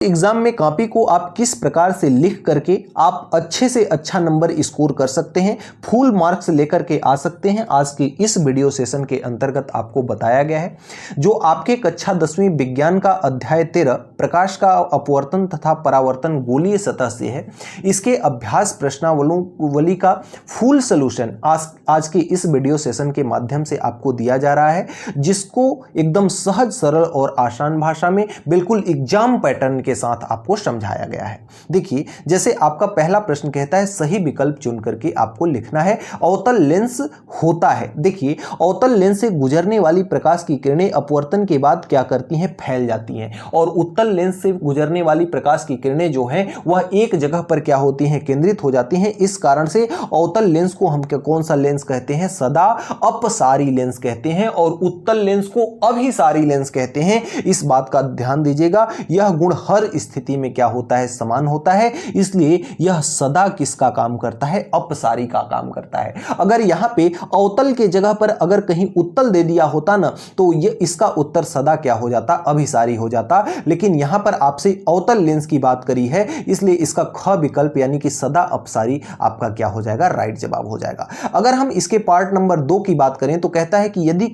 Exam में copy को आप किस प्रकार से लिख करके आप अच्छे से अच्छा नंबर स्कोर कर सकते हैं, फुल मार्क्स लेकर के आ सकते हैं, आज के इस वीडियो सेशन के अंतर्गत आपको बताया गया है। जो आपके कक्षा 10वीं विज्ञान का अध्याय 13 प्रकाश का अपवर्तन तथा परावर्तन गोलीय सतह से है, इसके अभ्यास प्रश्नावली का फुल सोल्यूशन आज के इस वीडियो सेशन के माध्यम से आपको दिया जा रहा है, जिसको एकदम सहज सरल और आसान भाषा में बिल्कुल एग्जाम पैटर्न के साथ आपको समझाया गया है। देखिए, जैसे आपका पहला प्रश्न कहता है सही विकल्प चुन करके आपको लिखना है अवतल लेंस होता है। देखिए, अवतल लेंस से गुजरने वाली प्रकाश की किरणें अपवर्तन के बाद क्या करती हैं, फैल जाती हैं, और उत्तल लेंस से गुजरने वाली प्रकाश की किरणें जो हैं वह एक जगह पर क्या होती हैं, केंद्रित हो जाती हैं। इस कारण से अवतल लेंस को हम कौन सा लेंस कहते हैं, सदा अपसारी लेंस कहते हैं, और उत्तल लेंस को अभिसारी लेंस कहते हैं। इस बात का ध्यान दीजिएगा, यह गुण हर स्थिति में क्या होता है, समान होता है, इसलिए यह सदा किसका काम करता है, अपसारी का काम करता है। अगर यहां पे अवतल के जगह पर अगर कहीं उत्तल दे दिया होता ना, तो ये इसका उत्तर सदा क्या हो जाता, अभिसारी हो जाता। लेकिन यहां पर आपसे अवतल लेंस की बात करी है, इसलिए इसका ख विकल्प यानी कि सदा अपसारी आपका क्या हो जाएगा, राइट जवाब हो जाएगा। अगर हम इसके पार्ट नंबर 2 की बात करें तो कहता है कि यदि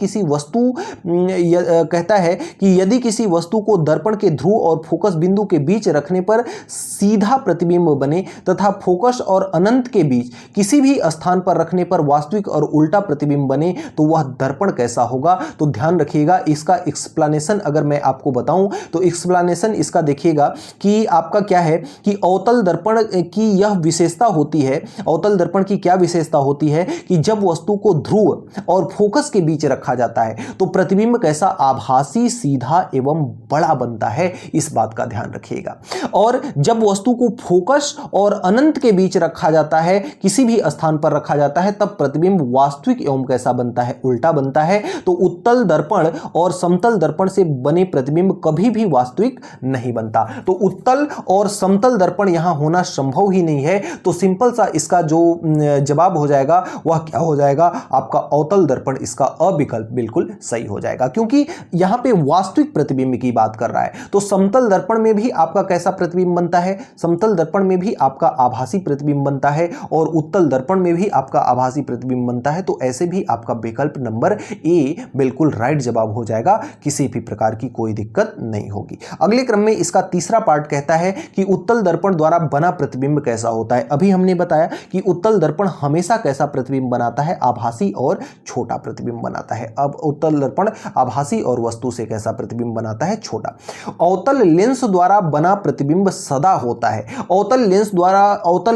किसी वस्तु को दर्पण के ध्रुव और फोकस बिंदु के बीच रखने पर सीधा प्रतिबिंब बने तथा फोकस और अनंत के बीच किसी भी स्थान पर रखने पर वास्तविक और उल्टा प्रतिबिंब बने, तो वह दर्पण कैसा होगा। तो ध्यान रखिएगा, इसका एक्सप्लेनेशन अगर मैं आपको बताऊं तो एक्सप्लेनेशन इसका देखिएगा कि आपका क्या है कि अवतल दर्पण की यह विशेषता होती है, अवतल दर्पण की क्या विशेषता होती है कि जब वस्तु को ध्रुव और फोकस के बीच रखा जाता है तो प्रतिबिंब कैसा, आभासी, सीधा एवं बड़ा बनता है। इस बात का ध्यान रखिएगा। और जब वस्तु को फोकस और अनंत के बीच रखा जाता है, किसी भी स्थान पर रखा जाता है, तब प्रतिबिंब वास्तविक एवं कैसा बनता है, उल्टा बनता है। तो उत्तल दर्पण और समतल दर्पण से बने प्रतिबिंब कभी भी वास्तविक नहीं बनता। तो उत्तल और समतल दर्पण यहां होना संभव ही नहीं है। तो सिंपल सा इसका जो जवाब हो जाएगा वह क्या हो जाएगा, आपका अवतल दर्पण, इसका अविकल्प बिल्कुल सही हो जाएगा, क्योंकि यहां पे वास्तविक प्रतिबिंब की बात कर रहा है। तो समतल दर्पण में भी आपका कैसा प्रतिबिंब बनता है, समतल दर्पण में भी आपका आभासी प्रतिबिंब बनता है, और उत्तल दर्पण में भी आपका आभासी प्रतिबिंब बनता है। तो ऐसे भी आपका विकल्प नंबर ए बिल्कुल राइट जवाब हो जाएगा, किसी भी प्रकार की कोई दिक्कत नहीं होगी। अगले क्रम में इसका तीसरा पार्ट कहता है कि उत्तल दर्पण द्वारा बना प्रतिबिंब कैसा होता है। अभी हमने बताया कि उत्तल दर्पण हमेशा कैसा प्रतिबिंब बनाता है, आभासी और छोटा प्रतिबिंब बनाता है। अब उत्तल दर्पण आभासी और वस्तु से कैसा प्रतिबिंब बनाता है, छोटा। अवतल लेंस द्वारा बना प्रतिबिंब सदा होता है। अवतल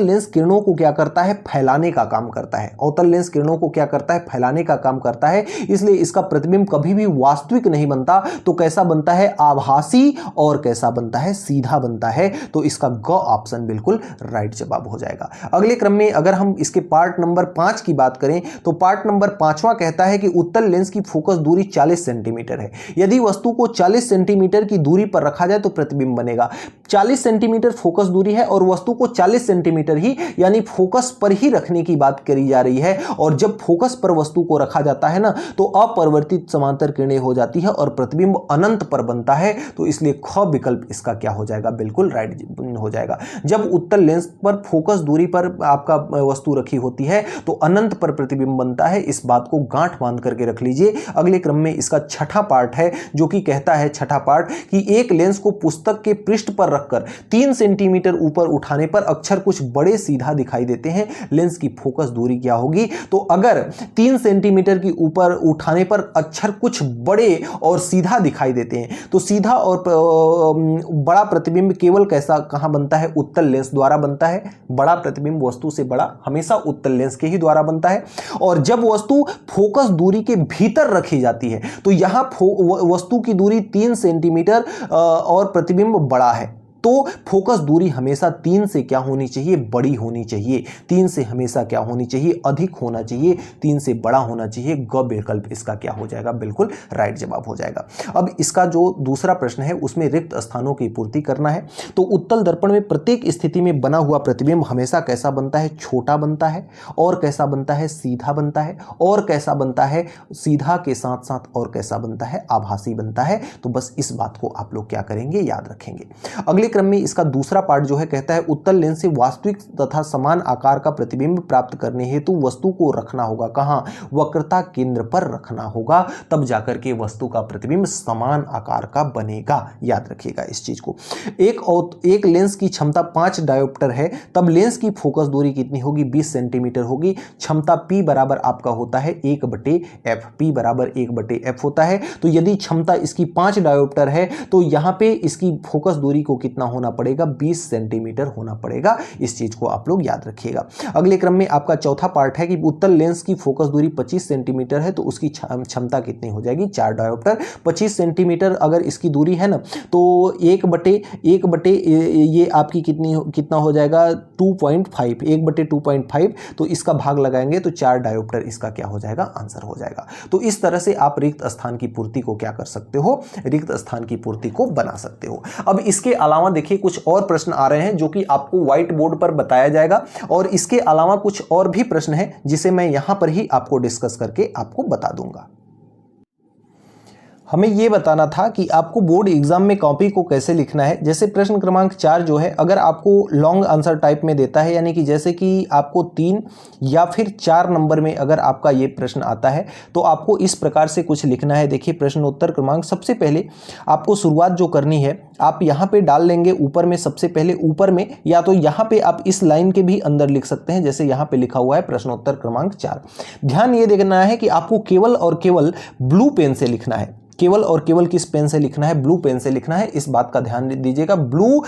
लेंस किरणों को क्या करता है, फैलाने का काम करता है। अवतल लेंस किरणों को क्या करता है, फैलाने का काम करता है, इसलिए इसका प्रतिबिंब कभी भी वास्तविक नहीं बनता। तो कैसा बनता है, आभासी, और कैसा बनता है, सीधा बनता है। तो इसका ग ऑप्शन बिल्कुल राइट जवाब हो जाएगा। अगले क्रम में अगर हम इसके पार्ट नंबर 5 की बात करें तो पार्ट नंबर 5वां कहता है कि उत्तल लेंस की फोकस दूरी 40 सेंटीमीटर है। यदि वस्तु को 40 सेंटीमीटर की दूरी पर रखा जाए तो प्रतिबिंब बनेगा। 40 सेंटीमीटर फोकस दूरी है और वस्तु को 40 सेंटीमीटर ही यानी फोकस पर ही रखने की बात करी जा रही है, और जब फोकस पर वस्तु को रखा जाता है ना, तो अपरिवर्तित समांतर किरणें हो जाती है और प्रतिबिंब अनंत पर बनता है। तो इसलिए ख विकल्प इसका क्या हो जाएगा, बिल्कुल राइट हो जाएगा। जब उत्तल लेंस पर फोकस दूरी पर आपका वस्तु रखी होती है तो अनंत पर प्रतिबिंब बनता है। इस बात को गांठ बांध करके रख लीजिए। अगले क्रम में इसका छठा पार्ट है, जो कि कहता है छठा पार्ट कि एक लेंस को पुस्तक के पृष्ठ पर रखकर 3 सेंटीमीटर ऊपर उठाने पर अक्षर कुछ बड़े सीधा दिखाई देते हैं। लेंस की फोकस दूरी क्या होगी, तो अगर 3 सेंटीमीटर की ऊपर उठाने पर अक्षर कुछ बड़े और सीधा दिखाई देते हैं, तो सीधा और बड़ा प्रतिबिंब केवल कैसा कहां बनता है, उत्तल लेंस द्वारा बनता है। बड़ा प्रतिबिंब वस्तु से बड़ा हमेशा उत्तल लेंस के ही द्वारा बनता है। और जब वस्तु फोकस दूरी के भीतर रखी जाती है तो यहां वस्तु की दूरी 3 सेंटीमीटर और प्रतिबिंब बड़ा है, तो फोकस दूरी हमेशा 3 से क्या होनी चाहिए, बड़ी होनी चाहिए। 3 से हमेशा क्या होनी चाहिए, अधिक होना चाहिए, 3 से बड़ा होना चाहिए। ग विकल्प इसका क्या हो जाएगा, बिल्कुल राइट जवाब हो जाएगा। अब इसका जो दूसरा प्रश्न है उसमें रिक्त स्थानों की पूर्ति करना है। तो उत्तल दर्पण में प्रत्येक स्थिति में बना हुआ प्रतिबिंब हमेशा कैसा बनता है, छोटा बनता है, और कैसा बनता है, सीधा बनता है, और कैसा बनता है, सीधा के साथ साथ और कैसा बनता है, आभासी बनता है। तो बस इस बात को आप लोग क्या करेंगे, याद रखेंगे। अगले क्रम में इसका दूसरा पार्ट जो है कहता है उत्तल लेंस से वास्तविक तथा समान आकार का प्रतिबिंब प्राप्त करने हेतु वस्तु को रखना होगा। कहां? वक्रता केंद्र पर रखना होगा, तब जाकर के वस्तु का प्रतिबिंब समान आकार का बनेगा। याद रखिएगा इस चीज को। एक लेंस की क्षमता 5 डायोप्टर है, तब लेंस की फोकस दूरी कितनी होगी? 20 सेंटीमीटर होगी। क्षमता P बराबर आपका होता है 1/f। P बराबर 1/f होता है। तो यदि क्षमता इसकी 5 डायोप्टर है तो यहां पे इसकी फोकस दूरी को कितना होना पड़ेगा? 20 सेंटीमीटर होना पड़ेगा। इस चीज को आप लोग याद रखिएगा। अगले क्रम में आपका चौथा पार्ट है कि उत्तल लेंस की फोकस दूरी 25 सेंटीमीटर है, तो उसकी क्षमता कितनी हो जाएगी? 4 डायोप्टर। 25 सेंटीमीटर अगर इसकी दूरी है ना, तो 1/1 ये आपकी कितना हो जाएगा? 2.5। 1/2.5। तो इसका भाग लगाएंगे तो 4 डायोप्टर इसका क्या हो जाएगा? आंसर हो जाएगा। तो इस तरह से आप रिक्त स्थान की पूर्ति को क्या कर सकते हो? रिक्त स्थान की पूर्ति को बना सकते हो। अब इसके अलावा देखिए कुछ और प्रश्न आ रहे हैं जो कि आपको व्हाइट बोर्ड पर बताया जाएगा, और इसके अलावा कुछ और भी प्रश्न हैं जिसे मैं यहां पर ही आपको डिस्कस करके आपको बता दूंगा। हमें यह बताना था कि आपको बोर्ड एग्जाम में कॉपी को कैसे लिखना है। जैसे प्रश्न क्रमांक 4 जो है, अगर आपको लॉन्ग आंसर टाइप में देता है, यानी कि जैसे कि आपको 3 या फिर 4 नंबर में अगर आपका ये प्रश्न आता है तो आपको इस प्रकार से कुछ लिखना है। देखिए प्रश्नोत्तर क्रमांक, सबसे पहले आपको शुरुआत जो करनी है आप यहाँ पे डाल लेंगे ऊपर में, सबसे पहले ऊपर में, या तो यहाँ पे आप इस लाइन के भी अंदर लिख सकते हैं, जैसे यहाँ पे लिखा हुआ है प्रश्नोत्तर क्रमांक 4। ध्यान ये देखना है कि आपको केवल और केवल ब्लू पेन से लिखना है। केवल और केवल किस पेन से लिखना है? ब्लू पेन से लिखना है। इस बात का ध्यान दीजिएगा, ब्लू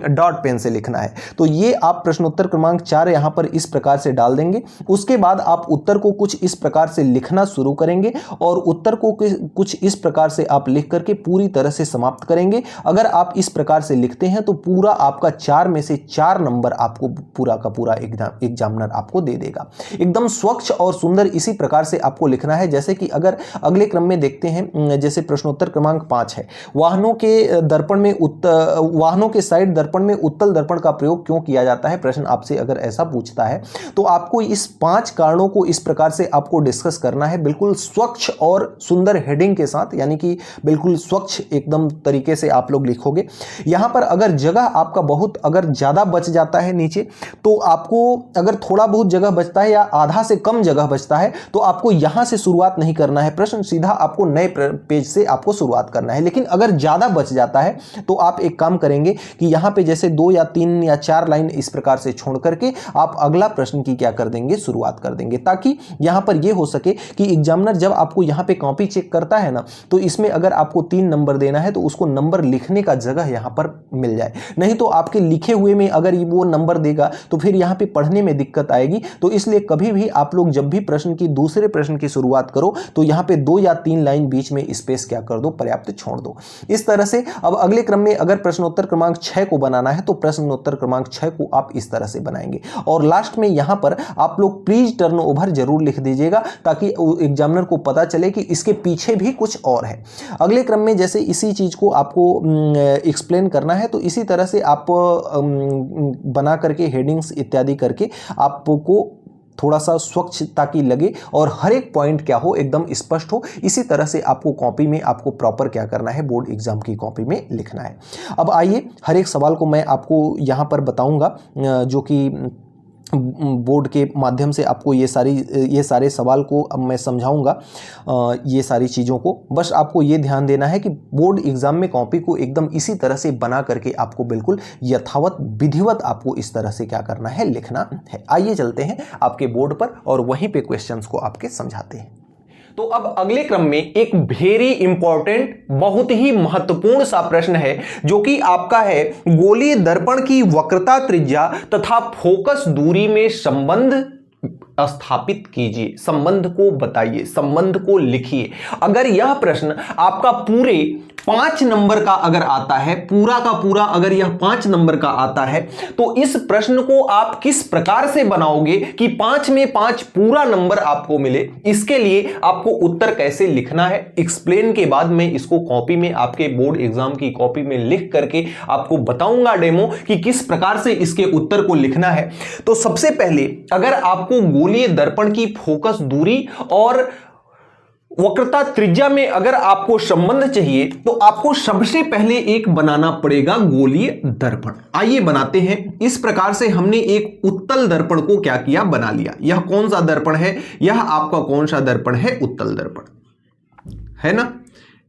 डॉट पेन से लिखना है। तो ये आप प्रश्नोत्तर क्रमांक 4 यहां पर इस प्रकार से डाल देंगे। उसके बाद आप उत्तर को कुछ इस प्रकार से लिखना शुरू करेंगे और उत्तर को कुछ इस प्रकार से आप लिख करके पूरी तरह से समाप्त करेंगे। अगर आप इस प्रकार से लिखते हैं तो पूरा आपका 4 में से 4 नंबर आपको पूरा का पूरा एग्जामिनर आपको दे देगा। एकदम स्वच्छ और सुंदर इसी प्रकार से आपको लिखना है। जैसे कि अगर अगले क्रम में देखते हैं, जैसे प्रश्नोत्तर क्रमांक 5 है, वाहनों के साइड दर्पण में उत्तल दर्पण का प्रयोग क्यों किया जाता है? प्रश्न आपसे अगर ऐसा पूछता है तो आपको इस 5 कारणों को इस प्रकार से आपको डिस्कस करना है, बिल्कुल स्वच्छ और सुंदर हेडिंग के साथ, यानी कि बिल्कुल स्वच्छ एकदम तरीके से आप लोग लिखोगे। यहां पर अगर जगह आपका बहुत अगर ज्यादा बच जाता है नीचे, तो आपको अगर थोड़ा बहुत जगह बचता है या आधा से कम जगह बचता है तो आपको यहां से शुरुआत नहीं करना है प्रश्न, सीधा आपको नए पेज से आपको शुरुआत करना है। लेकिन अगर ज्यादा बच जाता है तो आप एक काम करेंगे कि यहां पे जैसे 2 या 3 या 4 लाइन इस प्रकार से छोड़ करके आप अगला प्रश्न की क्या कर देंगे? शुरुआत कर देंगे, ताकि यहां पर यह हो सके कि एग्जामिनर जब आपको यहां पे कॉपी चेक करता है ना, तो इसमें अगर आपको 3 नंबर देना है तो उसको नंबर लिखने का जगह यहां पर मिल जाए। नहीं तो आपके लिखे हुए में अगर वो नंबर देगा तो फिर यहां पे पढ़ने में दिक्कत आएगी। तो इसलिए कभी भी आप लोग जब भी दूसरे प्रश्न की शुरुआत करो तो यहां पे 2 या 3 लाइन बीच में स्पेस क्या कर दो? पर्याप्त छोड़ दो। इस तरह से अब अगले क्रम में अगर प्रश्नोत्तर क्रमांक 6 को बनाना है तो प्रश्नोत्तर क्रमांक 6 को आप इस तरह से बनाएंगे, और लास्ट में यहां पर आप लोग प्लीज टर्न ओवर जरूर लिख दीजिएगा, ताकि एग्जामिनर को पता चले कि इसके पीछे भी कुछ और है। अगले क्रम में जैसे इसी चीज को आपको एक्सप्लेन करना है तो इसी तरह से आप बना करके हेडिंग्स इत्यादि करके आपको थोड़ा सा स्वच्छता की लगे और हर एक पॉइंट क्या हो? एकदम स्पष्ट हो। इसी तरह से आपको कॉपी में आपको प्रॉपर क्या करना है? बोर्ड एग्जाम की कॉपी में लिखना है। अब आइए हर एक सवाल को मैं आपको यहां पर बताऊंगा, जो कि बोर्ड के माध्यम से आपको ये सारे सवाल को अब मैं समझाऊंगा, ये सारी चीज़ों को। बस आपको ये ध्यान देना है कि बोर्ड एग्जाम में कॉपी को एकदम इसी तरह से बना करके आपको बिल्कुल यथावत विधिवत आपको इस तरह से क्या करना है? लिखना है। आइए चलते हैं आपके बोर्ड पर और वहीं पे क्वेश्चंस को आपके समझाते हैं। तो अब अगले क्रम में एक वेरी इंपॉर्टेंट, बहुत ही महत्वपूर्ण सा प्रश्न है जो कि आपका है, गोलीय दर्पण की वक्रता, त्रिज्या तथा फोकस दूरी में संबंध स्थापित कीजिए। संबंध को बताइए, संबंध को लिखिए। अगर यह प्रश्न आपका पूरे 5 नंबर का अगर आता है, पूरा का पूरा अगर यह 5 नंबर का आता है, तो इस प्रश्न को आप किस प्रकार से बनाओगे कि 5 में 5 पूरा नंबर आपको मिले? इसके लिए आपको उत्तर कैसे लिखना है, एक्सप्लेन के बाद मैं इसको कॉपी में, आपके बोर्ड एग्जाम की कॉपी में लिख करके आपको बताऊंगा डेमो कि किस प्रकार से इसके उत्तर को लिखना है। तो सबसे पहले अगर आपको गोलीय दर्पण की फोकस दूरी और वक्रता त्रिज्या में अगर आपको संबंध चाहिए तो आपको सबसे पहले एक बनाना पड़ेगा गोलीय दर्पण। आइए बनाते हैं। इस प्रकार से हमने एक उत्तल दर्पण को क्या किया, बना लिया। यह कौन सा दर्पण है, यह आपका कौन सा दर्पण है, उत्तल दर्पण है ना,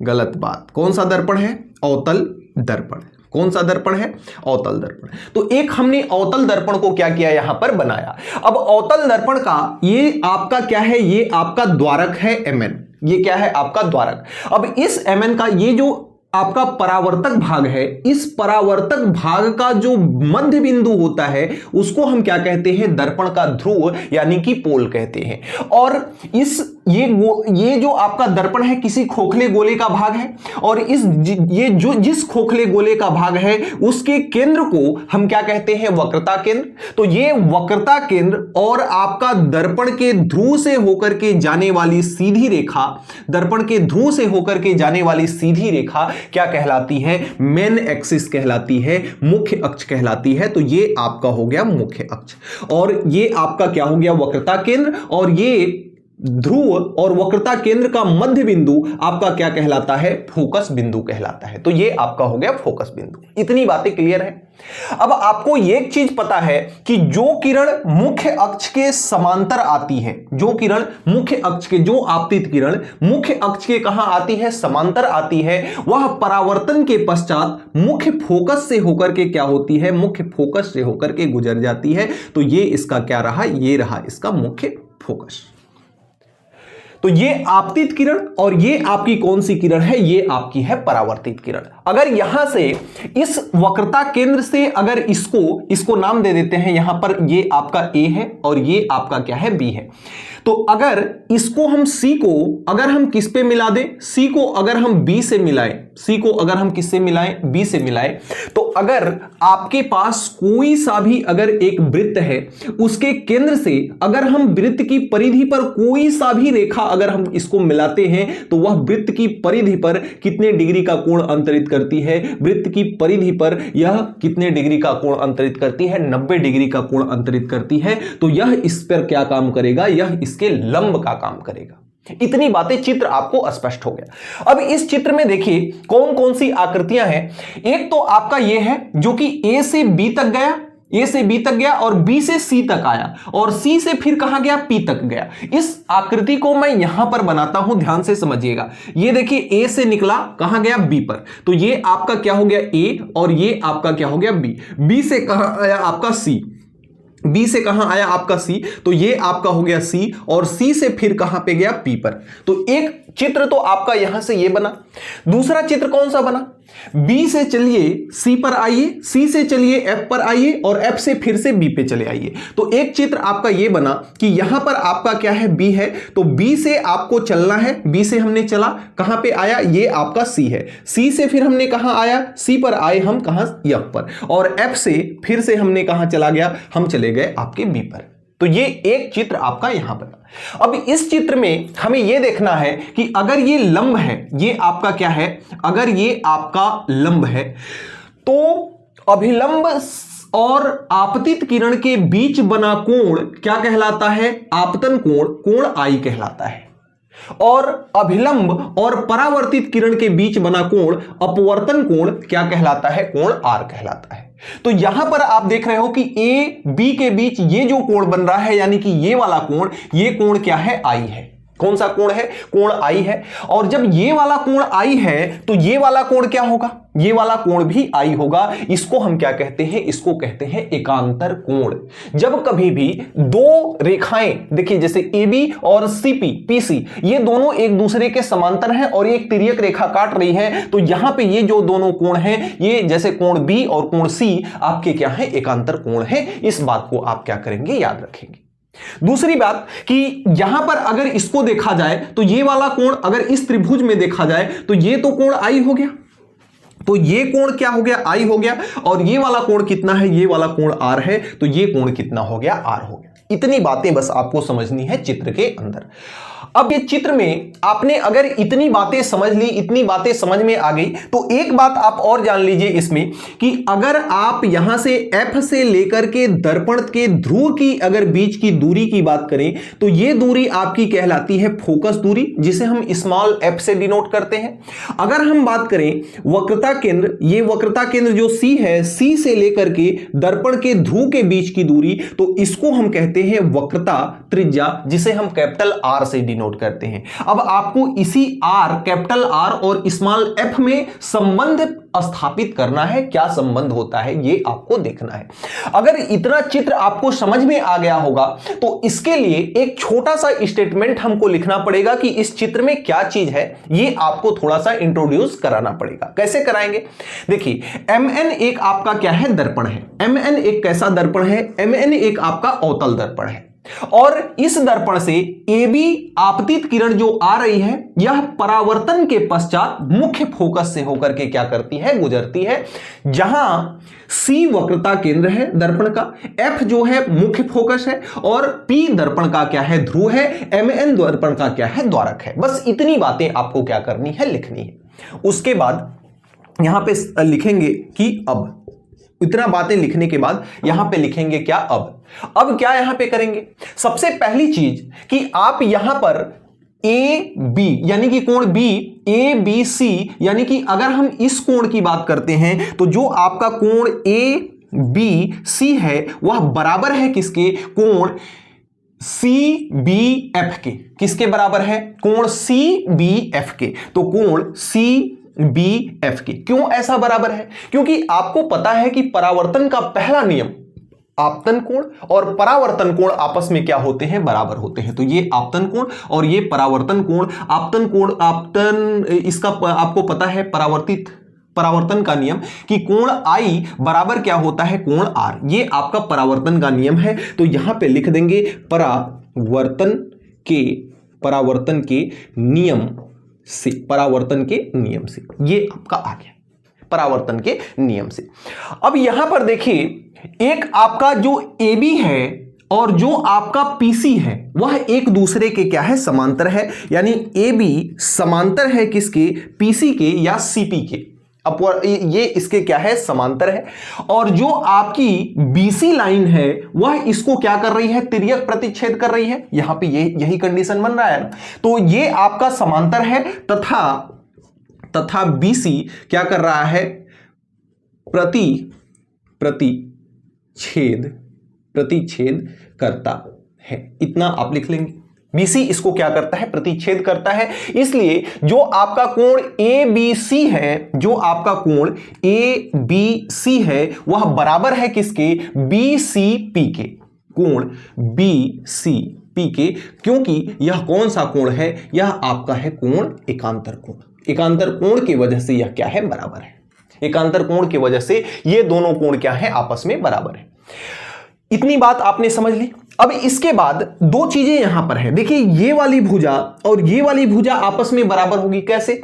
गलत बात। कौन सा दर्पण है, अवतल दर्पण। कौन सा दर्पण है, अवतल दर्पण। तो एक हमने अवतल दर्पण को क्या किया, यहां पर बनाया। अब अवतल दर्पण का ये आपका क्या है, ये आपका द्वारक है mn। ये क्या है, आपका द्वारक। अब इस mn का ये जो आपका परावर्तक भाग है, इस परावर्तक भाग का जो मध्य बिंदु होता है उसको हम क्या कहते हैं, दर्पण का ध्रुव यानी कि पोल कहते हैं। और इस ये जो आपका दर्पण है किसी खोखले गोले का भाग है, और जिस खोखले गोले का भाग है उसके केंद्र को हम क्या कहते हैं, वक्रता केंद्र। तो ये वक्रता केंद्र और आपका दर्पण के ध्रुव से होकर के जाने वाली सीधी रेखा, दर्पण के ध्रुव से होकर के जाने वाली सीधी रेखा क्या कहलाती है, मेन एक्सिस कहलाती है, मुख्य अक्ष कहलाती है। तो ये आपका हो गया मुख्य अक्ष, और ये आपका क्या हो गया, वक्रता केंद्र। और ये ध्रुव और वक्रता केंद्र का मध्य बिंदु आपका क्या कहलाता है, फोकस बिंदु कहलाता है। तो ये आपका हो गया फोकस बिंदु। इतनी बातें क्लियर है। अब आपको एक चीज पता है कि जो किरण मुख्य अक्ष के समांतर आती है, जो किरण मुख्य अक्ष के, जो आपतित किरण मुख्य अक्ष के कहां आती है, समांतर आती है, वह परावर्तन के पश्चात मुख्य फोकस से होकर के क्या होती है, मुख्य फोकस से होकर के गुजर जाती है। तो ये इसका क्या रहा, ये रहा इसका मुख्य फोकस। तो ये आपतित किरण और ये आपकी कौन सी किरण है, ये आपकी है परावर्तित किरण। अगर यहां से इस वक्रता केंद्र से अगर इसको नाम दे देते हैं, यहां पर ये आपका ए है और ये आपका क्या है, बी है। तो अगर इसको हम सी को अगर हम किस पे मिला दें, सी को अगर हम बी से मिलाएं, सी को अगर हम किससे मिलाएं, बी से मिलाएं, तो अगर आपके पास कोई सा भी अगर एक वृत्त है, उसके केंद्र से अगर हम वृत्त की परिधि पर कोई सा भी रेखा अगर हम इसको मिलाते हैं, तो वह वृत्त की परिधि पर कितने डिग्री का कोण अंतरित करती है, वृत्त की परिधि पर यह कितने डिग्री का कोण अंतरित करती है, 90 डिग्री का कोण अंतरित करती है। तो यह इस पर क्या काम करेगा, यह इसके लंब का काम करेगा। इतनी बातें, चित्र आपको स्पष्ट हो गया। अब इस चित्र में देखिए कौन कौन सी आकृतियां हैं। एक तो आपका यह है जो कि ए से बी तक गया, ए से बी तक गया और बी से सी तक आया, और सी से फिर कहां गया, पी तक गया। इस आकृति को मैं यहां पर बनाता हूं, ध्यान से समझिएगा। ये देखिए ए से निकला, कहां गया, बी पर। तो ये आपका क्या हो गया, ए, और ये आपका क्या हो गया, बी। बी से कहां आया आपका सी, बी से कहां आया आपका सी, तो ये आपका हो गया सी, और सी से फिर कहां पे गया, पी पर। तो एक चित्र तो आपका यहां से ये बना। दूसरा चित्र कौन सा बना, बी से चलिए सी पर आइए, सी से चलिए एफ पर आइए, और एफ से फिर से बी पे चले आइए। तो एक चित्र आपका ये बना कि यहां पर आपका क्या है, बी है, तो बी से आपको चलना है, बी से हमने चला, कहां पे आया, ये आपका सी है। सी से फिर हमने कहां आया, सी पर आए हम, कहां, एफ पर, और एफ से फिर से हमने कहां चला गया, हम चले गए आपके बी पर। तो ये एक चित्र आपका यहां बना। अब इस चित्र में हमें यह देखना है कि अगर ये लंब है, ये आपका क्या है, अगर ये आपका लंब है, तो अभिलंब और आपतित किरण के बीच बना कोण क्या कहलाता है, आपतन कोण, कोण आई कहलाता है। और अभिलंब और परावर्तित किरण के बीच बना कोण, अपवर्तन कोण क्या कहलाता है, कोण आर कहलाता है। तो यहां पर आप देख रहे हो कि ए बी के बीच ये जो कोण बन रहा है, यानी कि ये वाला कोण, ये कोण क्या है, आई है। कौन सा कोण है, कोण आई है। और जब ये वाला कोण आई है तो ये वाला कोण क्या होगा, ये वाला कोण भी आई होगा। इसको हम क्या कहते हैं, इसको कहते हैं एकांतर कोण। जब कभी भी दो रेखाएं, देखिए जैसे AB और CP PC, ये दोनों एक दूसरे के समांतर हैं और एक तिर्यक रेखा काट रही है, तो यहां पे ये जो दोनों कोण हैं, ये जैसे कोण B और कोण C आपके क्या है, एकांतर कोण है। इस बात को आप क्या करेंगे, याद रखेंगे। दूसरी बात कि यहां पर अगर इसको देखा जाए तो ये वाला कोण अगर इस त्रिभुज में देखा जाए तो ये तो कोण आई हो गया, तो ये कोण क्या हो गया, आई हो गया। और ये वाला कोण कितना है, ये वाला कोण आर है, तो ये कोण कितना हो गया, आर हो गया। इतनी बातें बस आपको समझनी है चित्र के अंदर। अब ये चित्र में आपने अगर इतनी बातें समझ ली, इतनी बातें समझ में आ गई, तो एक बात आप और जान लीजिए इसमें कि अगर आप यहां से F से लेकर के दर्पण के ध्रुव की अगर बीच की दूरी की बात करें तो ये दूरी आपकी कहलाती है फोकस दूरी, जिसे हम स्मॉल f से डिनोट करते हैं। अगर हम बात करें वक्रता केंद्र, ये वक्रता केंद्र जो C है, C से लेकर के दर्पण के ध्रुव के बीच की दूरी, तो इसको हम कहते हैं वक्रता त्रिज्या, जिसे हम कैपिटल R से डिनोट करते हैं। अब आपको इसी R, कैपिटल R और स्मॉल f में संबंध स्थापित करना है। क्या संबंध होता है ये आपको देखना है। अगर इतना चित्र आपको समझ में आ गया होगा तो इसके लिए एक छोटा सा स्टेटमेंट हमको लिखना पड़ेगा कि इस चित्र में क्या चीज है, ये आपको थोड़ा सा इंट्रोड्यूस कराना पड़ेगा। कैसे कराएंगे? देखिए, Mn एक आपका क्या है? दर्पण है। Mn एक कैसा दर्पण है? Mn एक आपका अवतल दर्पण है और इस दर्पण से AB आपतित किरण जो आ रही है, यह परावर्तन के पश्चात मुख्य फोकस से होकर के क्या करती है? गुजरती है। जहां C वक्रता केंद्र है दर्पण का, F जो है मुख्य फोकस है और P दर्पण का क्या है? ध्रुव है। Mn दर्पण का क्या है? द्वारक है। बस इतनी बातें आपको क्या करनी है? लिखनी है। उसके बाद यहां पे लिखेंगे कि अब, इतना बातें लिखने के बाद यहां पे लिखेंगे क्या? अब क्या यहां पे करेंगे? सबसे पहली चीज कि आप यहां पर ए बी यानी कि कोण बी, ए बी सी, यानी कि अगर हम इस कोण की बात करते हैं तो जो आपका कोण ए बी सी है वह बराबर है किसके? कोण सी बी एफ के। किसके बराबर है? कोण सी बी एफ के। तो कोण सी बी एफ के। क्यों ऐसा बराबर है? क्योंकि आपको पता है कि परावर्तन का पहला नियम, आपतन कोण और परावर्तन कोण आपस में क्या होते हैं? बराबर होते हैं। तो ये आपतन कोण और ये परावर्तन कोण, आपतन कोण, आपतन इसका आपको पता है परावर्तन का नियम कि कोण I बराबर क्या होता है? कोण R। ये आपका परावर्तन का नियम है। तो यहां पे लिख देंगे परावर्तन के नियम से, परावर्तन के नियम से। ये आपका आ गया परावर्तन के नियम से। अब यहां पर देखिए, एक आपका जो AB है और जो आपका PC है वह एक दूसरे के क्या है? समांतर है। यानी AB समांतर है किसके? PC के या CP के। अपवर्ड, ये इसके क्या है? समांतर है। और जो आपकी BC लाइन है वह इसको क्या कर रही है? तिर्यक प्रतिच्छेद कर रही है। यहां पे यही कंडीशन बन रहा है ना। तो ये आपका समांतर है तथा BC क्या कर रहा है? प्रतिच्छेद करता है। इतना आप लिख लेंगे। BC इसको क्या करता है? प्रतिच्छेद करता है। इसलिए जो आपका कोण ABC है, जो आपका कोण ABC है वह बराबर है किसके? BCP के। कोण BCP के, क्योंकि यह कौन सा कोण है? यह आपका है कोण एकांतर कोण। एकांतर कोण की वजह से यह क्या है? बराबर है। एकांतर कोण की वजह से ये दोनों कोण क्या है? आपस में बराबर है। इतनी बात आपने समझ ली। अब इसके बाद दो चीजें यहां पर है। देखिए, ये वाली भुजा और ये वाली भुजा आपस में बराबर होगी। कैसे?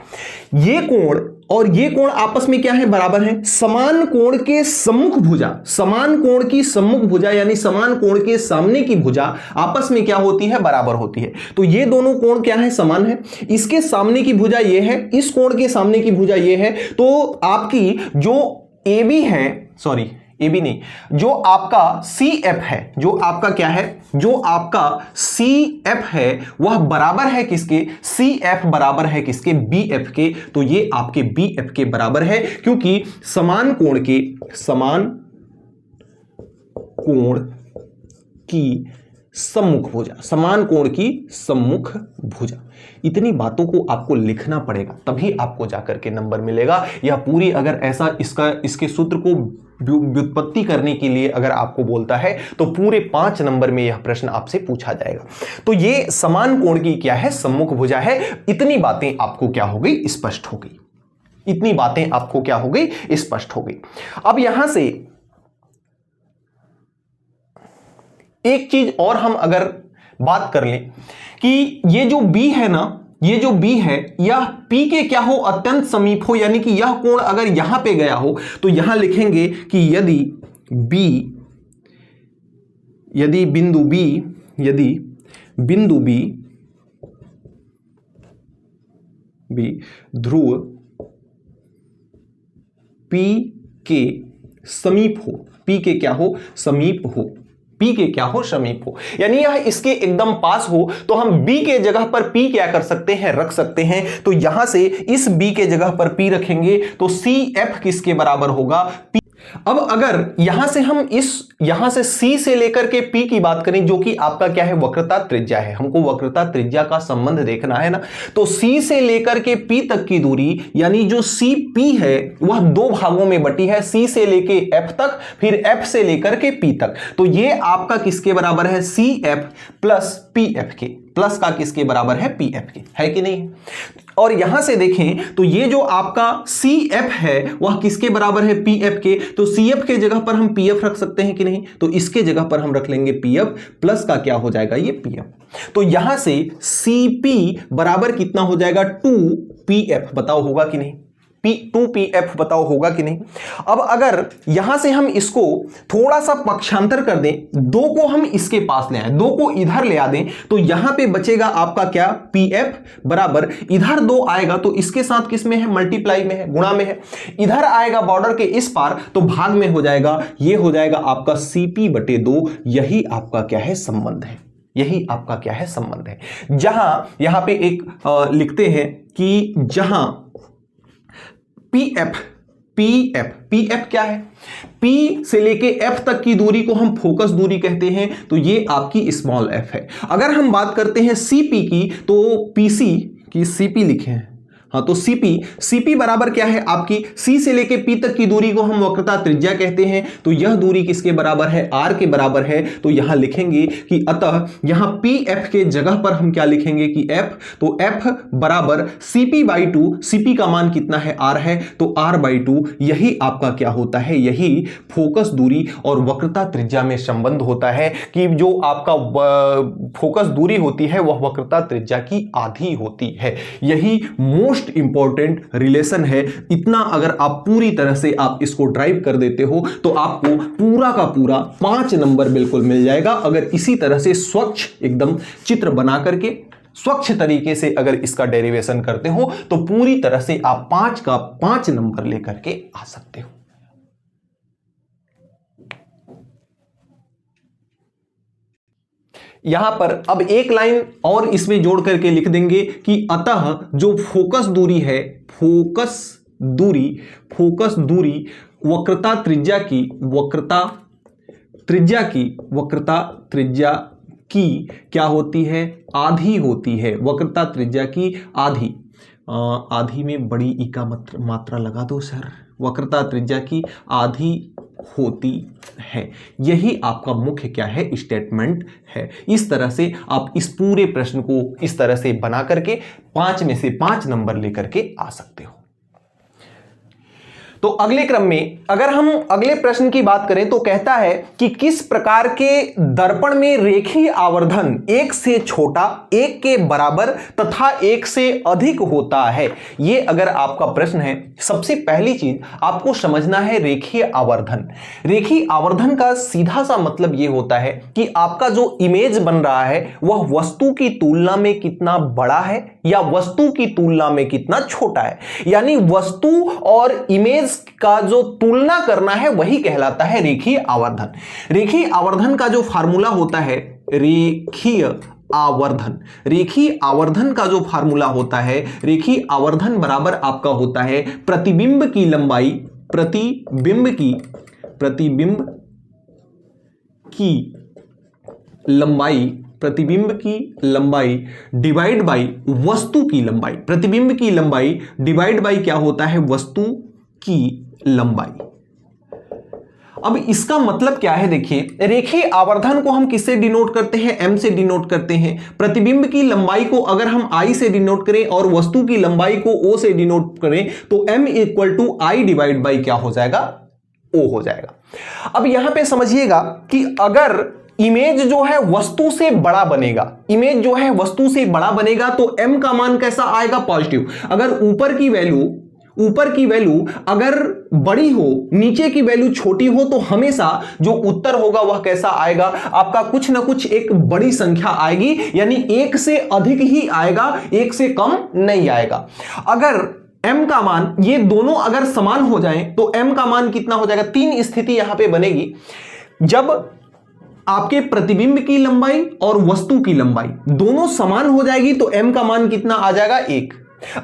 ये कोण और ये कोण आपस में क्या है? बराबर है। समान कोण के सम्मुख भुजा, समान कोण की सम्मुख भुजा यानी समान कोण के सामने की भुजा आपस में क्या होती है? बराबर होती है। तो ये दोनों कोण क्या है? समान है। इसके सामने की भुजा ये है, इस कोण के सामने की भुजा ये है। तो आपकी जो AB है, सॉरी AB नहीं, जो आपका CF है, जो आपका क्या है? जो आपका CF है वह बराबर है किसके? CF बराबर है किसके? BF के। तो ये आपके BF के बराबर है, क्योंकि समान कोण की सम्मुख भुजा, समान कोण की सम्मुख भुजा। इतनी बातों को आपको लिखना पड़ेगा, तभी आपको जाकर के नंबर मिलेगा। या पूरी अगर ऐसा इसके सूत्र को व्युत्पत्ति करने के लिए अगर आपको बोलता है तो पूरे 5 नंबर में यह प्रश्न आपसे पूछा जाएगा। तो ये समान कोण की क्या है? सम्मुख भुजा है। इतनी बातें आपको क्या हो गई? स्पष्ट हो गई। इतनी बातें आपको क्या हो गई? स्पष्ट हो गई। अब यहां से एक चीज और हम अगर बात कर लें कि ये जो B है ना, ये जो B है यह P के क्या हो? अत्यंत समीप हो। यानी कि यह कोण अगर यहां पे गया हो तो यहां लिखेंगे कि यदि बिंदु B भी ध्रुव P के समीप हो, P के क्या हो, समीप हो, P के क्या हो, समीप हो, यानी यह इसके एकदम पास हो, तो हम B के जगह पर P क्या कर सकते हैं, रख सकते हैं। तो यहां से इस B के जगह पर P रखेंगे तो CF किसके बराबर होगा, P। अब अगर यहां से हम यहां से C से लेकर के P की बात करें, जो कि आपका क्या है, वक्रता त्रिज्या है, हमको वक्रता त्रिज्या का संबंध देखना है ना, तो C से लेकर के P तक की दूरी, यानी जो CP है वह दो भागों में बटी है, C से लेके F तक, फिर F से लेकर के P तक। तो ये आपका किसके बराबर है, CF प्लस PF के, प्लस का किसके बराबर है, PF के, है कि नहीं। और यहां से देखें तो ये जो आपका CF है वह किसके बराबर है, PF के। तो CF के जगह पर हम PF रख सकते हैं कि नहीं, तो इसके जगह पर हम रख लेंगे PF, प्लस का क्या हो जाएगा, ये PF। तो यहां से CP बराबर कितना हो जाएगा, 2PF, बताओ होगा कि नहीं, 2PF बताओ होगा कि नहीं। अब अगर यहां से हम इसको थोड़ा सा पक्षांतर कर दें, 2 को हम इसके पास ले आए, 2 को इधर ले आ दें, तो यहां पे बचेगा आपका क्या, PF बराबर, इधर 2 आएगा तो इसके साथ किस में है, मल्टीप्लाई में है, गुणा में है, इधर आएगा बॉर्डर के इस पार तो भाग में हो जाएगा, ये हो जाएगा आपका CP/2। यही आपका क्या है, संबंध है, यही आपका क्या है, संबंध है। जहां यहां पे एक लिखते हैं कि जहां PF क्या है, P से लेके F तक की दूरी को हम फोकस दूरी कहते हैं, तो ये आपकी स्मॉल f है। अगर हम बात करते हैं CP की, तो PC की CP लिखे हैं, हाँ, तो CP बराबर क्या है आपकी, C से लेके P तक की दूरी को हम वक्रता त्रिज्या कहते हैं, तो यह दूरी किसके बराबर है, R के बराबर है। तो यहां लिखेंगे कि अतः यहां PF के जगह पर हम क्या लिखेंगे कि F, तो F बराबर CP/2, CP का मान कितना है, R है, तो R/2, यही आपका क्या होता है, यही फोकस दूरी और वक्रता त्रिज्या में संबंध होता है कि जो आपका फोकस दूरी होती है वह वक्रता त्रिज्या की आधी होती है। यही मोस्ट इंपॉर्टेंट रिलेशन है। इतना अगर आप पूरी तरह से आप इसको ड्राइव कर देते हो तो आपको पूरा का पूरा 5 नंबर बिल्कुल मिल जाएगा। अगर इसी तरह से स्वच्छ एकदम चित्र बना करके स्वच्छ तरीके से अगर इसका डेरिवेशन करते हो तो पूरी तरह से आप 5 का 5 नंबर लेकर के आ सकते हो। यहां पर अब एक लाइन और इसमें जोड़ करके लिख देंगे कि अतः जो फोकस दूरी है, फोकस दूरी वक्रता त्रिज्या की क्या होती है, आधी होती है, वक्रता त्रिज्या की आधी, आधी में बड़ी ई का मात्रा लगा दो सर, वक्रता त्रिज्या की आधी होती है। यही आपका मुख्य क्या है, स्टेटमेंट है। इस तरह से आप इस पूरे प्रश्न को इस तरह से बना करके 5 में से 5 नंबर लेकर के आ सकते हो। तो अगले क्रम में अगर हम अगले प्रश्न की बात करें तो कहता है कि किस प्रकार के दर्पण में रेखीय आवर्धन 1 से छोटा, 1 के बराबर तथा 1 से अधिक होता है। ये अगर आपका प्रश्न है, सबसे पहली चीज आपको समझना है रेखीय आवर्धन। रेखीय आवर्धन का सीधा सा मतलब ये होता है कि आपका जो इमेज बन रहा है वह वस्तु की तुलना में कितना बड़ा है या वस्तु की तुलना में कितना छोटा है। यानी वस्तु और इमेज का जो तुलना करना है वही कहलाता है रेखीय आवर्धन। रेखीय आवर्धन का जो फार्मूला होता है, रेखीय आवर्धन का जो फार्मूला होता है, रेखीय आवर्धन बराबर आपका होता है प्रतिबिंब की लंबाई डिवाइड बाई वस्तु की लंबाई। प्रतिबिंब की लंबाई डिवाइड बाई क्या होता है, वस्तु की लंबाई। अब इसका मतलब क्या है, देखिए रेखीय आवर्धन को हम किससे डिनोट करते हैं, m से डिनोट करते हैं। प्रतिबिंब की लंबाई को अगर हम I से डिनोट करें और वस्तु की लंबाई को O से डिनोट करें तो m equal to I divide by क्या हो जाएगा, O हो जाएगा। अब यहां पे समझिएगा कि अगर इमेज जो है वस्तु से बड़ा बनेगा, तो m का मान कैसा आएगा, पॉजिटिव। अगर ऊपर की वैल्यू अगर बड़ी हो, नीचे की वैल्यू छोटी हो, तो हमेशा जो उत्तर होगा वह कैसा आएगा, आपका कुछ ना कुछ एक बड़ी संख्या आएगी, यानी एक से अधिक ही आएगा, एक से कम नहीं आएगा। अगर m का मान, ये दोनों अगर समान हो जाएं तो m का मान कितना हो जाएगा, तीन स्थिति यहां पे बनेगी। जब आपके प्रतिबिंब की लंबाई और वस्तु की लंबाई दोनों समान हो जाएगी तो m का मान कितना आ जाएगा, 1।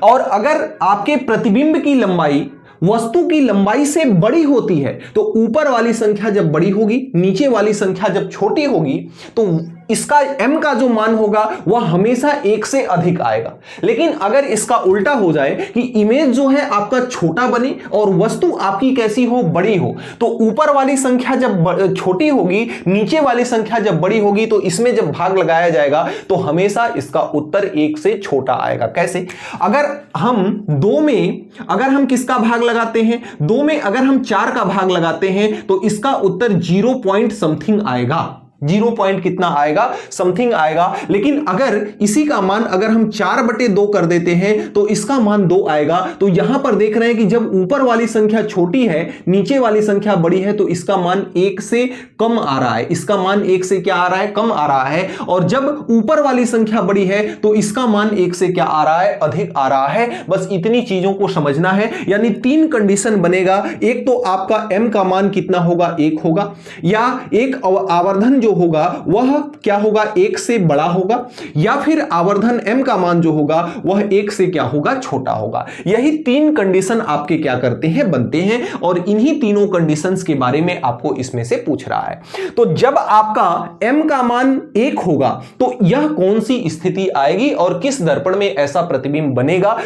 और अगर आपके प्रतिबिंब की लंबाई वस्तु की लंबाई से बड़ी होती है तो ऊपर वाली संख्या जब बड़ी होगी, नीचे वाली संख्या जब छोटी होगी, तो इसका m का जो मान होगा वह हमेशा 1 से अधिक आएगा। लेकिन अगर इसका उल्टा हो जाए कि इमेज जो है आपका छोटा बने और वस्तु आपकी कैसी हो, बड़ी हो, तो ऊपर वाली संख्या जब छोटी होगी, नीचे वाली संख्या जब बड़ी होगी, तो इसमें जब भाग लगाया जाएगा तो हमेशा इसका उत्तर 1 से छोटा आएगा। कैसे? अगर हम 2 में अगर हम किसका भाग लगाते हैं, 2 में अगर हम 4 का भाग लगाते हैं तो इसका उत्तर 0 पॉइंट समथिंग आएगा, 0 पॉइंट कितना आएगा, समथिंग आएगा। लेकिन अगर इसी का मान अगर हम 4/2 कर देते हैं तो इसका मान 2 आएगा। तो यहां पर देख रहे हैं कि जब ऊपर वाली संख्या छोटी है, नीचे वाली संख्या बड़ी है, तो इसका मान 1 से कम आ रहा है, इसका मान 1 से क्या आ रहा है, कम आ रहा है। और जब ऊपर वाली संख्या बड़ी है तो इसका मान 1 से क्या आ रहा है, अधिक आ रहा है। बस इतनी चीजों को समझना है। यानी 3 कंडीशन बनेगा। एक तो आपका m का मान कितना होगा, 1 होगा, या एक आवर्धन होगा वह क्या होगा, 1 से बड़ा होगा, या फिर आवर्धन m का मान जो होगा वह 1 से क्या होगा, छोटा होगा। यही 3 कंडीशन आपके क्या करते हैं, बनते हैं। और इन्हीं तीनों कंडीशंस के बारे में आपको इसमें से पूछ रहा है। तो जब आपका m का मान 1 होगा तो यह कौन सी स्थिति आएगी और किस दर्पण में ऐसा प्रतिबिंब बनेगा।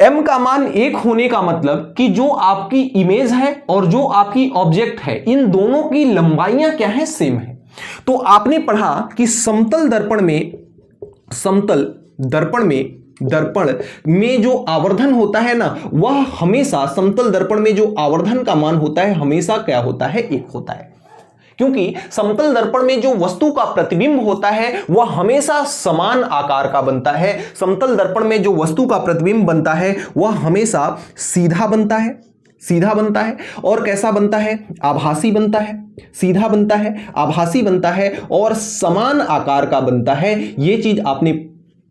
m का मान 1 होने का मतलब कि जो आपकी इमेज है और जो आपकी ऑब्जेक्ट है, इन दोनों की लंबाइयां क्या है, सेम है। तो आपने पढ़ा कि समतल दर्पण में जो आवर्धन होता है ना, वह हमेशा समतल दर्पण में जो आवर्धन का मान होता है हमेशा क्या होता है, 1 होता है। क्योंकि समतल दर्पण में जो वस्तु का प्रतिबिंब होता है वह हमेशा समान आकार का बनता है। समतल दर्पण में जो वस्तु का प्रतिबिंब बनता है वह हमेशा सीधा बनता है और कैसा बनता है, आभासी बनता है, सीधा बनता है, आभासी बनता है और समान आकार का बनता है। यह चीज आपने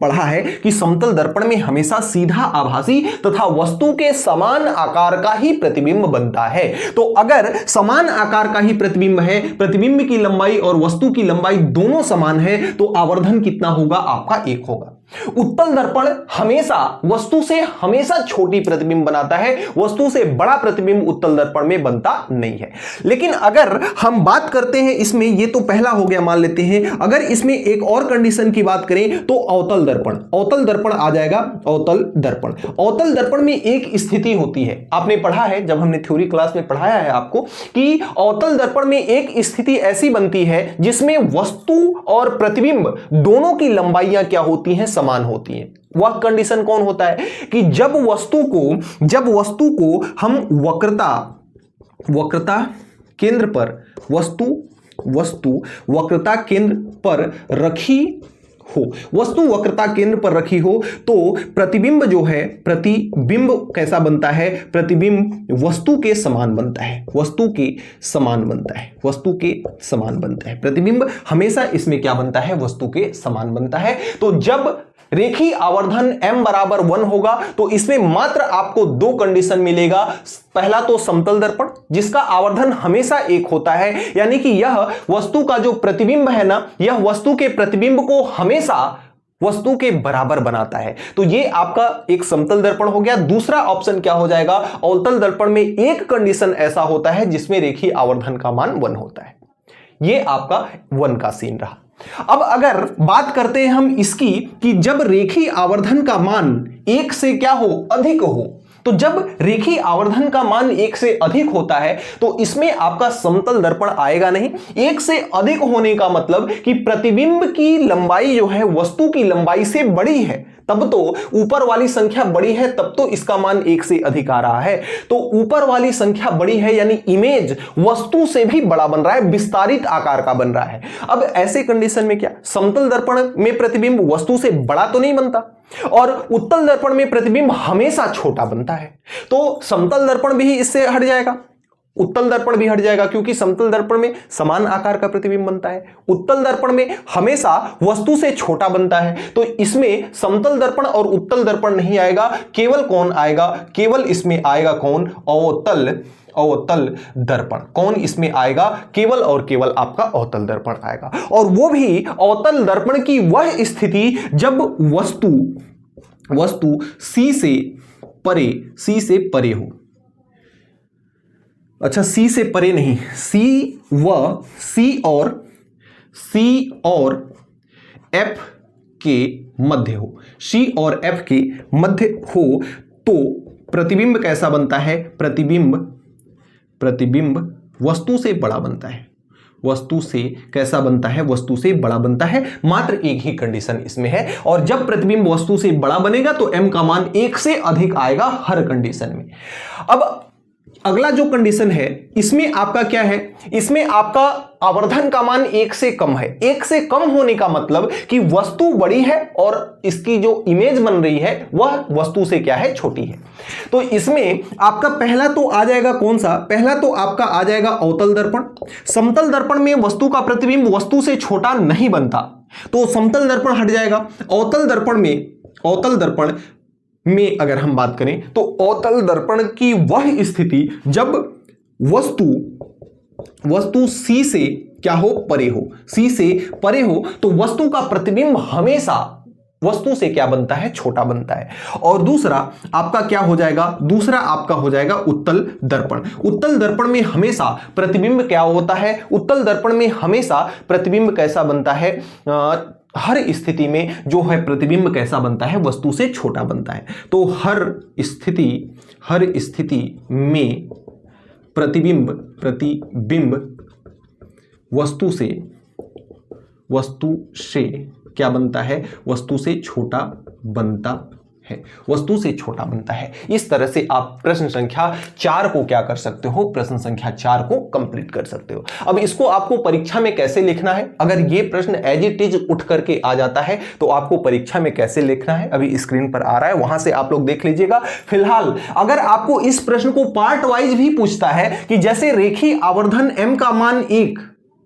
पढ़ा है कि समतल दर्पण में हमेशा सीधा, आभासी तथा वस्तु के समान आकार का ही प्रतिबिंब बनता है। तो अगर समान आकार का ही प्रतिबिंब है, प्रतिबिंब की लंबाई और वस्तु की लंबाई दोनों समान है, तो आवर्धन कितना होगा, आपका 1 होगा। उत्तल दर्पण हमेशा वस्तु से हमेशा छोटी प्रतिबिंब बनाता है, वस्तु से बड़ा प्रतिबिंब उत्तल दर्पण में बनता नहीं है। लेकिन अगर हम बात करते हैं इसमें, ये तो पहला हो गया, मान लेते हैं। अगर इसमें एक और कंडीशन की बात करें तो अवतल दर्पण आ जाएगा। अवतल दर्पण में एक स्थिति होती है, आपने पढ़ा है जब हमने थ्योरी क्लास में पढ़ाया है आपको कि अवतल दर्पण में एक स्थिति ऐसी बनती है जिसमें वस्तु और प्रतिबिंब दोनों की लंबाइयां क्या होती हैं, समान होती हैं। वह कंडीशन कौन होता है कि जब वस्तु को हम वक्रता केंद्र पर वस्तु वक्रता केंद्र पर रखी हो, तो प्रतिबिंब जो है, प्रतिबिंब कैसा बनता है, प्रतिबिंब वस्तु के समान बनता है। प्रतिबिंब हमेशा इसमें क्या बनता है, वस्तु के समान बनता है। तो जब रेखीय आवर्धन m बराबर 1 होगा तो इसमें मात्र आपको 2 कंडीशन मिलेगा। पहला तो समतल दर्पण जिसका आवर्धन हमेशा 1 होता है, यानी कि यह वस्तु का जो प्रतिबिंब है ना, यह वस्तु के प्रतिबिंब को हमेशा वस्तु के बराबर बनाता है। तो ये आपका एक समतल दर्पण हो गया। दूसरा ऑप्शन क्या हो जाएगा, अवतल दर्पण में एक कंडीशन ऐसा होता है जिसमें रेखीय आवर्धन का मान 1 होता है। ये आपका 1 का सीन रहा। अब अगर बात करते हैं हम इसकी कि जब रेखीय आवर्धन का मान 1 से क्या हो, अधिक हो, तो जब रेखीय आवर्धन का मान 1 से अधिक होता है तो इसमें आपका समतल दर्पण आएगा नहीं। 1 से अधिक होने का मतलब कि प्रतिबिंब की लंबाई जो है वस्तु की लंबाई से बड़ी है, तब तो ऊपर वाली संख्या बड़ी है, तब तो इसका मान 1 से अधिक आ रहा है। तो ऊपर वाली संख्या बड़ी है यानी इमेज वस्तु से भी बड़ा बन रहा है, विस्तारित आकार का बन रहा है। अब ऐसे कंडीशन में क्या, समतल दर्पण में प्रतिबिंब वस्तु से बड़ा तो नहीं बनता, और उत्तल दर्पण में प्रतिबिंब हमेशा छोटा बनता है। तो समतल दर्पण भी इससे हट जाएगा, उत्तल दर्पण भी हट जाएगा, क्योंकि समतल दर्पण में समान आकार का प्रतिबिंब बनता है, उत्तल दर्पण में हमेशा वस्तु से छोटा बनता है। तो इसमें समतल दर्पण और उत्तल दर्पण नहीं आएगा, केवल कौन आएगा, केवल इसमें आएगा कौन, अवतल दर्पण। कौन इसमें आएगा, केवल और केवल आपका अवतल दर्पण आएगा। और वो भी अवतल दर्पण की वह स्थिति जब वस्तु C से परे हो। अच्छा, C से परे नहीं, C और F के मध्य हो, C और F के मध्य हो, तो प्रतिबिंब कैसा बनता है, प्रतिबिंब वस्तु से बड़ा बनता है। वस्तु से कैसा बनता है, वस्तु से बड़ा बनता है। मात्र एक ही कंडीशन इसमें है, और जब प्रतिबिंब वस्तु से बड़ा बनेगा तो m का मान 1 से अधिक आएगा हर कंडीशन में। अब अगला जो कंडीशन है इसमें आपका क्या है, इसमें आपका आवर्धन का मान 1 से कम है। 1 से कम होने का मतलब कि वस्तु बड़ी है और इसकी जो इमेज बन रही है वह वस्तु से क्या है, छोटी है। तो इसमें आपका पहला तो आ जाएगा कौन सा, पहला तो आपका आ जाएगा अवतल दर्पण। समतल दर्पण में वस्तु का प्रतिबिंब वस्तु से छोटा नहीं बनता, तो समतल दर्पण हट जाएगा। अवतल दर्पण में अगर हम बात करें तो अवतल दर्पण की वह स्थिति जब वस्तु C से क्या हो, परे हो, C से परे हो, तो वस्तु का प्रतिबिंब हमेशा वस्तु से क्या बनता है, छोटा बनता है। और दूसरा आपका क्या हो जाएगा, दूसरा आपका हो जाएगा उत्तल दर्पण। उत्तल दर्पण में हमेशा प्रतिबिंब क्या होता है, उत्तल दर्पण में हमेशा प्रतिबिंब कैसा बनता है, हर स्थिति में जो है प्रतिबिंब कैसा बनता है, वस्तु से छोटा बनता है। तो हर स्थिति में प्रतिबिंब वस्तु से क्या बनता है, वस्तु से छोटा बनता है, वस्तु से छोटा बनता है। इस तरह से आप प्रश्न संख्या 4 को क्या कर सकते हो, प्रश्न संख्या 4 को कंप्लीट कर सकते हो। अब इसको आपको परीक्षा में कैसे लिखना है, अगर ये प्रश्न एज इट इज उठ करके आ जाता है तो आपको परीक्षा में कैसे लिखना है अभी स्क्रीन पर आ रहा है, वहां से आप लोग देख लीजिएगा। फिलहाल अगर आपको इस प्रश्न को पार्ट वाइज भी पूछता है कि जैसे रेखीय आवर्धन m का मान 1,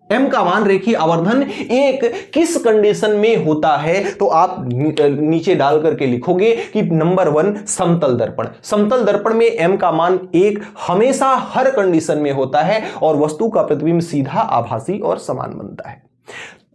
m का मान रेखीय आवर्धन 1 किस कंडीशन में होता है, तो आप नीचे डाल करके लिखोगे कि नंबर 1 समतल दर्पण। समतल दर्पण में m का मान 1 हमेशा हर कंडीशन में होता है और वस्तु का प्रतिबिंब सीधा, आभासी और समान बनता है।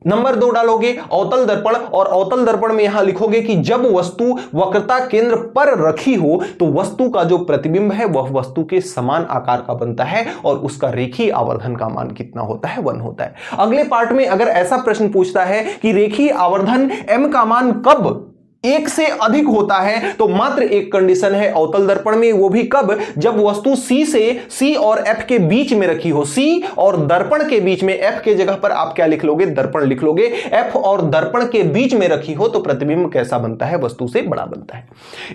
नंबर 2 डालोगे अवतल दर्पण, और अवतल दर्पण में यहां लिखोगे कि जब वस्तु वक्रता केंद्र पर रखी हो तो वस्तु का जो प्रतिबिंब है वह वस्तु के समान आकार का बनता है और उसका रेखीय आवर्धन का मान कितना होता है, 1 होता है। अगले पार्ट में अगर ऐसा प्रश्न पूछता है कि रेखीय आवर्धन m का मान कब 1 से अधिक होता है, तो मात्र एक कंडीशन है अवतल दर्पण में, वो भी कब, जब वस्तु C और F के बीच में रखी हो। C और दर्पण के बीच में, F के जगह पर आप क्या लिख लोगे, दर्पण लिख लोगे। F और दर्पण के बीच में रखी हो तो प्रतिबिंब कैसा बनता है, वस्तु से बड़ा बनता है।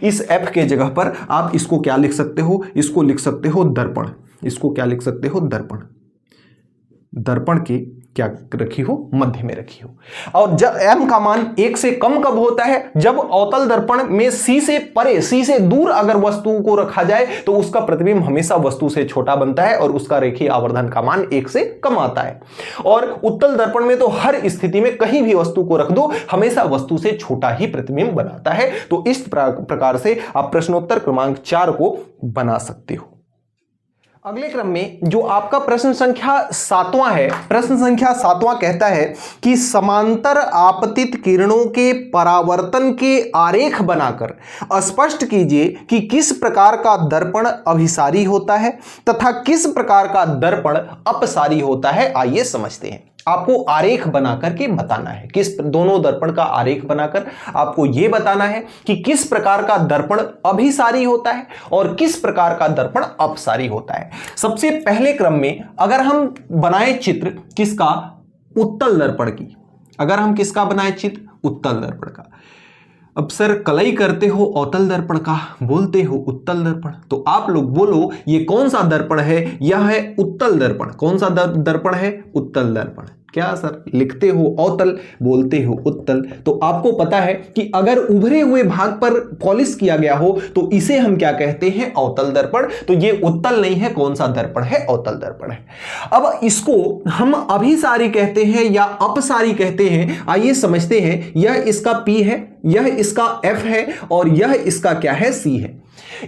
इस F के जगह पर आप इसको क्या लिख सकते हो, इसको लिख सकते हो दर्पण। इसको क्या लिख सकते हो, दर्पण। दर्पण के क्या रखी हो, मध्य में रखी हो। और जब m का मान 1 से कम कब होता है, जब अवतल दर्पण में C से परे, C से दूर अगर वस्तु को रखा जाए तो उसका प्रतिबिंब हमेशा वस्तु से छोटा बनता है और उसका रेखीय आवर्धन का मान 1 से कम आता है। और उत्तल दर्पण में तो हर स्थिति में कहीं भी वस्तु को रख दो हमेशा वस्तु से छोटा ही प्रतिबिंब बनाता है। तो इस प्रकार से आप प्रश्नोत्तर क्रमांक 4 को बना सकते हो। अगले क्रम में जो आपका प्रश्न संख्या 7वां है, प्रश्न संख्या 7वां कहता है कि समांतर आपतित किरणों के परावर्तन के आरेख बनाकर स्पष्ट कीजिए कि किस प्रकार का दर्पण अभिसारी होता है तथा किस प्रकार का दर्पण अपसारी होता है। आइए समझते हैं। आपको आरेख बना करके बताना है, किस दोनों दर्पण का आरेख बनाकर आपको यह बताना है कि किस प्रकार का दर्पण अभिसारी होता है और किस प्रकार का दर्पण अपसारी होता है। सबसे पहले क्रम में अगर हम बनाए चित्र किसका, उत्तल दर्पण की, अगर हम किसका बनाए चित्र, उत्तल दर्पण का। अब सर कलई करते हो अवतल दर्पण का, बोलते हो उत्तल दर्पण, तो आप लोग बोलो ये कौन सा दर्पण है, यह है उत्तल दर्पण। कौन सा दर्पण है, उत्तल दर्पण। क्या सर लिखते हो अवतल, बोलते हो उत्तल। तो आपको पता है कि अगर उभरे हुए भाग पर पॉलिश किया गया हो तो इसे हम क्या कहते हैं, अवतल दर्पण। तो ये उत्तल नहीं है, कौन सा दर्पण है, अवतल दर्पण है। अब इसको हम अभिसारी कहते हैं या अपसारी कहते हैं। आइए समझते हैं। यह इसका P है, यह इसका F है और यह इसका क्या है, C है।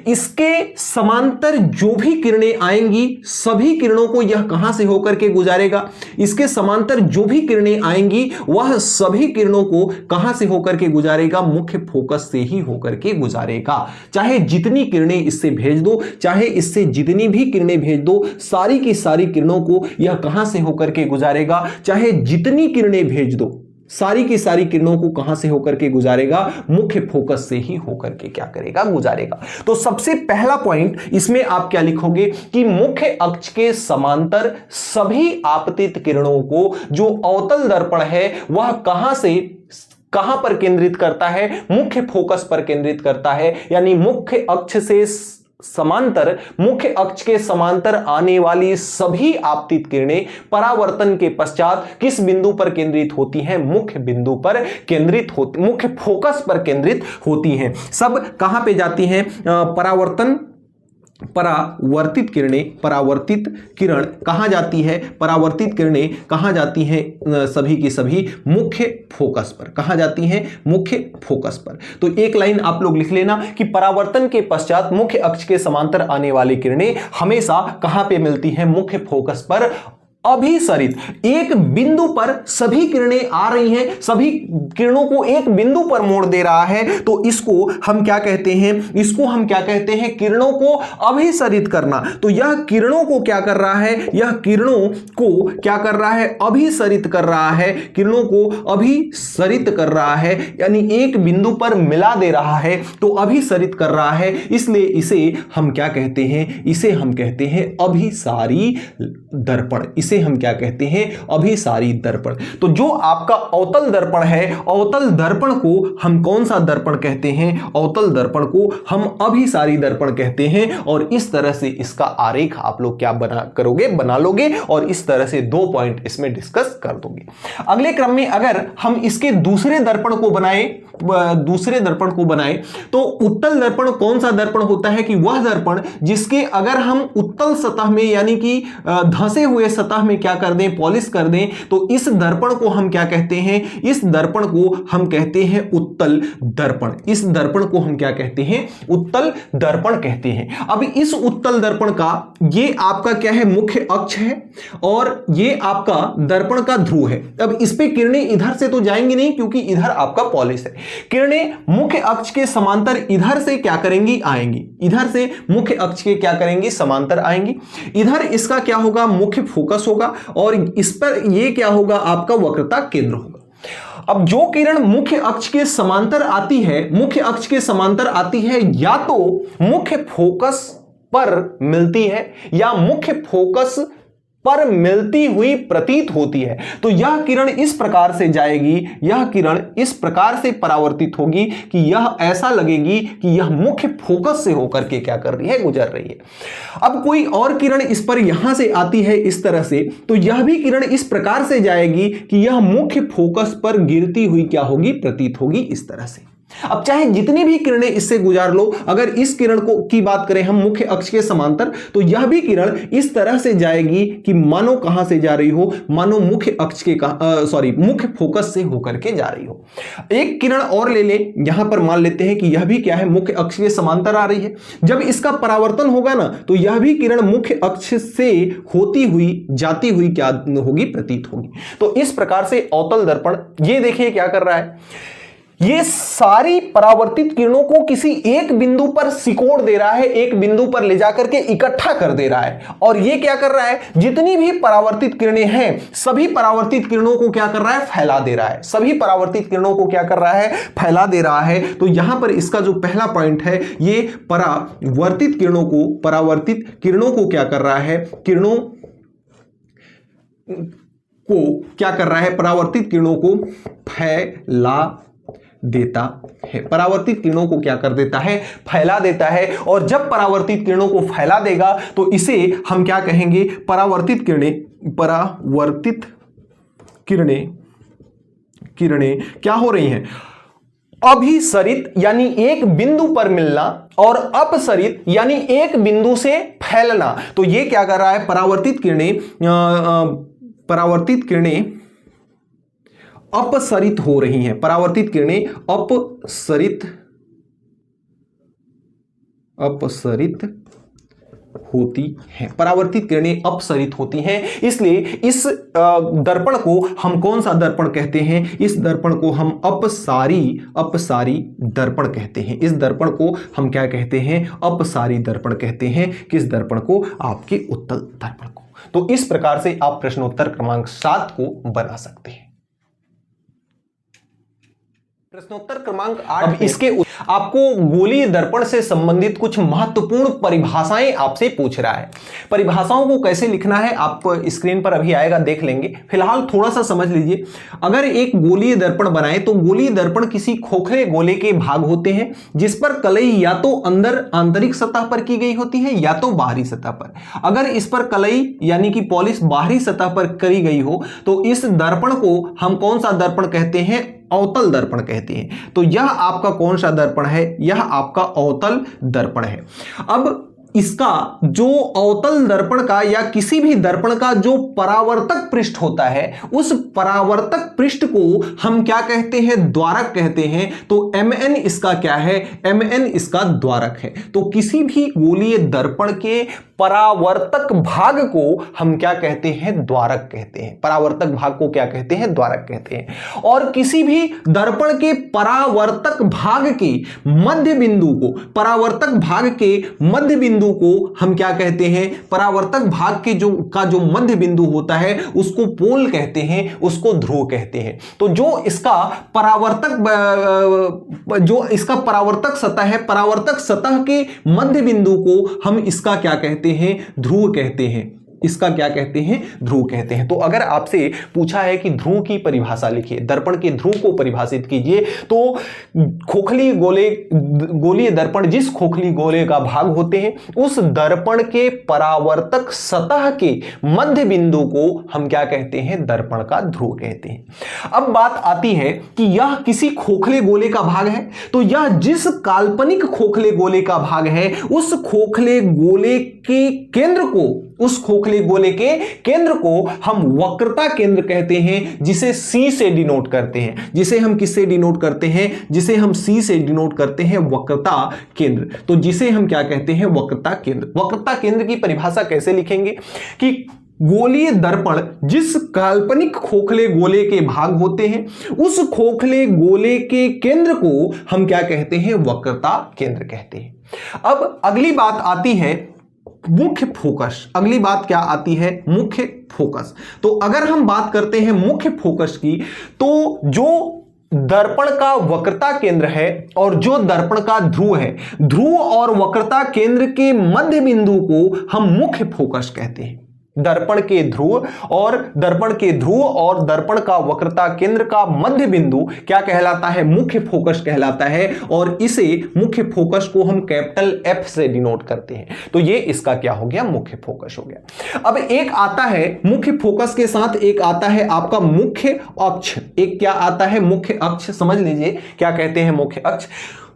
इसके समांतर जो भी किरणें आएंगी सभी किरणों को यह कहां से होकर के गुजारेगा, इसके समांतर जो भी किरणें आएंगी वह सभी किरणों को कहां से होकर के गुजारेगा, मुख्य फोकस से ही होकर के गुजारेगा। चाहे जितनी किरणें इससे भेज दो, चाहे इससे जितनी भी किरणें भेज दो, सारी की सारी किरणों को यह कहां से होकर के गुजारेगा, चाहे जितनी किरणें भेज दो, सारी की सारी किरणों को कहां से होकर के गुजारेगा, मुख्य फोकस से ही होकर के क्या करेगा, गुजारेगा। तो सबसे पहला पॉइंट इसमें आप क्या लिखोगे कि मुख्य अक्ष के समांतर सभी आपतित किरणों को जो अवतल दर्पण है वह कहां पर केंद्रित करता है, मुख्य फोकस पर केंद्रित करता है। यानी मुख्य अक्ष से समांतर, मुख्य अक्ष के समांतर आने वाली सभी आपतित किरणें परावर्तन के पश्चात किस बिंदु पर केंद्रित होती हैं, मुख्य बिंदु पर केंद्रित होती, मुख्य फोकस पर केंद्रित होती हैं। सब कहां पे जाती हैं, परावर्तित किरण कहां जाती है, परावर्तित किरणें कहां जाती हैं, सभी की सभी मुख्य फोकस पर। कहां जाती हैं, मुख्य फोकस पर। तो एक लाइन आप लोग लिख लेना कि परावर्तन के पश्चात मुख्य अक्ष के समांतर आने वाली किरणें हमेशा कहां पे मिलती हैं, मुख्य फोकस पर अभिसरित। एक बिंदु पर सभी किरणें आ रही हैं, सभी किरणों को एक बिंदु पर मोड़ दे रहा है, तो इसको हम क्या कहते हैं, इसको हम क्या कहते हैं, किरणों को अभिसरित करना। तो यह किरणों को क्या कर रहा है, यह किरणों को क्या कर रहा है, अभिसरित कर रहा है, किरणों को अभिसरित कर रहा है, यानी एक बिंदु पर मिला दे रहा है, तो अभिसरित कर रहा है। इसलिए इसे हम क्या कहते हैं, इसे हम कहते हैं अभिसारी दर्पण। इसे हम क्या कहते हैं, अभिसारी दर्पण। तो जो आपका अवतल दर्पण है, अवतल दर्पण को हम कौन सा दर्पण कहते हैं, अवतल दर्पण को हम अभिसारी दर्पण कहते हैं। और इस तरह से इसका आरेख आप लोग क्या बना लोगे और इस तरह से 2 पॉइंट इसमें डिस्कस कर दोगे। अगले क्रम में अगर हम इसके दूसरे दर्पण को बनाएं तो उत्तल दर्पण कौन सा दर्पण होता है कि वह दर्पण जिसके अगर हम उत्तल सतह में यानी कि धंसे हुए सतह में क्या कर दें, पॉलिश कर दें, तो इस दर्पण को हम क्या कहते हैं, इस दर्पण को हम कहते हैं उत्तल दर्पण। इस दर्पण को हम क्या कहते हैं, उत्तल दर्पण कहते हैं। अब इस उत्तल दर्पण का ये आपका क्या है, मुख्य अक्ष है और ये आपका दर्पण का ध्रुव है। अब इस पे किरणें इधर से तो जाएंगी नहीं क्योंकि इधर आपका पॉलिश है। किरणें मुख्य अक्ष के समांतर इधर से क्या करेंगी, आएंगी, इधर से मुख्य अक्ष के क्या करेंगी, समांतर आएंगी। इधर इसका क्या होगा, मुख्य फोकस होगा और इस पर ये क्या होगा, आपका वक्रता केंद्र होगा। अब जो किरण मुख्य अक्ष के समांतर आती है, मुख्य अक्ष के समांतर आती है, या तो मुख्य फोकस पर मिलती है या मुख्य फोकस पर मिलती हुई प्रतीत होती है, तो यह किरण इस प्रकार से जाएगी, यह किरण इस प्रकार से परावर्तित होगी कि यह ऐसा लगेगी कि यह मुख्य फोकस से होकर के क्या कर रही है, गुजर रही है। अब कोई और किरण इस पर यहां से आती है इस तरह से, तो यह भी किरण इस प्रकार से जाएगी कि यह मुख्य फोकस पर गिरती हुई क्या होगी, प्रतीत होगी इस तरह से। अब चाहे जितनी भी किरणें इससे गुजार लो, अगर इस किरण को की बात करें हम मुख्य अक्ष के समांतर, तो यह भी किरण इस तरह से जाएगी कि मानो कहां से जा रही हो, मानो मुख्य अक्ष के मुख्य फोकस से होकर के जा रही हो। एक किरण और ले ले, यहां पर मान लेते हैं कि यह भी क्या है, मुख्य अक्ष के समांतर आ रही है। जब इसका परावर्तन होगा ना, तो यह भी किरण मुख्य अक्ष से होती हुई जाती हुई क्या होगी, प्रतीत होगी। तो इस प्रकार से अवतल दर्पण ये देखिए क्या कर रहा है, ये सारी परावर्तित किरणों को किसी एक बिंदु पर सिकोड़ दे रहा है, एक बिंदु पर ले जाकर के इकट्ठा कर दे रहा है। और ये क्या कर रहा है, जितनी भी परावर्तित किरणें हैं सभी परावर्तित किरणों को क्या कर रहा है, फैला दे रहा है। सभी परावर्तित किरणों को क्या कर रहा है, फैला दे रहा है। तो यहां पर इसका जो पहला पॉइंट है, ये परावर्तित किरणों को क्या कर रहा है, किरणों को क्या कर रहा है, परावर्तित किरणों को फैला देता है। परावर्तित किरणों को क्या कर देता है, फैला देता है। और जब परावर्तित किरणों को फैला देगा तो इसे हम क्या कहेंगे, परावर्तित किरणें क्या हो रही हैं? अभिसरित यानी एक बिंदु पर मिलना और अपसरित यानी एक बिंदु से फैलना। तो ये क्या कर रहा है? परावर्तित किरणें अपसरित हो रही हैं। परावर्तित किरणें अपसरित होती हैं। परावर्तित किरणें अपसरित होती हैं, इसलिए इस दर्पण को हम कौन सा दर्पण कहते हैं? इस दर्पण को हम अपसारी दर्पण कहते हैं। इस दर्पण को हम क्या कहते हैं? अपसारी दर्पण कहते हैं। किस दर्पण को? आपके उत्तल दर्पण को। तो इस प्रकार से आप प्रश्नोत्तर क्रमांक 7 को बना सकते हैं। प्रश्नोत्तर क्रमांक 8 इसके आपको गोलीय दर्पण से संबंधित कुछ महत्वपूर्ण परिभाषाएं आपसे पूछ रहा है। परिभाषाओं को कैसे लिखना है आप स्क्रीन पर अभी आएगा, देख लेंगे। फिलहाल थोड़ा सा समझ लीजिए। अगर एक गोलीय दर्पण बनाए तो गोलीय दर्पण किसी खोखले गोले के भाग होते हैं जिस पर कलई या तो अंदर आंतरिक सतह पर की गई होती है या तो बाहरी सतह पर। अगर इस पर कलई यानी कि पॉलिश बाहरी सतह पर करी गई हो तो इस दर्पण को हम कौन सा दर्पण कहते हैं? अवतल दर्पण कहते हैं। तो यह आपका कौन सा दर्पण है? यह आपका अवतल दर्पण है। अब इसका जो अवतल दर्पण का या किसी भी दर्पण का जो परावर्तक पृष्ठ होता है, उस परावर्तक पृष्ठ को हम क्या कहते हैं? द्वारक कहते हैं। तो Mn इसका क्या है? Mn इसका द्वारक है। तो किसी भी गोलीय दर्पण के परावर्तक भाग को हम क्या कहते हैं? द्वारक कहते हैं। परावर्तक भाग को क्या कहते हैं? द्वारक कहते हैं। और किसी भी दर्पण के परावर्तक भाग के मध्य बिंदु को, परावर्तक भाग के मध्य बिंदु को हम क्या कहते हैं? परावर्तक भाग के जो मध्य बिंदु होता है उसको पोल कहते हैं, उसको ध्रुव कहते हैं। तो जो इसका परावर्तक सतह है, परावर्तक सतह के मध्य बिंदु को हम इसका क्या कहते हैं? ध्रुव कहते हैं। इसका क्या कहते हैं? ध्रुव कहते हैं। तो अगर आपसे पूछा है कि ध्रुव की परिभाषा लिखिए, दर्पण के ध्रुव को परिभाषित कीजिए, तो गोलीय दर्पण जिस खोखली गोले का भाग होते हैं उस दर्पण के परावर्तक सतह के मध्य बिंदु को हम क्या कहते हैं? दर्पण का ध्रुव कहते हैं। अब बात आती है कि यह किसी खोखले गोले का भाग है, तो यह जिस काल्पनिक खोखले गोले का भाग है उस खोखले गोले के केंद्र को, उस खोखले गोले के केंद्र को हम वक्रता केंद्र कहते हैं, जिसे C से डिनोट करते हैं। जिसे हम किससे डिनोट करते हैं? जिसे हम C से डिनोट करते हैं वक्रता केंद्र। तो जिसे हम क्या कहते हैं? वक्रता केंद्र। वक्रता केंद्र की परिभाषा कैसे लिखेंगे कि गोलीय दर्पण जिस काल्पनिक खोखले गोले के भाग होते हैं उस खोखले गोले के केंद्र को हम क्या कहते हैं? वक्रता केंद्र कहते हैं। अब अगली बात आती है मुख्य फोकस। अगली बात क्या आती है? मुख्य फोकस। तो अगर हम बात करते हैं मुख्य फोकस की, तो जो दर्पण का वक्रता केंद्र है और जो दर्पण का ध्रुव है, ध्रुव और वक्रता केंद्र के मध्य बिंदु को हम मुख्य फोकस कहते हैं। दर्पण के ध्रुव और दर्पण का वक्रता केंद्र का मध्य बिंदु क्या कहलाता है? मुख्य फोकस कहलाता है। और इसे मुख्य फोकस को हम कैपिटल F से डिनोट करते हैं। तो ये इसका क्या हो गया? मुख्य फोकस हो गया। अब एक आता है मुख्य फोकस के साथ एक आता है आपका मुख्य अक्ष। एक क्या आता है? मुख्य अक्ष। समझ लीजिए क्या कहते हैं मुख्य अक्ष।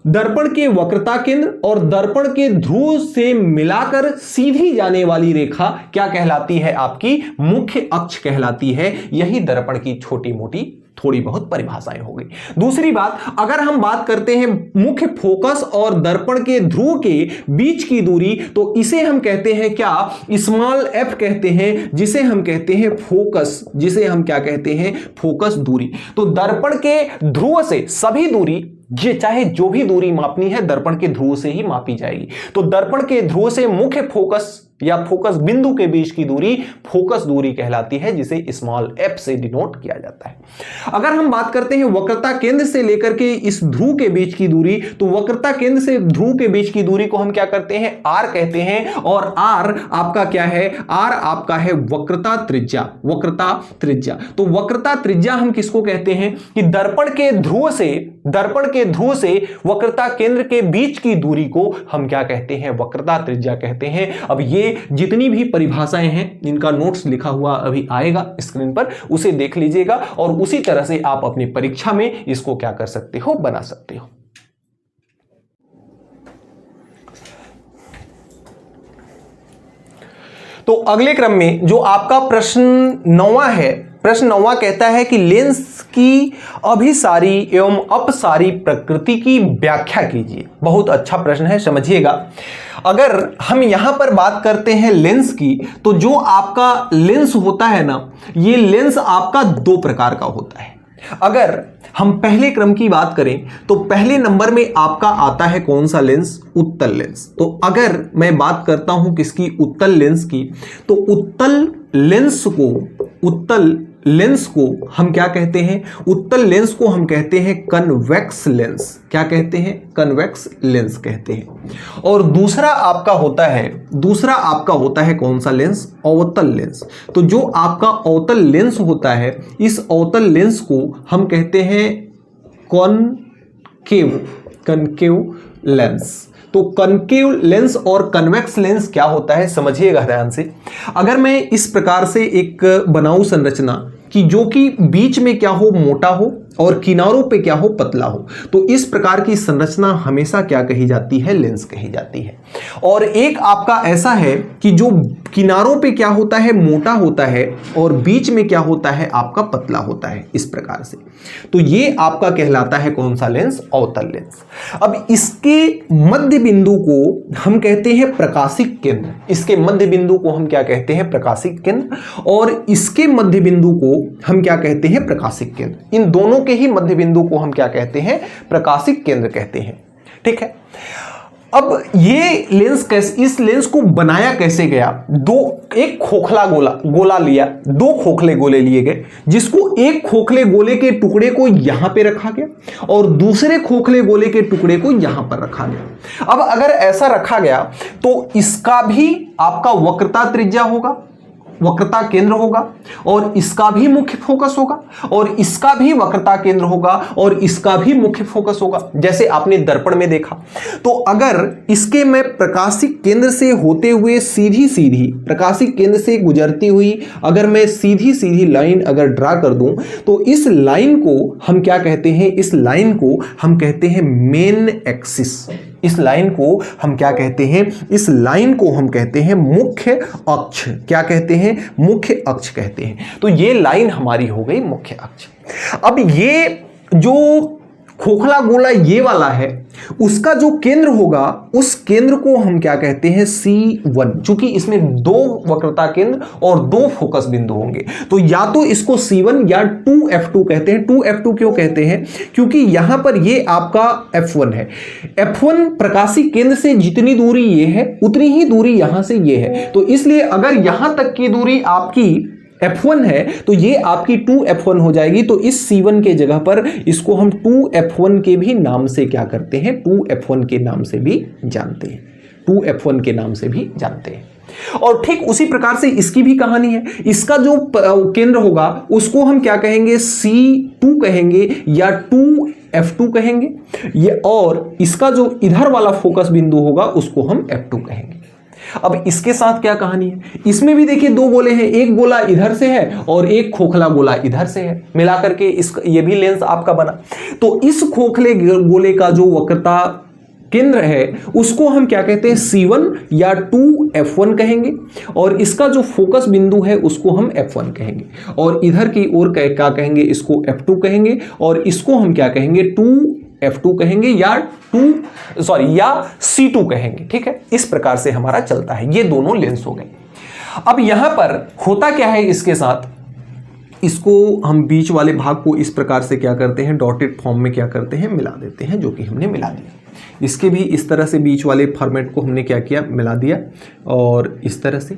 दर्पण के वक्रता केंद्र और दर्पण के ध्रुव से मिलाकर सीधी जाने वाली रेखा क्या कहलाती है? आपकी मुख्य अक्ष कहलाती है। यही दर्पण की छोटी मोटी थोड़ी बहुत परिभाषाएं हो गई। दूसरी बात, अगर हम बात करते हैं मुख्य फोकस और दर्पण के ध्रुव के बीच की दूरी, तो इसे हम कहते हैं क्या? स्मॉल f कहते हैं, जिसे हम कहते हैं फोकस, जिसे हम क्या कहते हैं? फोकस दूरी। तो दर्पण के ध्रुव से सभी दूरी, ये चाहे जो भी दूरी मापनी है दर्पण के ध्रुव से ही मापी जाएगी। तो दर्पण के ध्रुव से मुख्य फोकस या फोकस बिंदु के बीच की दूरी फोकस दूरी कहलाती है, जिसे स्मॉल f से डिनोट किया जाता है। अगर हम बात करते हैं वक्रता केंद्र से लेकर के इस ध्रुव के बीच की दूरी, तो वक्रता केंद्र से ध्रुव के बीच की दूरी को हम क्या करते हैं? r कहते हैं। और r आपका क्या है? r आपका है वक्रता त्रिज्या। वक्रता त्रिज्या। तो वक्रता त्रिज्या हम किसको कहते हैं? कि दर्पण के ध्रुव से वक्रता केंद्र के बीच की दूरी को हम क्या कहते हैं? वक्रता त्रिज्या कहते हैं। अब ये ये जितनी भी परिभाषाएं हैं इनका नोट्स लिखा हुआ अभी आएगा स्क्रीन पर, उसे देख लीजिएगा और उसी तरह से आप अपनी परीक्षा में इसको क्या कर सकते हो, बना सकते हो। तो अगले क्रम में जो आपका प्रश्न 9वां है, प्रश्न 9वां कहता है कि लेंस की अभिसारी एवं अपसारी प्रकृति की व्याख्या कीजिए। बहुत अच्छा प्रश्न है, समझिएगा। अगर हम यहां पर बात करते हैं लेंस की, तो जो आपका लेंस होता है ना, ये लेंस आपका दो प्रकार का होता है। अगर हम पहले क्रम की बात करें तो पहले नंबर में आपका आता है कौन सा लेंस, उत्तल लेंस। तो अगर मैं बात करता हूं किसकी, उत्तल लेंस की, तो उत्तल लेंस को हम क्या कहते हैं, उत्तल लेंस को हम कहते हैं कन्वेक्स लेंस। क्या कहते हैं, कन्वेक्स लेंस कहते हैं। और दूसरा आपका होता है कौन सा लेंस, अवतल लेंस। तो जो आपका अवतल लेंस होता है, इस अवतल लेंस को हम कहते हैं कनकेव लेंस। तो कनकेव लेंस और कन्वेक्स लेंस क्या होता है, समझिएगा ध्यान से। अगर मैं इस प्रकार से एक बनाऊं संरचना कि जो कि बीच में क्या हो, मोटा हो और किनारों पे क्या हो, पतला हो, तो इस प्रकार की संरचना हमेशा क्या कही जाती है, लेंस कही जाती है। और एक आपका ऐसा है कि जो किनारों पे क्या होता है, मोटा होता है और बीच में क्या होता है, आपका पतला होता है, इस प्रकार से। तो ये आपका कहलाता है कौन सा लेंस, अवतल लेंस। अब इसके मध्य बिंदु को हम कहते हैं प्रकाशिक केंद्र। इसके मध्य बिंदु को हम क्या कहते हैं, प्रकाशिक केंद्र। और इसके मध्य बिंदु को हम क्या कहते हैं, प्रकाशिक केंद्र। इन दोनों के ही मध्य बिंदु को हम क्या कहते हैं, प्रकाशिक केंद्र कहते हैं। ठीक है। अब ये लेंस इस लेंस को बनाया कैसे गया, एक खोखला गोला लिया, दो खोखले गोले लिए गए, जिसको एक खोखले गोले के टुकड़े को यहां पे रखा गया और दूसरे खोखले गोले के टुकड़े को यहां पर रखा गया। अब अगर ऐसा रखा गया तो इसका भी आपका वक्रता त्रिज्या होगा, वक्रता केंद्र होगा, और इसका भी मुख्य फोकस होगा, और इसका भी वक्रता केंद्र होगा, और इसका भी मुख्य फोकस होगा, जैसे आपने दर्पण में देखा। तो अगर इसके मैं प्रकाशिक केंद्र से होते हुए सीधी प्रकाशिक केंद्र से गुजरती हुई अगर मैं सीधी लाइन अगर ड्रा कर दूं, तो इस लाइन को हम क्या कहते हैं, इस लाइन को हम कहते हैं मेन एक्सिस। इस लाइन को हम क्या कहते हैं, इस लाइन को हम कहते हैं मुख्य अक्ष। क्या कहते हैं, मुख्य अक्ष कहते हैं। तो ये लाइन हमारी हो गई मुख्य अक्ष। अब ये जो खोखला गोला ये वाला है, उसका जो केंद्र होगा, उस केंद्र को हम क्या कहते हैं, C1। चूंकि इसमें दो वक्रता केंद्र और दो फोकस बिंदु होंगे, तो या तो इसको C1 या 2F2 कहते हैं। 2F2 क्यों कहते हैं, क्योंकि यहां पर ये आपका F1 है। F1 प्रकाशिक केंद्र से जितनी दूरी ये है, उतनी ही दूरी यहां से ये है। तो इसलिए अगर यहां तक की दूरी आपकी F1 है, तो ये आपकी 2F1 हो जाएगी। तो इस C1 के जगह पर इसको हम 2F1 के भी नाम से क्या करते हैं, 2F1 के नाम से भी जानते हैं, 2F1 के नाम से भी जानते हैं। और ठीक उसी प्रकार से इसकी भी कहानी है। इसका जो केंद्र होगा उसको हम क्या कहेंगे, C2 कहेंगे या 2F2 कहेंगे, ये, और इसका जो इधर वाला फोकस बिंदु होगा उसको हम F2 कहेंगे। अब इसके साथ क्या कहानी है, इसमें भी देखिए दो गोले हैं, एक गोला इधर से है और एक खोखला गोला इधर से है, मिलाकर के ये भी लेंस आपका बना। तो इस खोखले गोले का जो वक्रता केंद्र है उसको हम क्या कहते हैं, C1 या 2F1 कहेंगे, और इसका जो फोकस बिंदु है उसको हम F1 कहेंगे, और इधर की ओर क्या कहेंगे, इसको F2 कहेंगे, और इसको हम क्या कहेंगे, 2F2 कहेंगे या C2 कहेंगे। ठीक है, इस प्रकार से हमारा चलता है। ये दोनों लेंस हो गए। अब यहां पर होता क्या है, इसके साथ इसको हम बीच वाले भाग को इस प्रकार से क्या करते हैं, डॉटेड फॉर्म में क्या करते हैं, मिला देते हैं, जो कि हमने मिला दिया। इसके भी इस तरह से बीच वाले फॉर्मेट को हमने क्या किया, मिला दिया, और इस तरह से।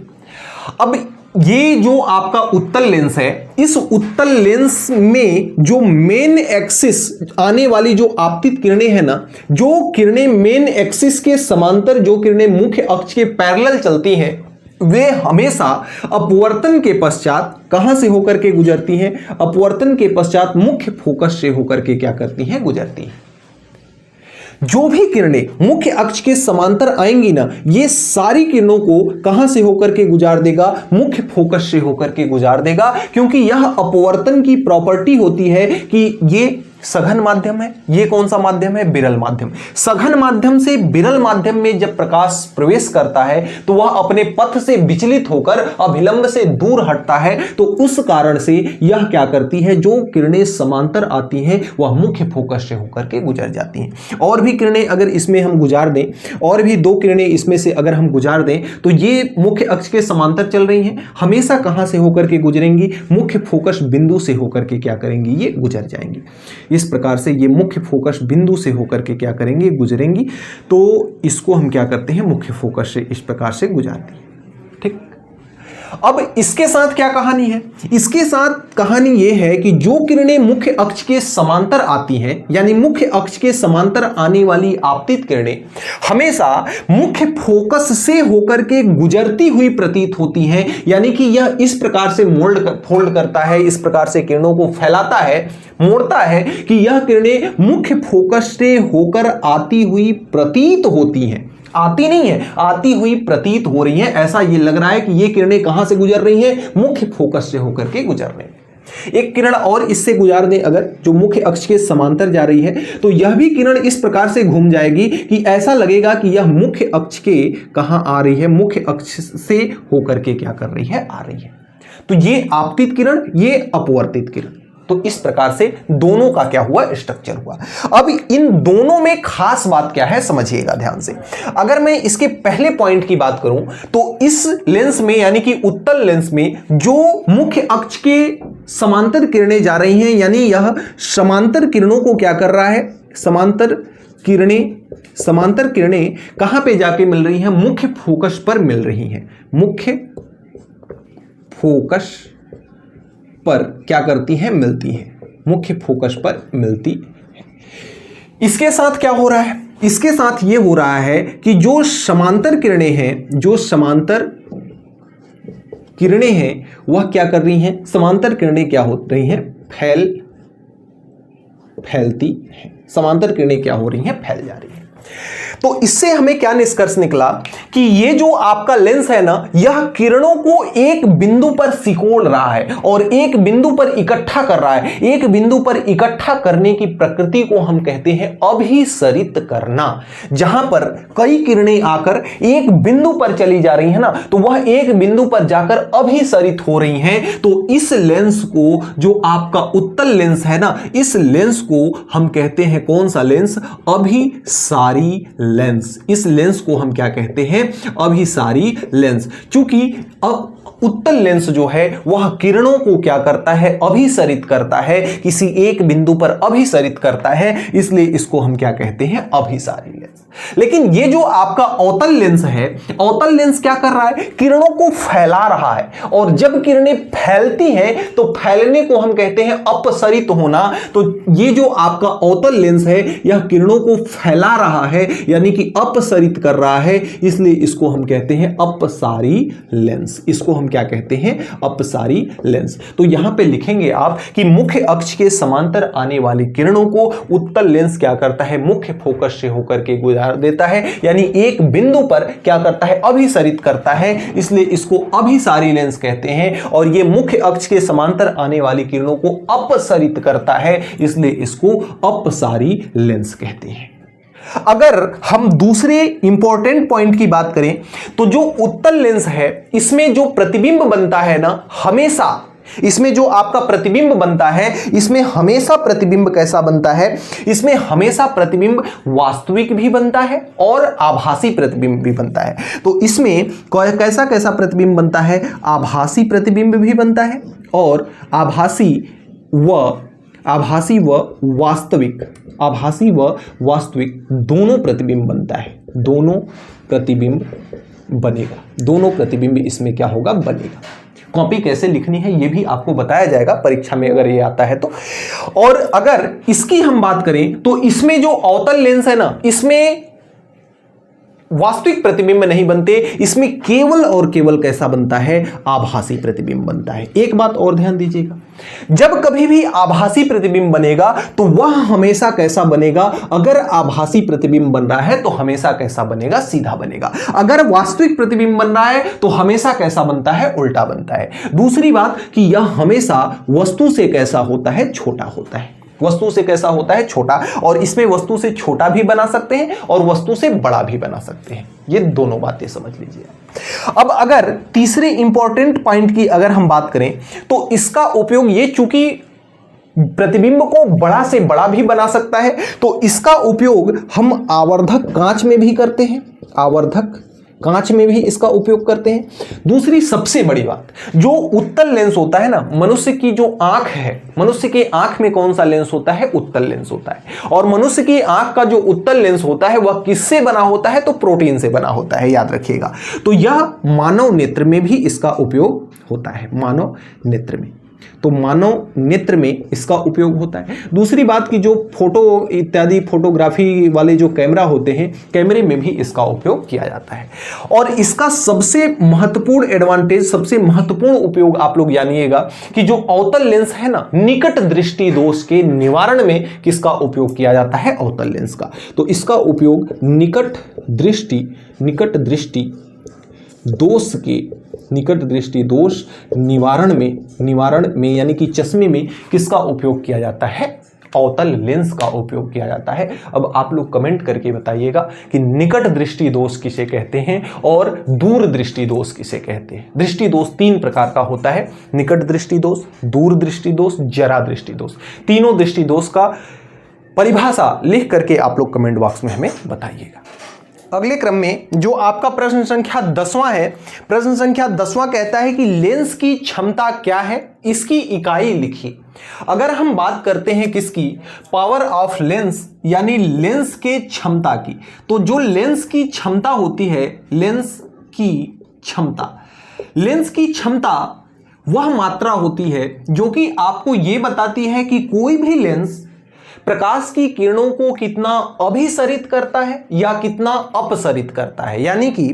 अब ये जो आपका उत्तल लेंस है, इस उत्तल लेंस में जो मेन एक्सिस आने वाली जो आपतित किरणें हैं ना, जो किरणें मेन एक्सिस के समांतर, जो किरणें मुख्य अक्ष के पैरेलल चलती हैं, वे हमेशा अपवर्तन के पश्चात कहां से होकर के गुजरती हैं, अपवर्तन के पश्चात मुख्य फोकस से होकर के क्या करती हैं, गुजरती हैं। जो भी किरणें मुख्य अक्ष के समांतर आएंगी ना, ये सारी किरणों को कहां से होकर के गुजार देगा? मुख्य फोकस से होकर के गुजार देगा, क्योंकि यह अपवर्तन की प्रॉपर्टी होती है कि ये सघन माध्यम है। ये कौन सा माध्यम है? विरल माध्यम। सघन माध्यम से विरल माध्यम में जब प्रकाश प्रवेश करता है तो वह अपने पथ से विचलित होकर अभिलंब से दूर हटता है, तो उस कारण से यह क्या करती है, जो किरणें समांतर आती हैं वह मुख्य फोकस से होकर के गुजर जाती हैं। और भी किरणें अगर इसमें हम गुजार दें, और भी 2 किरणें इसमें से अगर हम गुजार दें, तो ये मुख्य अक्ष के समांतर चल रही हैं, हमेशा कहां से होकर के गुजरेंगी? मुख्य फोकस बिंदु से होकर के क्या करेंगी? ये गुजर जाएंगी। इस प्रकार से ये मुख्य फोकस बिंदु से होकर के क्या करेंगे? गुजरेंगी। तो इसको हम क्या करते हैं? मुख्य फोकस से इस प्रकार से गुजारती है। ठीक। अब इसके साथ क्या कहानी है? इसके साथ कहानी यह है कि जो किरणें मुख्य अक्ष के समांतर आती हैं, यानी मुख्य अक्ष के समांतर आने वाली आपतित किरणें हमेशा मुख्य फोकस से होकर के गुजरती हुई प्रतीत होती हैं, यानी कि यह इस प्रकार से फोल्ड करता है, इस प्रकार से किरणों को फैलाता है, मोड़ता है कि यह किरणें मुख्य फोकस से होकर आती हुई प्रतीत होती हैं। आती नहीं है, आती हुई प्रतीत हो रही है। ऐसा ये लग रहा है कि ये किरणें कहां से गुजर रही हैं? मुख्य फोकस से होकर के गुजर रही हैं। एक किरण और इससे गुजार दें अगर, जो मुख्य अक्ष के समांतर जा रही है, तो यह भी किरण इस प्रकार से घूम जाएगी कि ऐसा लगेगा कि यह मुख्य अक्ष के कहां आ रही है? मुख्य अक्ष से होकर के क्या कर रही है? आ रही है। तो ये आपतित किरण, ये अपवर्तित किरण। तो इस प्रकार से दोनों का क्या हुआ? स्ट्रक्चर हुआ। अब इन दोनों में खास बात क्या है, समझिएगा ध्यान से। अगर मैं इसके पहले पॉइंट की बात करूं तो इस लेंस में, यानी कि उत्तल लेंस में, जो मुख्य अक्ष के समांतर किरणें जा रही हैं, यानी यह समांतर किरणों को क्या कर रहा है? समांतर किरणें कहां पे जाके मिल रही हैं? मुख्य फोकस पर मिल रही हैं। मुख्य फोकस पर क्या करती हैं? मिलती हैं। मुख्य फोकस पर मिलती है। इसके साथ क्या हो रहा है? इसके साथ यह हो रहा है कि जो समांतर किरणें हैं, वह क्या कर रही हैं? समांतर किरणें क्या हो रही हैं? फैलती हैं। समांतर किरणें क्या हो रही हैं? फैल जा रही हैं। तो इससे हमें क्या निष्कर्ष निकला कि ये जो आपका लेंस है ना, यह किरणों को एक बिंदु पर सिकोड़ रहा है और एक बिंदु पर इकट्ठा कर रहा है। एक बिंदु पर इकट्ठा करने की प्रकृति को हम कहते हैं अभिसरित करना। जहां पर कई किरणें आकर एक बिंदु पर चली जा रही है ना, तो वह एक बिंदु पर जाकर अभिसरित हो रही हैं। तो इस लेंस को, जो आपका उत्तल लेंस है ना, इस लेंस को हम कहते हैं कौन सा लेंस? अभिसारी लेंस। इस लेंस को हम क्या कहते हैं? अभिसारी लेंस। चूंकि अब उत्तल लेंस जो है वह किरणों को क्या करता है? अभिसरित करता है, किसी एक बिंदु पर अभिसरित करता है, इसलिए इसको हम क्या कहते हैं? अभिसारी लेंस। लेकिन ये जो आपका अवतल लेंस है, अवतल लेंस क्या कर रहा है? किरणों को फैला रहा है। और जब किरणें फैलती हैं तो फैलने को हम कहते हैं अपसरित होना। तो ये जो आपका अवतल लेंस है, यह किरणों को फैला रहा है, यानी कि अपसरित कर रहा है, इसलिए इसको हम कहते हैं अपसारी लेंस। इसको हम क्या कहते हैं? अपसारी लेंस। तो यहां पे लिखेंगे आप कि मुख्य अक्ष के समांतर आने वाली किरणों को उत्तल लेंस क्या करता है? मुख्य फोकस से होकर के गुजार देता है, यानी एक बिंदु पर क्या करता है? अभिसरित करता है, इसलिए इसको अभिसारी लेंस कहते हैं। और यह मुख्य अक्ष के समांतर आने वाली किरणों को अपसरित करता है, इसलिए इसको अपसारी लेंस कहते हैं। अगर हम दूसरे इंपॉर्टेंट पॉइंट की बात करें तो जो उत्तल लेंस है, इसमें जो प्रतिबिंब बनता है ना, हमेशा इसमें जो आपका प्रतिबिंब बनता है, इसमें हमेशा प्रतिबिंब कैसा बनता है? इसमें हमेशा प्रतिबिंब वास्तविक भी बनता है और आभासी प्रतिबिंब भी बनता है। तो इसमें कैसा कैसा प्रतिबिंब बनता है? आभासी प्रतिबिंब भी बनता है और आभासी व वास्तविक दोनों प्रतिबिंब बनता है। दोनों प्रतिबिंब बनेगा। दोनों प्रतिबिंब इसमें क्या होगा? बनेगा। कॉपी कैसे लिखनी है ये भी आपको बताया जाएगा परीक्षा में अगर ये आता है तो। और अगर इसकी हम बात करें तो इसमें जो अवतल लेंस है ना, इसमें वास्तविक प्रतिबिंब नहीं बनते, इसमें केवल और केवल कैसा बनता है, आभासी प्रतिबिंब बनता है। एक बात और ध्यान दीजिएगा, जब कभी भी आभासी प्रतिबिंब बनेगा तो वह हमेशा कैसा बनेगा, अगर आभासी प्रतिबिंब बन रहा है तो हमेशा कैसा बनेगा, सीधा बनेगा। अगर वास्तविक प्रतिबिंब बन रहा है तो हमेशा कैसा बनता है, उल्टा बनता है। दूसरी बात कि यह हमेशा वस्तु से कैसा होता है, छोटा होता है। वस्तु से कैसा होता है, छोटा, और इसमें वस्तु से छोटा भी बना सकते हैं और वस्तु से बड़ा भी बना सकते हैं। ये दोनों बातें समझ लीजिए। अब अगर तीसरे इंपॉर्टेंट पॉइंट की अगर हम बात करें तो इसका उपयोग, ये चूंकि प्रतिबिंब को बड़ा से बड़ा भी बना सकता है, तो इसका उपयोग हम आवर्धक कांच में भी करते हैं, आवर्धक कांच में भी इसका उपयोग करते हैं। दूसरी सबसे बड़ी बात, जो उत्तल लेंस होता है ना, मनुष्य की जो आंख है, मनुष्य के आंख में कौन सा लेंस होता है, उत्तल लेंस होता है। और मनुष्य की आंख का जो उत्तल लेंस होता है वह किससे बना होता है, तो प्रोटीन से बना होता है, याद रखिएगा। तो यह मानव नेत्र में भी इसका उपयोग होता है, मानव नेत्र में, तो मानव नेत्र में इसका उपयोग होता है। दूसरी बात कि जो फोटो इत्यादि फोटोग्राफी वाले जो कैमरा होते हैं, कैमरे में भी इसका उपयोग किया जाता है। और इसका सबसे महत्वपूर्ण एडवांटेज, सबसे महत्वपूर्ण उपयोग आप लोग जानिएगा कि जो अवतल लेंस है ना, निकट दृष्टि दोष के निवारण में किसका उपयोग किया जाता है, अवतल लेंस का। तो इसका उपयोग निकट दृष्टि दोष के, निकट दृष्टि दोष निवारण में यानी कि चश्मे में किसका उपयोग किया जाता है, अवतल लेंस का उपयोग किया जाता है। अब आप लोग कमेंट करके बताइएगा कि निकट दृष्टि दोष किसे कहते हैं और दूर दृष्टि दोष किसे कहते हैं। दृष्टि दोष 3 प्रकार का होता है, निकट दृष्टि दोष, दूर दृष्टि दोष, जरा दृष्टि दोष। तीनों दृष्टि दोष का परिभाषा लिख करके आप लोग कमेंट बॉक्स में हमें बताइएगा। अगले क्रम में जो आपका प्रश्न संख्या 10वां है, प्रश्न संख्या 10वां कहता है कि लेंस की क्षमता क्या है, इसकी इकाई लिखिए। अगर हम बात करते हैं किसकी, पावर ऑफ लेंस, यानी लेंस के क्षमता की, तो जो लेंस की क्षमता होती है, लेंस की क्षमता वह मात्रा होती है जो कि आपको यह बताती है कि कोई भी लेंस प्रकाश की किरणों को कितना अभिसरित करता है या कितना अपसरित करता है। यानी कि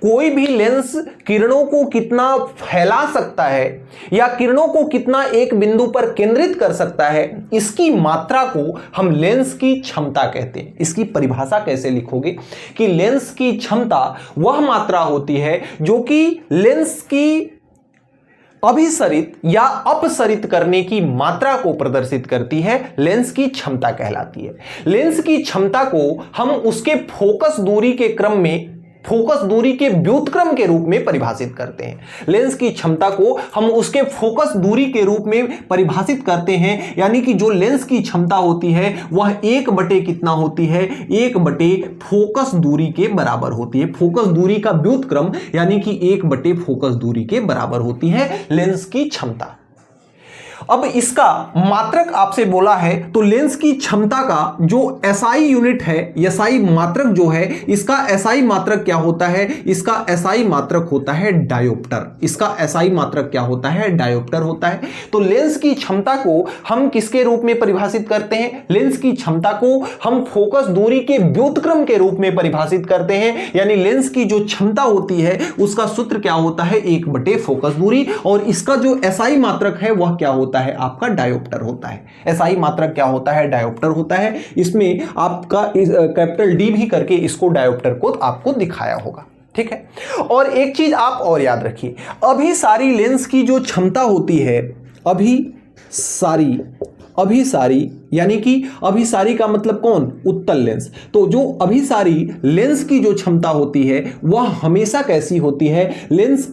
कोई भी लेंस किरणों को कितना फैला सकता है या किरणों को कितना एक बिंदु पर केंद्रित कर सकता है, इसकी मात्रा को हम लेंस की क्षमता कहते हैं। इसकी परिभाषा कैसे लिखोगे कि लेंस की क्षमता वह मात्रा होती है जो कि लेंस की अभिसरित या अपसरित करने की मात्रा को प्रदर्शित करती है, लेंस की क्षमता कहलाती है। लेंस की क्षमता को हम उसके फोकस दूरी के क्रम में, फोकस दूरी के व्युत्क्रम के रूप में परिभाषित करते हैं। लेंस की क्षमता को हम उसके फोकस दूरी के रूप में परिभाषित करते हैं, यानी कि जो लेंस की क्षमता होती है वह 1 कितना होती है, 1 फोकस दूरी के बराबर होती है। फोकस दूरी का व्युत्क्रम यानी कि 1 फोकस दूरी के बराबर होती है लेंस की क्षमता। अब इसका मात्रक आपसे बोला है, तो लेंस की क्षमता का जो एसआई यूनिट है, एसआई मात्रक जो है, इसका एसआई मात्रक क्या होता है, इसका एसआई मात्रक होता है डायोप्टर। इसका एसआई मात्रक क्या होता है, डायोप्टर होता है। तो लेंस की क्षमता को हम किसके रूप में परिभाषित करते हैं, लेंस की क्षमता को हम फोकस दूरी के व्युत्क्रम के रूप में परिभाषित करते हैं। यानी लेंस की जो क्षमता होती है उसका सूत्र क्या होता है, 1 फोकस दूरी, और इसका जो एसआई मात्रक है वह क्या होता है, आपका डायोप्टर होता है। एसआई मात्रक क्या होता है, डायोप्टर होता है। इसमें आपका कैपिटल डी भी करके इसको डायोप्टर को आपको दिखाया होगा, ठीक है। और एक चीज आप और याद रखिए, अभिसारी लेंस की जो क्षमता होती है, अभिसारी यानी कि अभिसारी का मतलब कौन, उत्तल लेंस। तो जो अभिसारी लेंस की जो क्षमता होती है वह हमेशा कैसी होती है, लेंस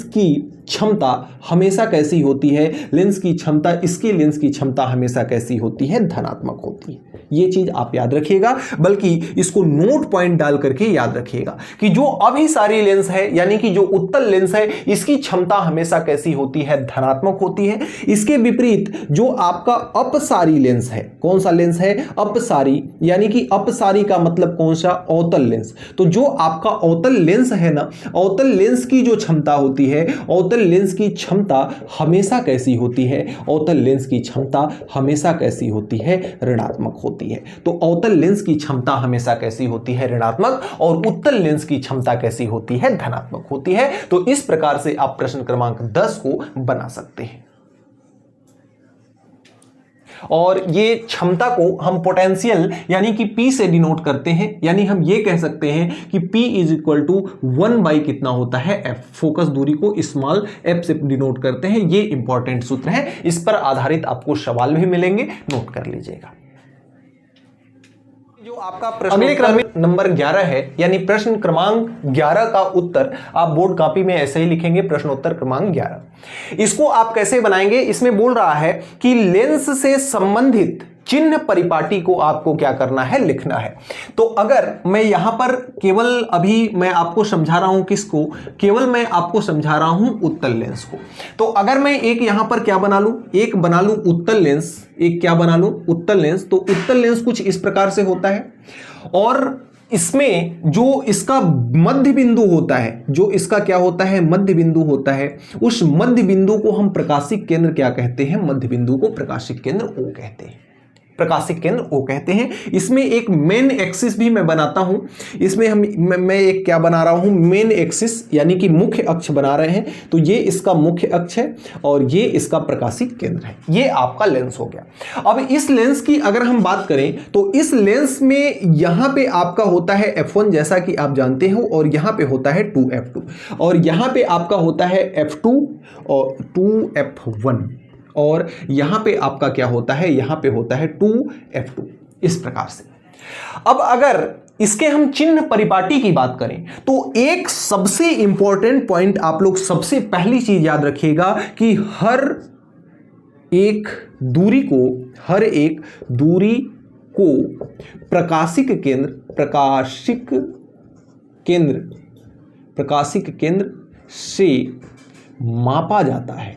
की क्षमता हमेशा कैसी होती है, लेंस की क्षमता, इसकी लेंस की क्षमता हमेशा कैसी होती है, धनात्मक होती है। ये चीज आप याद रखिएगा, बल्कि इसको नोट पॉइंट डाल करके याद रखिएगा कि जो अभिसारी लेंस है यानी कि जो उत्तल लेंस है, इसकी क्षमता हमेशा कैसी होती है, धनात्मक होती है। इसके विपरीत जो आपका अपसारी लेंस है, कौन सा लेंस है, अपसारी, यानी कि अपसारी का मतलब कौन सा, अवतल लेंस। तो जो आपका अवतल लेंस है ना, अवतल लेंस की जो क्षमता होती है, अवतल लेंस की क्षमता हमेशा कैसी होती है? अवतल लेंस की क्षमता हमेशा कैसी होती है? ऋणात्मक होती है। तो अवतल लेंस की क्षमता हमेशा कैसी होती है? ऋणात्मक। और उत्तल लेंस की क्षमता कैसी होती है? धनात्मक होती है। तो इस प्रकार से आप प्रश्न क्रमांक 10 को बना सकते हैं। और ये क्षमता को हम पोटेंशियल यानी कि P से डिनोट करते हैं, यानी हम ये कह सकते हैं कि P इज इक्वल टू 1 कितना होता है? F। फोकस दूरी को स्मॉल f से डिनोट करते हैं। ये इंपॉर्टेंट सूत्र है, इस पर आधारित आपको सवाल भी मिलेंगे, नोट कर लीजिएगा। जो आपका प्रश्न अगले क्रम में नंबर 11 है, यानी प्रश्न क्रमांक 11 का उत्तर आप बोर्ड कॉपी में ऐसे ही लिखेंगे, प्रश्नोत्तर क्रमांक 11। इसको आप कैसे बनाएंगे? इसमें बोल रहा है कि लेंस से संबंधित चिन्ह परिपाटी को आपको क्या करना है? लिखना है। तो अगर मैं यहां पर केवल अभी मैं आपको समझा रहा हूं किसको? केवल मैं आपको समझा रहा हूं उत्तल लेंस को। तो अगर मैं एक यहां पर क्या बना लूं? एक बना लूं उत्तल लेंस। एक क्या बना लूं? उत्तल लेंस। तो उत्तल लेंस कुछ इस प्रकार से होता है, और इसमें जो इसका मध्य बिंदु होता है, जो इसका क्या होता है? मध्य बिंदु होता है। उस मध्य बिंदु को हम प्रकाशिक केंद्र क्या कहते हैं? मध्य बिंदु को प्रकाशिक केंद्र O कहते हैं। प्रकाशिक केंद्र O कहते हैं। इसमें एक मेन एक्सिस भी मैं बनाता हूं। इसमें मैं एक क्या बना रहा हूं? मेन एक्सिस, यानी कि मुख्य अक्ष बना रहे हैं। तो ये इसका मुख्य अक्ष है और ये इसका प्रकाशिक केंद्र है। ये आपका लेंस हो गया। अब इस लेंस की अगर हम बात करें तो इस लेंस में यहां पे आपका होता है f1 जैसा कि आप जानते हो, और यहां पे होता है 2f2, और यहां पे आपका होता है f2 और 2f1, और यहां पे आपका क्या होता है? यहां पे होता है 2f2। इस प्रकार से अब अगर इसके हम चिन्ह परिपाटी की बात करें तो एक सबसे इंपॉर्टेंट पॉइंट आप लोग सबसे पहली चीज याद रखिएगा कि हर एक दूरी को प्रकाशिक केंद्र से मापा जाता है।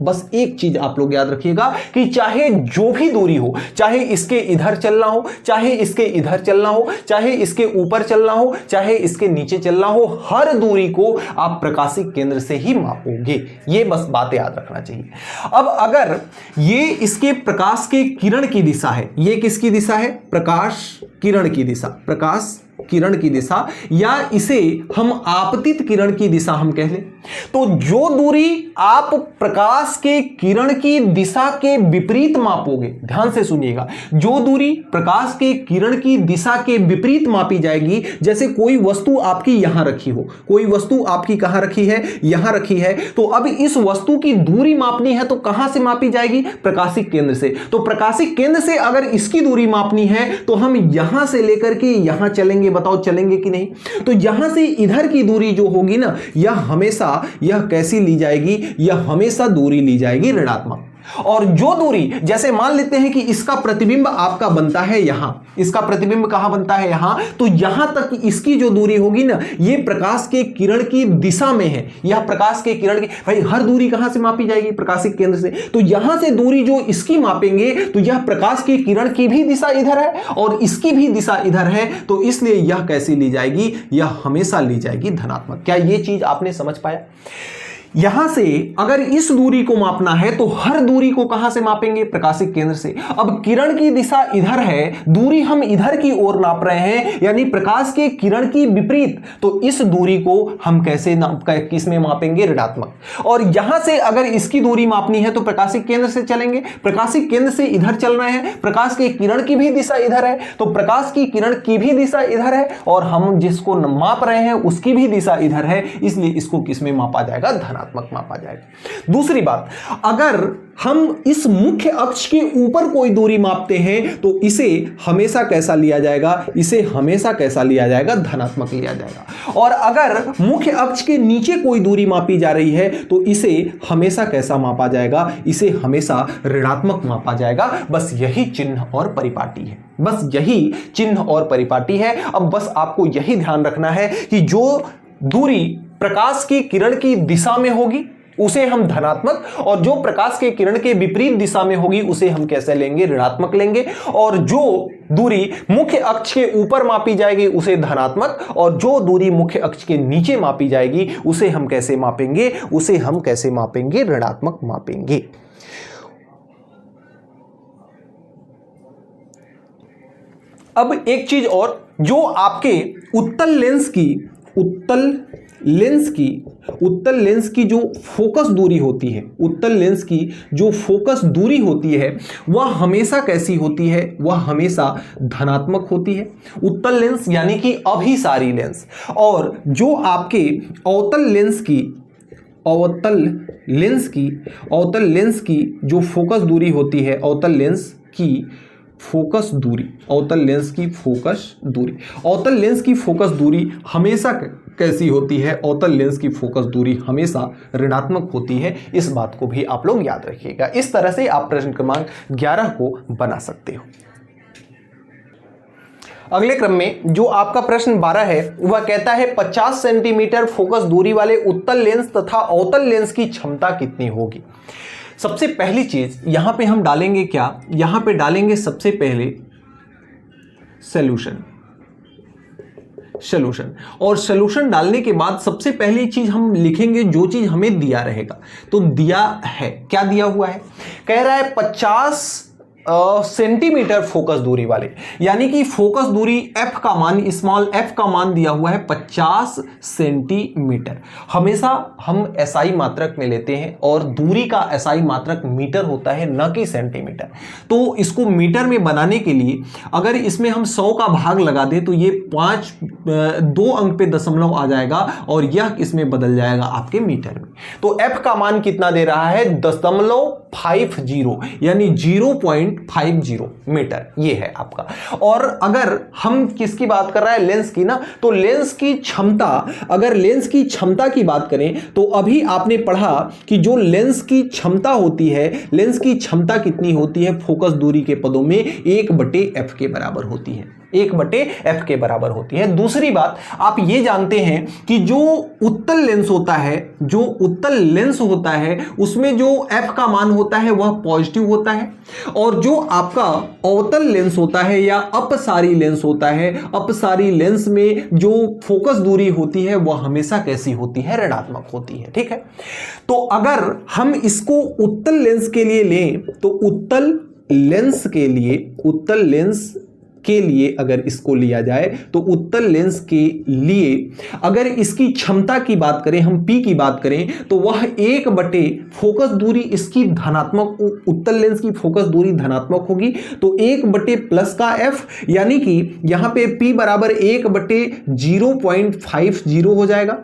बस एक चीज आप लोग याद रखिएगा कि चाहे जो भी दूरी हो, चाहे इसके इधर चलना हो, चाहे इसके इधर चलना हो, चाहे इसके ऊपर चलना हो, चाहे इसके नीचे चलना हो, हर दूरी को आप प्रकाशिक केंद्र से ही मापोगे। ये बस बात याद रखना चाहिए। अब अगर ये इसके प्रकाश के किरण की दिशा है, ये किसकी दिशा है? प्रकाश किरण की दिशा, या इसे हम आपतित किरण की दिशा हम कह लें। तो जो दूरी आप प्रकाश के किरण की दिशा के विपरीत मापोगे, ध्यान से सुनिएगा, जो दूरी प्रकाश के किरण की दिशा के विपरीत मापी जाएगी, जैसे कोई वस्तु आपकी यहां रखी हो, कोई वस्तु आपकी कहां रखी है? यहां रखी है। तो अब इस वस्तु की दूरी मापनी है तो कहां से मापी जाएगी? प्रकाशिक केंद्र से। तो प्रकाशिक केंद्र से अगर इसकी दूरी मापनी है तो हम यहां से लेकर के यहां चलेंगे। बताओ चलेंगे कि नहीं? तो यहां से इधर की दूरी जो होगी ना, यह कैसी ली जाएगी? यह हमेशा दूरी ली जाएगी ऋणात्मक। और जो दूरी, जैसे मान लेते हैं कि इसका प्रतिबिंब आपका बनता है यहां, इसका प्रतिबिंब कहां बनता है? यहां। तो यहां तक इसकी जो दूरी होगी ना, ये प्रकाश के किरण की दिशा में है। यह प्रकाश के किरण की, भाई हर दूरी कहां से मापी जाएगी? प्रकाशिक केंद्र से। तो यहां से दूरी जो इसकी मापेंगे तो यह प्रकाश के किरण की भी दिशा इधर है और इसकी भी दिशा इधर है। तो इसलिए यह कैसी ली जाएगी? यह हमेशा ली जाएगी धनात्मक। क्या यह चीज आपने समझ पाया? यहां से अगर इस दूरी को मापना है तो हर दूरी को कहां से मापेंगे? प्रकाशिक केंद्र से। अब किरण की दिशा इधर है, दूरी हम इधर की ओर नाप रहे हैं, यानी प्रकाश के किरण की विपरीत। तो इस दूरी को हम कैसे किसमें मापेंगे? ऋणात्मक। और यहां से अगर इसकी दूरी मापनी है तो प्रकाशिक केंद्र से चलेंगे। प्रकाशिक केंद्र से इधर चल रहे हैं, प्रकाश के किरण की भी दिशा इधर है, तो प्रकाश की किरण की भी दिशा इधर है और हम जिसको माप रहे हैं उसकी भी दिशा इधर है, इसलिए इसको किसमें मापा जाएगा? धनात्मक मापा जाएगा। दूसरी बात, अगर हम इस मुख्य अक्ष के ऊपर कोई दूरी मापते हैं तो इसे हमेशा कैसा लिया जाएगा? इसे हमेशा कैसा लिया जाएगा? धनात्मक लिया जाएगा। और अगर मुख्य अक्ष के नीचे कोई दूरी मापी जा रही है तो इसे हमेशा कैसा मापा जाएगा? इसे हमेशा ऋणात्मक मापा जाएगा। बस यही चिन्ह और परिपाटी है। बस यही चिन्ह और परिपाटी है। अब बस आपको यही ध्यान रखना है कि जो दूरी प्रकाश की किरण की दिशा में होगी, उसे हम धनात्मक, और जो प्रकाश के किरण के विपरीत दिशा में होगी उसे हम कैसे लेंगे, ऋणात्मक लेंगे। और जो दूरी मुख्य अक्ष के ऊपर मापी जाएगी उसे धनात्मक, और जो दूरी मुख्य अक्ष के नीचे मापी जाएगी उसे हम कैसे मापेंगे, उसे हम कैसे मापेंगे, ऋणात्मक मापेंगे। अब एक चीज और, जो आपके उत्तल लेंस की जो फोकस दूरी होती है, उत्तल लेंस की जो फोकस दूरी होती है वह हमेशा कैसी होती है, वह हमेशा धनात्मक होती है। उत्तल लेंस यानी कि अभिसारी लेंस। और जो आपके अवतल लेंस की जो फोकस दूरी होती है, अवतल लेंस की फोकस दूरी हमेशा कैसी होती है, अवतल लेंस की फोकस दूरी हमेशा ऋणात्मक होती है। इस बात को भी आप लोग याद रखिएगा। इस तरह से आप प्रश्न क्रमांक 11 को बना सकते हो। अगले क्रम में जो आपका प्रश्न 12 है वह कहता है 50 सेंटीमीटर फोकस दूरी वाले उत्तल लेंस तथा अवतल लेंस की क्षमता कितनी होगी। सबसे पहली चीज यहां पे हम डालेंगे क्या, यहां पे डालेंगे सबसे पहले सॉल्यूशन। और सॉल्यूशन डालने के बाद सबसे पहली चीज हम लिखेंगे जो चीज हमें दिया रहेगा। तो दिया है, क्या दिया हुआ है, कह रहा है 50 सेंटीमीटर फोकस दूरी वाले, यानी कि फोकस दूरी f का मान, स्मॉल f का मान दिया हुआ है 50 सेंटीमीटर। हमेशा हम SI मात्रक में लेते हैं और दूरी का SI मात्रक मीटर होता है, न कि सेंटीमीटर। तो इसको मीटर में बनाने के लिए अगर इसमें हम 100 का भाग लगा दें तो ये 2 अंक पे दशमलव आ जाएगा और यह इसमें बदल जाएगा आपके मीटर में। तो f का मान कितना दे रहा है, 0.50 यानी 0.50 मीटर, ये है आपका। और अगर हम किसकी बात कर रहा है, लेंस की ना, तो लेंस की क्षमता, अगर लेंस की क्षमता की बात करें तो अभी आपने पढ़ा कि जो लेंस की क्षमता होती है, लेंस की क्षमता कितनी होती है फोकस दूरी के पदों में, 1/f के बराबर होती है, 1/f के बराबर होती है। दूसरी बात आप ये जानते हैं कि जो उत्तल लेंस होता है उसमें जो f का मान होता है वह पॉजिटिव होता है, और जो आपका अवतल लेंस होता है या अपसारी लेंस होता है, अपसारी लेंस में जो फोकस दूरी होती है वह हमेशा कैसी होती है, ऋणात्मक होती है। ठीक है, तो अगर हम इसको उत्तल लेंस के लिए लें तो उत्तल लेंस के लिए अगर इसको लिया जाए तो उत्तल लेंस के लिए अगर इसकी क्षमता की बात करें, हम P की बात करें तो वह 1/, फोकस दूरी इसकी धनात्मक, उत्तल लेंस की फोकस दूरी धनात्मक होगी तो 1/+ का f, यानी कि यहां पे P बराबर 1/0.50 हो जाएगा।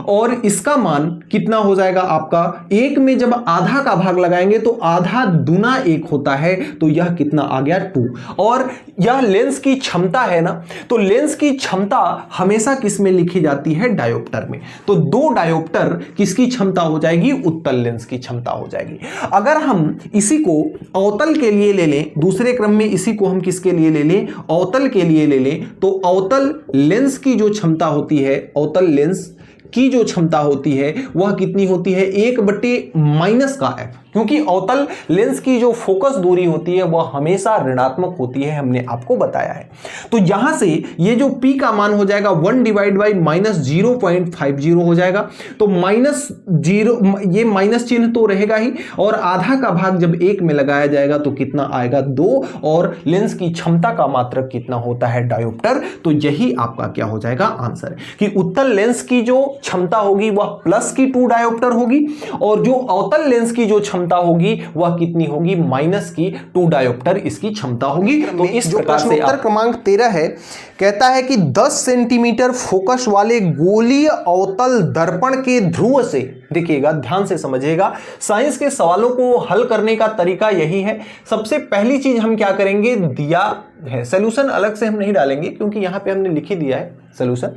और इसका मान कितना हो जाएगा आपका, 1 में जब आधा का भाग लगाएंगे तो आधा दूना 1 होता है, तो यह कितना आ गया, 2। और यह लेंस की क्षमता है ना, तो लेंस की क्षमता हमेशा किस में लिखी जाती है, डायोप्टर में। तो 2 डायोप्टर किसकी क्षमता हो जाएगी, उत्तल लेंस की क्षमता हो जाएगी। अगर हम इसी को अवतल के लिए ले लें, दूसरे क्रम में इसी को हम किसके लिए ले लें, अवतल के लिए ले लें, तो अवतल लेंस की जो क्षमता होती है, अवतल लेंस की जो क्षमता होती है वह कितनी होती है, 1/- का f, क्योंकि अवतल लेंस की जो फोकस दूरी होती है वह हमेशा ऋणात्मक होती है, हमने आपको बताया है। तो यहां से ये जो P का मान हो जाएगा 1/-0.50 हो जाएगा। तो -0, ये माइनस चिन्ह तो रहेगा ही, और आधा का भाग जब 1 में लगाया जाएगा तो कितना आएगा, 2। और लेंस की क्षमता का मात्रक कितना होता है, डायोप्टर। तो यही आपका क्या हो जाएगा, आंसर, कि उत्तल लेंस की जो क्षमता होगी वह प्लस की 2 डायोप्टर होगी, और जो अवतल लेंस की जो क्षमता होगी वह कितनी होगी, माइनस की 2 डायोप्टर इसकी क्षमता होगी। तो इस प्रकार से उत्तर क्रमांक 13 है, कहता है कि 10 सेंटीमीटर फोकस वाले गोलीय अवतल दर्पण के ध्रुव से, देखिएगा ध्यान से समझिएगा, साइंस के सवालों को हल करने का तरीका यही है। सबसे पहली चीज हम क्या करेंगे, दिया है, सॉल्यूशन अलग से हम नहीं डालेंगे क्योंकि यहां पे हमने लिख ही दिया है सॉल्यूशन।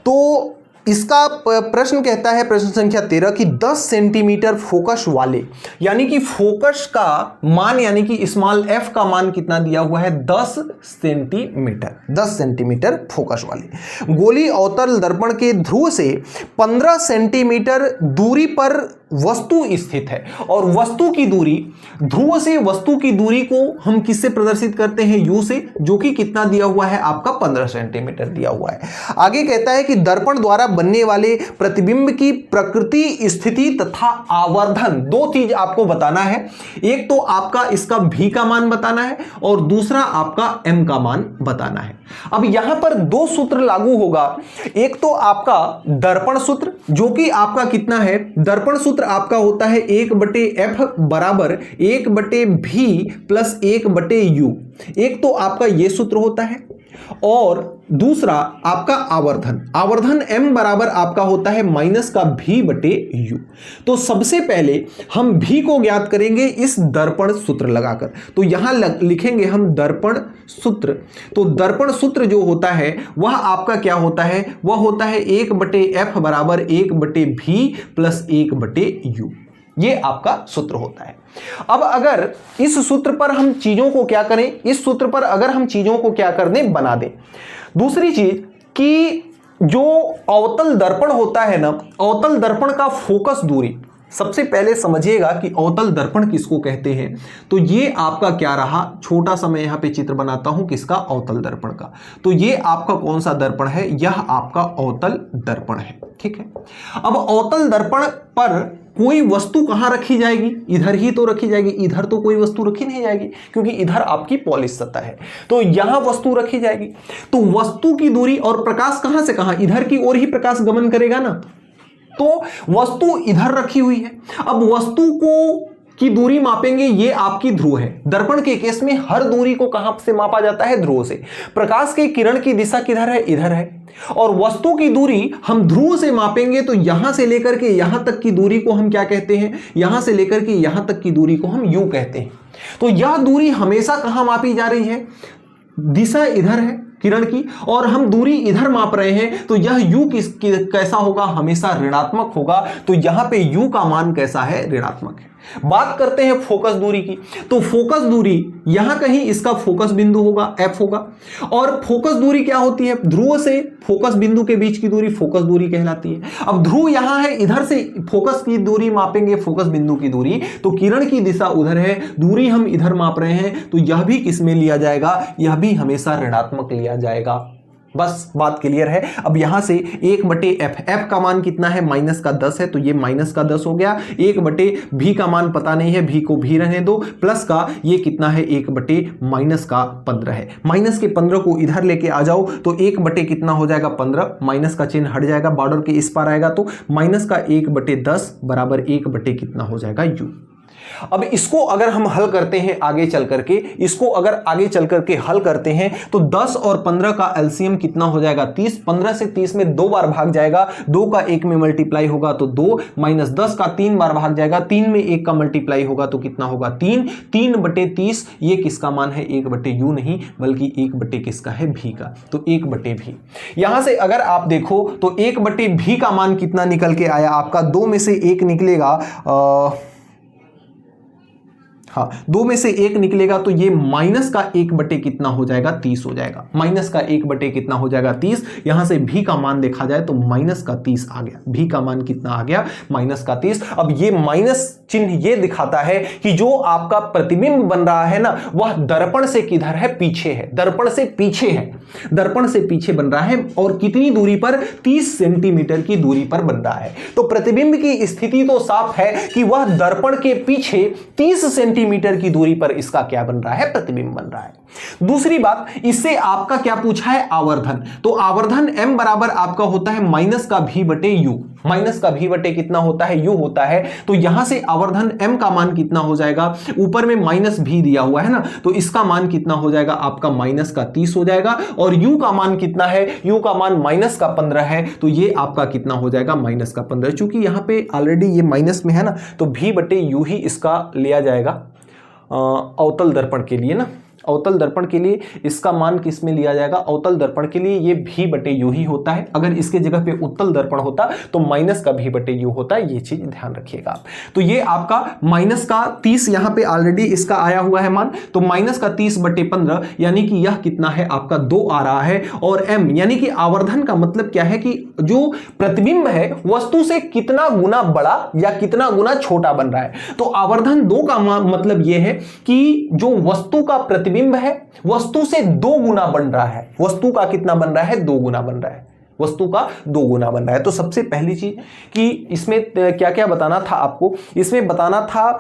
तो इसका प्रश्न कहता है प्रश्न संख्या 13 कि 10 सेंटीमीटर फोकस वाले, यानी कि फोकस का मान यानी कि स्मॉल f का मान कितना दिया हुआ है 10 सेंटीमीटर, 10 सेंटीमीटर फोकस वाले गोली अवतल दर्पण के ध्रुव से 15 सेंटीमीटर दूरी पर वस्तु स्थित है। और वस्तु की दूरी, ध्रुव से वस्तु की दूरी को हम किससे प्रदर्शित करते हैं, u से, जो कि कितना दिया हुआ है आपका 15 सेंटीमीटर दिया हुआ है। आगे कहता है कि दर्पण द्वारा बनने वाले प्रतिबिंब की प्रकृति, स्थिति तथा आवर्धन, दो चीज आपको बताना है। एक तो आपका इसका v का मान बताना है और दूसरा आपका m का मान बताना है। अब यहां पर दो सूत्र लागू होगा। एक तो आपका दर्पण सूत्र, जो कि आपका कितना है, दर्पण सूत्र आपका होता है 1/f बराबर 1/v प्लस 1/u। एक तो आपका ये सूत्र होता है और दूसरा आपका आवर्धन, आवर्धन m बराबर आपका होता है माइनस का v/u। तो सबसे पहले हम v को ज्ञात करेंगे इस दर्पण सूत्र लगाकर। तो यहां लिखेंगे हम दर्पण सूत्र। तो दर्पण सूत्र जो होता है वह आपका क्या होता है, वह होता है 1/f बराबर 1/v प्लस 1/u। ये आपका सूत्र होता है। अब अगर इस सूत्र पर हम चीजों को क्या करें, इस सूत्र पर अगर हम चीजों को क्या कर दें, बना दें। दूसरी चीज कि जो अवतल दर्पण होता है ना, अवतल दर्पण का फोकस दूरी, सबसे पहले समझिएगा कि अवतल दर्पण किसको कहते हैं। तो ये आपका क्या रहा, छोटा सा मैं यहां पे चित्र बनाता हूं किसका, अवतल दर्पण का। तो ये आपका कौन सा दर्पण है, यह आपका अवतल दर्पण है। ठीक है। अब अवतल दर्पण पर कोई वस्तु कहां रखी जाएगी, इधर ही तो रखी जाएगी, इधर तो कोई वस्तु रखी नहीं जाएगी क्योंकि इधर आपकी पॉलिश सतह है। तो यहां वस्तु रखी जाएगी। तो वस्तु की दूरी, और प्रकाश कहां से कहां, इधर की ओर ही प्रकाश गमन करेगा ना, तो वस्तु इधर रखी हुई है। अब वस्तु को की दूरी मापेंगे, ये आपकी ध्रुव है। दर्पण के केस में हर दूरी को कहां से मापा जाता है, ध्रुव से। प्रकाश के किरण की दिशा किधर है, इधर है। और वस्तु की दूरी हम ध्रुव से मापेंगे तो यहां से लेकर के यहां तक की दूरी को हम क्या कहते हैं, यहां से लेकर के यहां तक की दूरी को हम यू कहते हैं। तो यह दूरी हमेशा कहां मापी जा रही है, दिशा इधर है किरण की, और हम दूरी इधर माप रहे हैं। तो यह u कैसा होगा, हमेशा ऋणात्मक होगा। तो यहां पे u का मान कैसा है, ऋणात्मक है। बात करते हैं फोकस दूरी की। तो फोकस दूरी यहां कहीं इसका फोकस बिंदु होगा, f होगा। और फोकस दूरी क्या होती है, ध्रुव से फोकस बिंदु के बीच की दूरी फोकस दूरी कहलाती है। अब ध्रुव यहां है, इधर से फोकस की दूरी मापेंगे, फोकस बिंदु की दूरी, तो किरण की दिशा उधर है, दूरी हम इधर माप रहे हैं। तो यह भी किसमें लिया जाएगा, यह भी हमेशा ऋणात्मक लिया जाएगा। बस बात क्लियर है। अब यहां से 1/f, f का मान कितना है, माइनस का 10 है, तो ये माइनस का 10 हो गया। 1/v का मान पता नहीं है, v को भी रहने दो, प्लस का ये कितना है, 1/माइनस का 15 है। माइनस के 15 को इधर लेके आ जाओ तो 1/ कितना हो जाएगा, 15, माइनस का चिन्ह हट जाएगा, बॉर्डर के इस पार आएगा। तो माइनस का 1/10 बराबर 1/ कितना हो जाएगा, u। अब इसको अगर हम हल करते हैं आगे चल करके, इसको अगर आगे चल करके हल करते हैं तो 10 और 15 का एलसीएम कितना हो जाएगा, 30। 15 से 30 में 2 बार भाग जाएगा, 2 का 1 में मल्टीप्लाई होगा तो 2, माइनस 10 का 3 बार भाग जाएगा, 3 में 1 का मल्टीप्लाई होगा तो कितना होगा, 3। 3/30 ये किसका मान है, 1/u नहीं बल्कि 1/ किसका है, v का। तो 1/v। यहां से अगर आप देखो तो 1/v का मान कितना निकल के आया आपका, 2 में से 1 निकलेगा, हाँ 2 में से 1 निकलेगा तो ये माइनस का 1/ कितना हो जाएगा, 30 हो जाएगा। माइनस का 1/ कितना हो जाएगा, 30। यहां से v का मान देखा जाए तो माइनस का 30 आ गया। v का मान कितना आ गया, माइनस का 30। अब ये माइनस चिन्ह ये दिखाता है कि जो आपका प्रतिबिंब बन रहा है ना, वह दर्पण से किधर है, पीछे है, दर्पण से पीछे है, दर्पण से पीछे बन रहा है। और कितनी दूरी पर, 30 सेंटीमीटर की दूरी पर बन रहा है। तो प्रतिबिंब की स्थिति तो साफ है कि वह दर्पण के पीछे 30 सेंटीमीटर की दूरी पर इसका क्या बन रहा है, प्रतिबिंब बन रहा है। दूसरी बात, इससे आपका क्या पूछा है, आवर्धन। तो आवर्धन m बराबर आपका होता है माइनस का v/u, माइनस का v/ कितना होता है, u होता है। तो यहां से आवर्धन m का मान कितना हो जाएगा, ऊपर में माइनस v दिया हुआ है ना, तो इसका मान कितना हो जाएगा आपका, माइनस का 30 हो जाएगा। और u का मान कितना है, u का मान माइनस का 15 है, तो ये आपका कितना हो जाएगा, माइनस का 15। चूंकि यहां पे ऑलरेडी ये माइनस में है ना, तो v/u ही इसका लिया जाएगा अवतल दर्पण के लिए ना। अवतल दर्पण के लिए इसका मान किस में लिया जाएगा, अवतल दर्पण के लिए ये v/u ही होता है। अगर इसके जगह पे उत्तल दर्पण होता तो माइनस का v/u होता है, ये चीज ध्यान रखिएगा आप। तो ये आपका माइनस का 30 यहां पे ऑलरेडी इसका आया हुआ है मान, तो माइनस का 30/15 यानी कि यह कितना है आपका 2 आ रहा है। और m यानी कि आवर्धन का मतलब क्या है कि जो प्रतिबिंब है वस्तु से कितना गुना बड़ा या कितना गुना छोटा बन रहा है। तो आवर्धन 2 का मतलब यह है कि जो वस्तु का प्रतिबिंब है वस्तु से 2 गुना बन रहा है। वस्तु का कितना बन रहा है, 2 गुना बन रहा है, वस्तु का 2 गुना बन रहा है। तो सबसे पहली चीज कि इसमें क्या क्या बताना था आपको, इसमें बताना था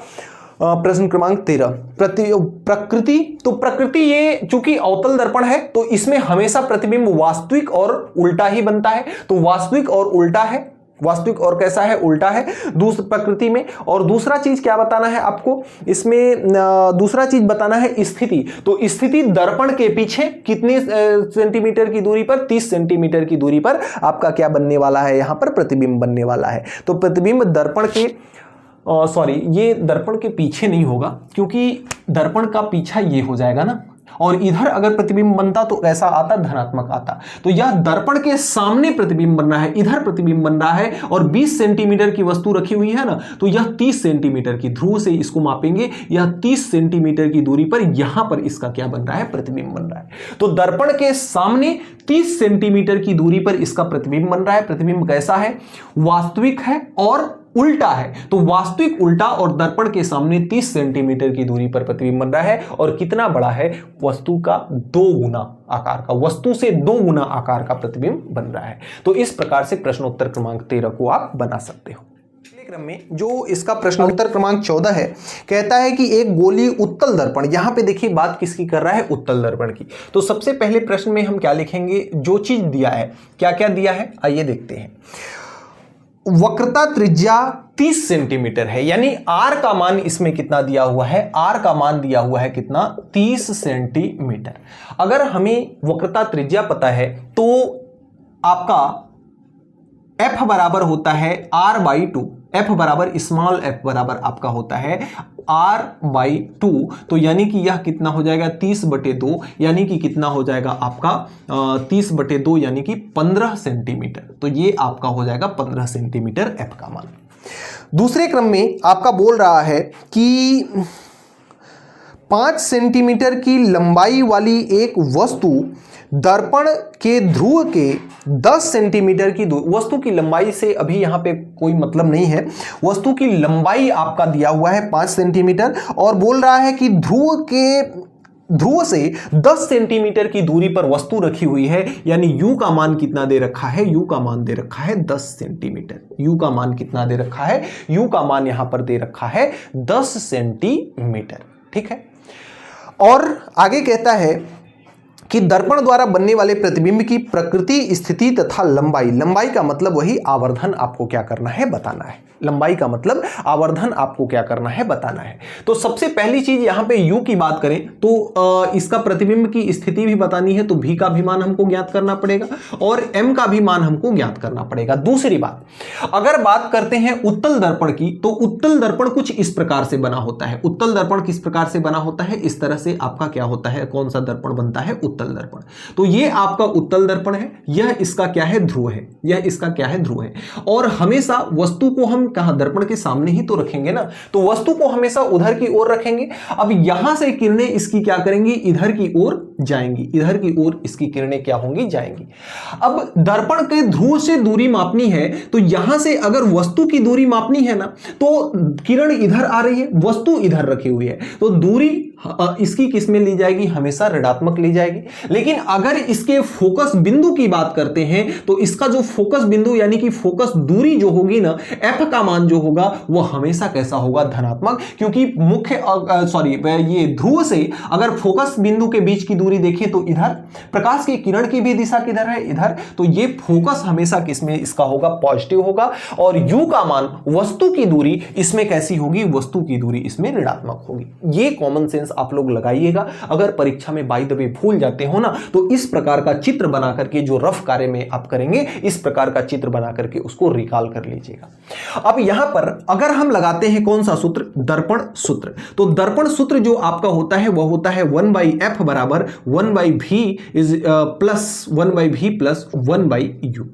प्रश्न क्रमांक 13 प्रकृति। तो प्रकृति ये चूंकि अवतल दर्पण है तो इसमें हमेशा प्रतिबिंब वास्तविक और उल्टा ही बनता है। तो वास्तविक और उल्टा है, वास्तविक और कैसा है, उल्टा है दूसरी प्रकृति में। और दूसरा चीज क्या बताना है आपको इसमें, दूसरा चीज बताना है स्थिति। तो स्थिति दर्पण के पीछे कितने सेंटीमीटर की दूरी पर, 30 सेंटीमीटर की दूरी पर आपका क्या बनने वाला है, यहां पर प्रतिबिंब बनने वाला है। तो प्रतिबिंब दर्पण के ये दर्पण के पीछे नहीं होगा क्योंकि दर्पण का पीछा ये हो जाएगा ना, और इधर अगर प्रतिबिंब बनता तो कैसा आता, धनात्मक आता। तो यह दर्पण के सामने प्रतिबिंब बन रहा है, इधर प्रतिबिंब बन रहा है और 20 सेंटीमीटर की वस्तु रखी हुई है ना, तो यह 30 सेंटीमीटर की, ध्रुव से इसको मापेंगे, यह 30 सेंटीमीटर की दूरी पर यहां पर इसका क्या बन रहा है, प्रतिबिंब बन रहा है। तो दर्पण के सामने 30 सेंटीमीटर की दूरी पर इसका प्रतिबिंब बन रहा है। प्रतिबिंब कैसा है, वास्तविक है और उल्टा है। तो वास्तविक उल्टा और दर्पण के सामने 30 सेंटीमीटर की दूरी पर प्रतिबिंब बन रहा है और कितना बड़ा है, वस्तु का 2 गुना आकार का, वस्तु से 2 गुना आकार का प्रतिबिंब बन रहा है। तो इस प्रकार से प्रश्नोत्तर क्रमांक 13 को आप बना सकते हो। अगले क्रम में जो इसका प्रश्नोत्तर क्रमांक 14 है, कहता है कि एक गोली उत्तल दर्पण, यहां पे देखिए बात किसकी कर रहा है, उत्तल दर्पण की। तो सबसे पहले प्रश्न में हम क्या लिखेंगे, जो चीज दिया है, क्या क्या दिया है आइए देखते हैं। वक्रता त्रिज्या 30 सेंटीमीटर है, यानी r का मान इसमें कितना दिया हुआ है, r का मान दिया हुआ है कितना, 30 सेंटीमीटर। अगर हमें वक्रता त्रिज्या पता है तो आपका f बराबर होता है r/2, f बराबर स्मॉल f बराबर आपका होता है r/2। तो यानी कि यह कितना हो जाएगा, 30/2, यानी कि कितना हो जाएगा आपका 30/2 यानी कि 15 सेंटीमीटर। तो ये आपका हो जाएगा 15 सेंटीमीटर f का मान। दूसरे क्रम में आपका बोल रहा है कि 5 सेंटीमीटर की लंबाई वाली एक वस्तु दर्पण के ध्रुव के 10 सेंटीमीटर की वस्तु की लंबाई से अभी यहां पे कोई मतलब नहीं है, वस्तु की लंबाई आपका दिया हुआ है 5 सेंटीमीटर और बोल रहा है कि ध्रुव से 10 सेंटीमीटर की दूरी पर वस्तु रखी हुई है, यानी u का मान कितना दे रखा है, u का मान दे रखा है 10 सेंटीमीटर। u का मान कितना दे रखा है, u का मान यहां पर दे रखा है 10 सेंटीमीटर, ठीक है। और आगे कहता है कि दर्पण द्वारा बनने वाले प्रतिबिंब की प्रकृति, स्थिति तथा लंबाई, लंबाई का मतलब वही आवर्धन आपको क्या करना है, बताना है। लंबाई का मतलब आवर्धन आपको क्या करना है, बताना है। तो सबसे पहली चीज यहां पे u की बात करें तो इसका प्रतिबिंब की स्थिति भी बतानी है, तो v का भी मान हमको ज्ञात करना पड़ेगा और m का भी मान हमको ज्ञात करना पड़ेगा। दूसरी बात, अगर बात करते हैं उत्तल दर्पण की, तो उत्तल दर्पण कुछ इस प्रकार से बना होता है। उत्तल दर्पण किस प्रकार से बना होता है, इस तरह से आपका क्या होता है, कौन सा दर्पण बनता है, उत्तल दर्पण। तो ये आपका उत्तल दर्पण है, यह इसका क्या है, ध्रुव है, यह इसका क्या है, ध्रुव है। और हमेशा वस्तु को हम कहां, दर्पण के सामने ही तो रखेंगे ना, तो वस्तु को हमेशा उधर की ओर रखेंगे। अब यहां से किरणें इसकी क्या करेंगी, इधर की ओर जाएंगी, इधर की ओर इसकी किरणें क्या होंगी, जाएंगी। अब दर्पण के ध्रुव से दूरी मापनी है, तो यहां से अगर वस्तु की दूरी मापनी है ना, तो किरण इधर आ रही है, वस्तु इधर रखी हुई है, तो दूरी इसकी किस में ली जाएगी, हमेशा ऋणात्मक ली जाएगी। लेकिन अगर इसके फोकस बिंदु की बात करते हैं तो इसका जो फोकस बिंदु यानी कि फोकस दूरी जो होगी ना, f का मान जो होगा वो हमेशा कैसा होगा, धनात्मक। क्योंकि ये ध्रुव से अगर फोकस बिंदु के बीच की दूरी देखें तो इधर, प्रकाश की किरण की भी दिशा किधर है, इधर, तो ये फोकस हमेशा किसमें इसका होगा, पॉजिटिव होगा। और u का मान, वस्तु की दूरी इसमें कैसी होगी, वस्तु की दूरी इसमें ऋणात्मक होगी। ये कॉमन सेंस रेफरेंस आप लोग लगाइएगा। अगर परीक्षा में बाय द वे भूल जाते हो ना, तो इस प्रकार का चित्र बना करके, जो रफ कार्य में आप करेंगे, इस प्रकार का चित्र बना करके उसको रिकॉल कर लीजिएगा। अब यहां पर अगर हम लगाते हैं कौन सा सूत्र, दर्पण सूत्र, तो दर्पण सूत्र जो आपका होता है वह होता है 1/f बराबर 1/v plus 1/v plus 1/u।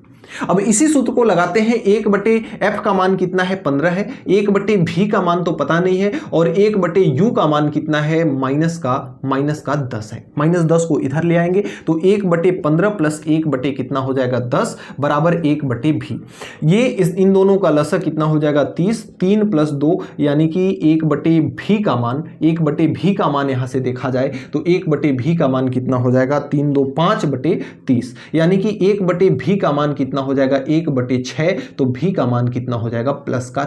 अब इसी सूत्र को लगाते हैं, 1/f का मान कितना है, 15 है, 1/v का मान तो पता नहीं है, और 1/u का मान कितना है, माइनस का 10 है। -10 को इधर ले आएंगे तो 1/15 प्लस 1 कितना हो जाएगा 10 बराबर 1/v। ये इन दोनों का लसक कितना हो जाएगा 30, 3 प्लस 2 यानी कि 1/v का मान, 1/v का मान यहां से देखा जाए तो 1/v का मान कितना हो जाएगा 3 2 5/30, यानी कि 1/v का मान कितना हो जाएगा 1/6, तो v का मान कितना हो जाएगा प्लस का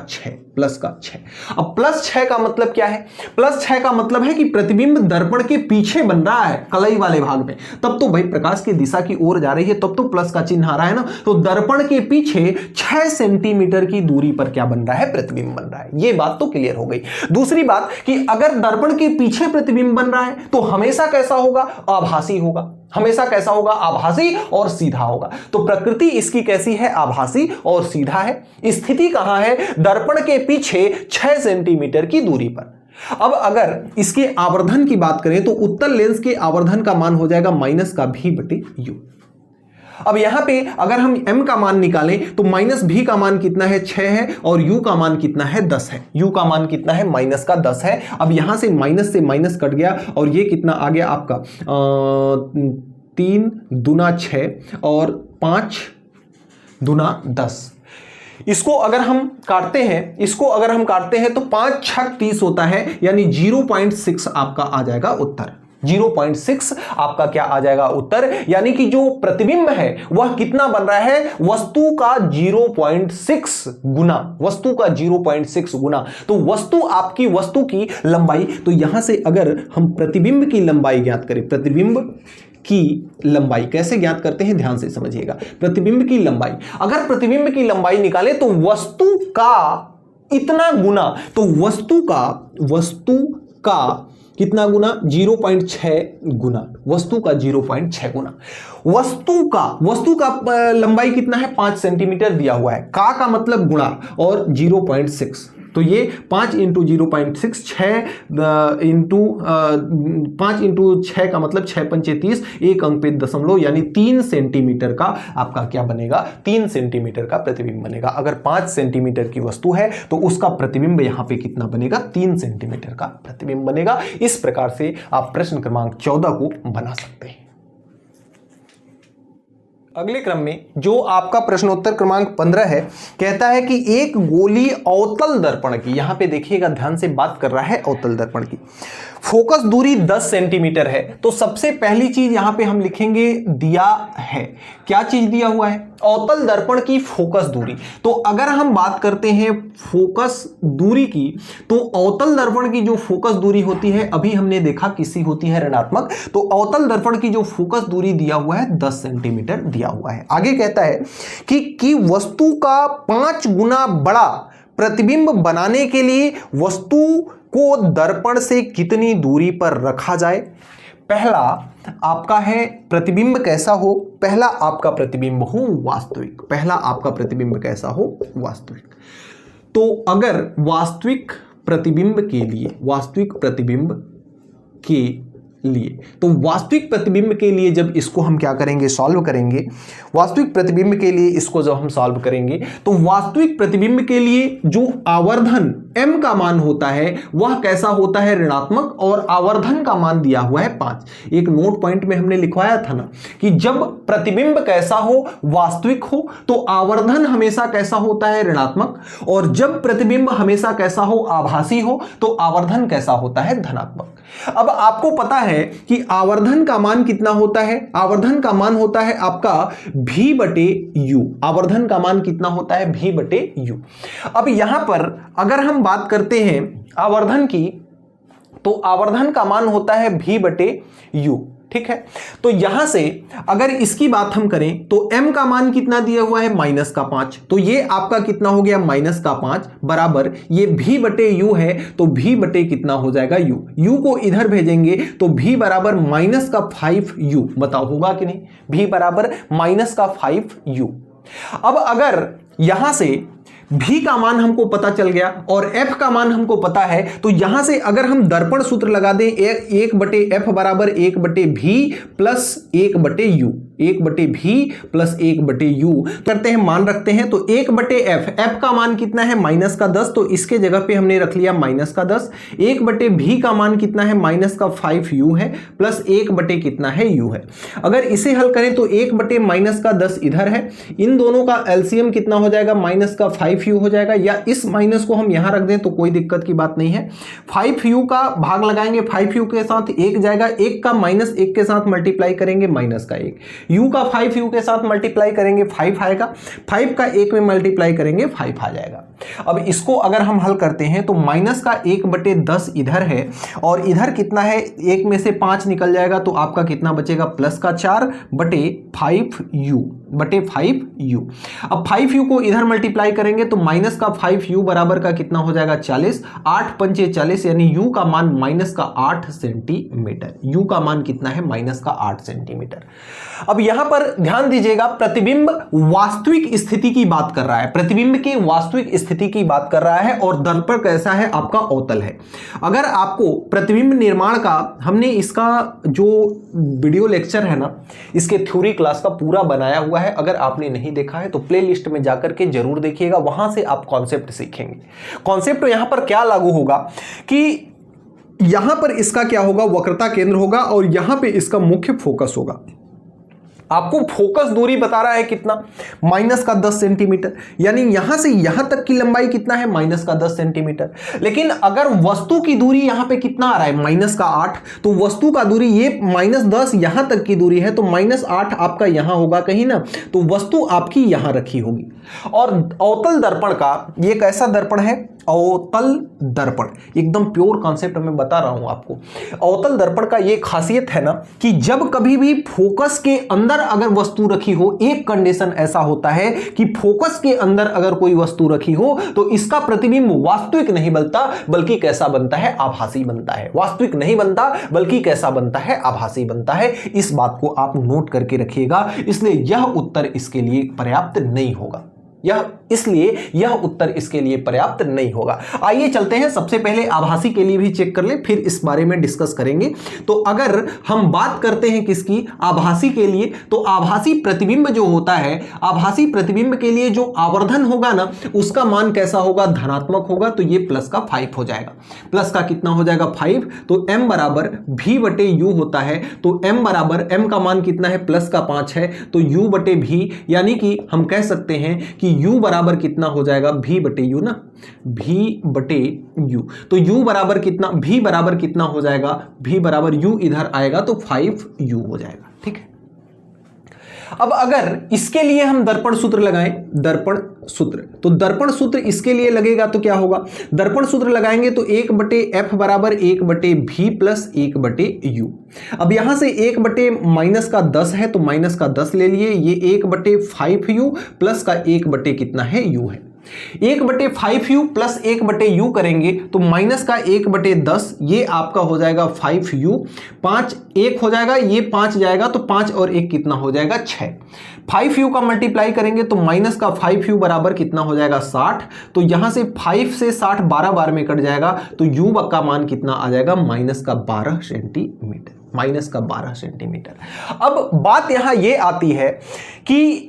6। अब प्लस 6 का मतलब क्या है, प्लस 6 का मतलब है कि प्रतिबिंब दर्पण के पीछे बन रहा है, कलई वाले भाग में, तब तो भाई प्रकाश की दिशा की ओर जा रही है, तब तो प्लस का चिन्ह आ रहा है ना। तो दर्पण के पीछे 6 सेंटीमीटर की दूरी पर क्या बन रहा है, प्रतिबिंब बन रहा है। यह बात तो क्लियर हो गई। दूसरी बात कि अगर दर्पण के पीछे प्रतिबिंब बन रहा है तो हमेशा कैसा होगा, आभासी होगा। हमेशा कैसा होगा, आभासी और सीधा होगा। तो प्रकृति इसकी कैसी है, आभासी और सीधा है। स्थिति कहां है, दर्पण के पीछे 6 सेंटीमीटर की दूरी पर। अब अगर इसके आवर्धन की बात करें तो उत्तल लेंस के आवर्धन का मान हो जाएगा -v/u। अब यहां पे अगर हम m का मान निकालें तो -v का मान कितना है, 6 है, और u का मान कितना है, 10 है। u का मान कितना है, -10 है। अब यहां से माइनस कट गया और ये कितना आ गया आपका 3 दूना 6 और 5 दूना 10। इसको अगर हम काटते हैं तो 5 छक 30 होता है, यानी 0.6 आपका आ जाएगा उत्तर। 0.6 आपका क्या आ जाएगा उत्तर, यानी कि जो प्रतिबिंब है वह कितना बन रहा है, वस्तु का 0.6 गुना, वस्तु का 0.6 गुना। तो आपकी वस्तु की लंबाई, तो यहां से अगर हम प्रतिबिंब की लंबाई ज्ञात करें, प्रतिबिंब की लंबाई कैसे ज्ञात करते हैं, ध्यान से समझिएगा। प्रतिबिंब की लंबाई, अगर प्रतिबिंब की लंबाई निकाले तो वस्तु का इतना गुना, तो वस्तु का कितना गुना, 0.6 गुना, वस्तु का 0.6 गुना। वस्तु का लंबाई कितना है, 5 सेंटीमीटर दिया हुआ है, का मतलब गुणा और 0.6, तो ये 5 × 0.6, 5 × 6 का मतलब 6 पंचे 30, एक अंक पे दशमलव, यानी 3 सेंटीमीटर का आपका क्या बनेगा, 3 सेंटीमीटर का प्रतिबिंब बनेगा। अगर 5 सेंटीमीटर की वस्तु है तो उसका प्रतिबिंब यहां पे कितना बनेगा, 3 सेंटीमीटर का प्रतिबिंब बनेगा। इस प्रकार से आप प्रश्न क्रमांक 14 को बना सकते हैं। अगले क्रम में जो आपका प्रश्नोत्तर क्रमांक 15 है, कहता है कि एक गोली अवतल दर्पण की, यहां पे देखिएगा ध्यान से, बात कर रहा है अवतल दर्पण की, फोकस दूरी 10 सेंटीमीटर है। तो सबसे पहली चीज यहां पे हम लिखेंगे दिया है, क्या चीज दिया हुआ है, अवतल दर्पण की फोकस दूरी। तो अगर हम बात करते हैं फोकस दूरी की, तो अवतल दर्पण की जो फोकस दूरी होती है, अभी हमने देखा किसी होती है ऋणात्मक, तो अवतल दर्पण की जो फोकस दूरी दिया हुआ है 10 सेंटीमीटर दिया हुआ है। आगे कहता है कि वस्तु का 5 गुना बड़ा प्रतिबिंब बनाने के लिए वस्तु को दर्पण से कितनी दूरी पर रखा जाए। पहला आपका है प्रतिबिंब कैसा हो, पहला आपका प्रतिबिंब हो वास्तविक, पहला आपका प्रतिबिंब कैसा हो, वास्तविक। तो अगर वास्तविक प्रतिबिंब के लिए, तो वास्तविक प्रतिबिंब के लिए जब इसको हम क्या करेंगे, सॉल्व करेंगे, वास्तविक प्रतिबिंब के लिए इसको जब हम सॉल्व करेंगे तो वास्तविक प्रतिबिंब के लिए जो आवर्धन m का मान होता है वह कैसा होता है, ऋणात्मक, और आवर्धन का मान दिया हुआ है 5। एक नोट पॉइंट में हमने लिखवाया था ना कि जब प्रतिबिंब कैसा हो, वास्तविक हो, तो आवर्धन हमेशा कैसा होता है, ऋणात्मक, और जब प्रतिबिंब हमेशा कैसा हो, आभासी हो, तो आवर्धन कैसा होता है, धनात्मक। अब आपको पता है कि आवर्धन का मान कितना होता है, आवर्धन का मान होता है आपका v/u, आवर्धन का मान कितना होता है, v/u। अब यहां पर अगर हम बात करते हैं आवर्धन की, तो आवर्धन का मान होता है v/u, ठीक है। तो यहां से अगर इसकी बात हम करें तो m का मान कितना दिया हुआ है -5, तो ये आपका कितना हो गया -5 बराबर ये v बटे u है, तो v बटे कितना हो जाएगा u को इधर भेजेंगे तो v बराबर -5u, बताओ होगा कि नहीं, v बराबर -5u। अब अगर यहां से v का मान हमको पता चल गया और f का मान हमको पता है, तो यहां से अगर हम दर्पण सूत्र लगा दें 1/f बराबर 1/v plus 1/u, 1/v plus 1/u करते हैं, मान रखते हैं तो 1/f, f का मान कितना है -10, तो इसके जगह पे हमने रख लिया -10। 1/v का मान कितना है -5u है, प्लस 1/ कितना है u है। अगर इसे हल करें तो 1/-10 इधर है, इन दोनों का एलसीएम कितना हो जाएगा -5u हो जाएगा, या इस माइनस को हम यहां रख दें तो कोई दिक्कत की बात नहीं है। 5u का भाग लगाएंगे, 5u के साथ 1 जाएगा, 1 का -1 के साथ मल्टीप्लाई करेंगे -1, u का 5u के साथ मल्टीप्लाई करेंगे 5 आएगा, 5 का 1 में मल्टीप्लाई करेंगे 5 आ जाएगा। अब इसको अगर हम हल करते हैं तो माइनस का 1/10 इधर है और इधर कितना है, 1 में से 5 निकल जाएगा तो आपका कितना बचेगा +4/5u। अब 5u को इधर मल्टीप्लाई करेंगे तो माइनस का 5u बराबर का कितना हो जाएगा 40, 8 पंचे 40, यानी u का मान -8 सेंटीमीटर, u का मान कितना है -8 सेंटीमीटर। अब यहां पर ध्यान दीजिएगा, प्रतिबिंब वास्तविक स्थिति की बात कर रहा है, प्रतिबिंब की वास्तविक स्थिति की बात कर रहा है और दर्पण कैसा है, आपका अवतल है। अगर आपको प्रतिबिंब निर्माण का, हमने इसका जो वीडियो लेक्चर है ना, इसके थ्योरी क्लास का पूरा बनाया हुआ है, अगर आपने नहीं देखा है तो प्लेलिस्ट में जाकर के जरूर देखिएगा, वहां से आप कॉन्सेप्ट सीखेंगे। कॉन्सेप्ट यहां पर क्या लागू होगा कि यहां पर इसका क्या होगा, वक्रता केंद्र होगा और यहां पे इसका मुख्य फोकस होगा। आपको फोकस दूरी बता रहा है कितना, -10 सेंटीमीटर, यानी यहां से यहां तक की लंबाई कितना है -10 सेंटीमीटर। लेकिन अगर वस्तु की दूरी यहां पे कितना आ रहा है -8, तो वस्तु का दूरी ये -10 यहां तक की दूरी है, तो -8 आपका यहां होगा कहीं ना, तो वस्तु आपकी यहां रखी होगी। और अवतल दर्पण का ये कैसा दर्पण है, अवतल दर्पण, एकदम प्योर कॉन्सेप्ट मैं बता रहा हूं आपको। अवतल दर्पण का ये खासियत है ना कि जब कभी भी फोकस के अंदर अगर वस्तु रखी हो, एक कंडीशन ऐसा होता है कि फोकस के अंदर अगर कोई वस्तु रखी हो तो इसका प्रतिबिंब वास्तविक नहीं बनता, बल्कि कैसा बनता है, आभासी बनता है। वास्तविक नहीं बनता बल्कि कैसा बनता है, आभासी बनता है। इस बात को आप नोट करके रखिएगा, इसलिए यह उत्तर इसके लिए पर्याप्त नहीं होगा, यह उत्तर इसके लिए पर्याप्त नहीं होगा। आइए चलते हैं, सबसे पहले आभासी के लिए भी चेक कर ले, फिर इस बारे में डिस्कस करेंगे। तो अगर हम बात करते हैं किसकी, आभासी के लिए, तो आभासी प्रतिबिंब जो होता है, आभासी प्रतिबिंब के लिए जो आवर्धन होगा ना, उसका मान कैसा होगा, धनात्मक होगा, तो ये प्लस का 5 हो जाएगा। प्लस का कितना हो जाएगा 5, तो m बराबर v/u होता है, तो m बराबर, m का मान कितना है +5 है, तो u/v, यानी कि हम कह सकते हैं कि u बराबर कितना हो जाएगा, v/u ना, v/u, तो u बराबर कितना, v बराबर कितना हो जाएगा, v बराबर u इधर आएगा तो 5u हो जाएगा। ठीक है। अब अगर इसके लिए हम दर्पण सूत्र लगाएं, दर्पण सूत्र, तो दर्पण सूत्र इसके लिए लगेगा तो क्या होगा, दर्पण सूत्र लगाएंगे तो 1/f बराबर 1/v प्लस 1/u। अब यहां से 1/-10 है तो -10 ले लिए, ये 1/5u प्लस का 1/ कितना है, u है। 1/5u प्लस 1/u करेंगे तो माइनस का 1/10, ये आपका हो जाएगा 5u, 5 1 हो जाएगा, ये 5 जाएगा तो 5 और 1 कितना हो जाएगा 6। 5u का मल्टीप्लाई करेंगे तो माइनस का 5u बराबर कितना हो जाएगा 60, तो यहां से 5 से 60 12 बार में कट जाएगा, तो u का मान कितना आ जाएगा -12 सेंटीमीटर, -12 सेंटीमीटर। अब बात यहां ये आती है कि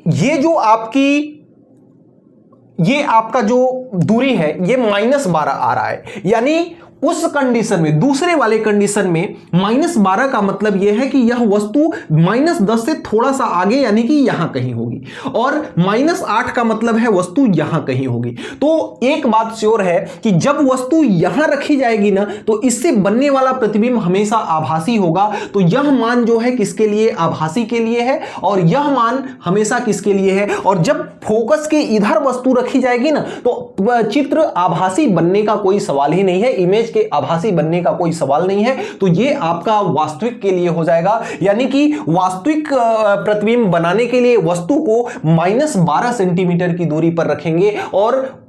ये आपका जो दूरी है ये -12 आ रहा है, यानी उस कंडीशन में, दूसरे वाले कंडीशन में -12 का मतलब यह है कि यह वस्तु -10 से थोड़ा सा आगे, यानी कि यहां कहीं होगी, और -8 का मतलब है वस्तु यहां कहीं होगी। तो एक बात श्योर है कि जब वस्तु यहां रखी जाएगी ना, तो इससे बनने वाला प्रतिबिंब हमेशा आभासी होगा। तो यह मान जो है किसके लिए, आभासी के लिए है, और यह मान हमेशा किसके लिए है। और जब फोकस के इधर वस्तु रखी जाएगी ना, तो चित्र आभासी बनने का कोई सवाल ही नहीं है, इमेज के आभासी बनने का कोई सवाल नहीं है। तो ये आपका वास्तविक के लिए हो जाएगा, यानी कि वास्तविक प्रतिबिंब बनाने के लिए वस्तु को -12 सेंटीमीटर की दूरी पर रखेंगे और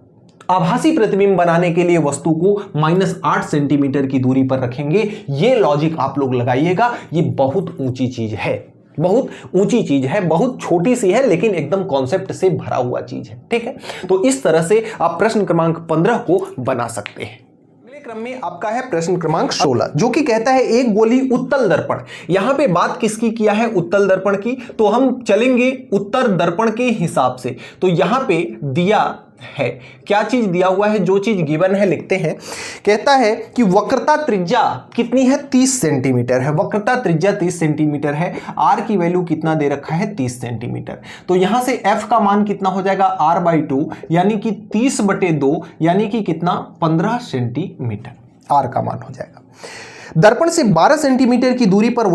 आभासी प्रतिबिंब बनाने के लिए वस्तु को -8 सेंटीमीटर की दूरी पर रखेंगे। ये लॉजिक आप लोग लगाइएगा। ये बहुत ऊंची चीज है, बहुत ऊंची चीज है, बहुत छोटी सी है, लेकिन एकदम कॉन्सेप्ट से भरा हुआ चीज है। ठीक है, तो इस तरह से आप प्रश्न क्रमांक 15 को बना सकते हैं। अगले क्रम में आपका है प्रश्न क्रमांक 16, जो कि कहता है एक गोली उत्तल दर्पण। यहां पे बात किसकी किया है? उत्तल दर्पण की। तो हम चलेंगे उत्तर दर्पण के हिसाब से। तो यहां पे दिया है, क्या चीज दिया हुआ है? जो चीज गिवन है लिखते हैं। कहता है कि वक्रता त्रिज्या कितनी है? 30 सेंटीमीटर है। वक्रता त्रिज्या 30 सेंटीमीटर है। आर की वैल्यू कितना दे रखा है? 30 सेंटीमीटर। तो यहां से एफ का मान कितना हो जाएगा? r/2 यानी कि 30/2 यानी कि कितना? 15 सेंटीमीटर आर का मान हो जाएगा। दर्पण से 12 सेंटीमीटर की दूरी पर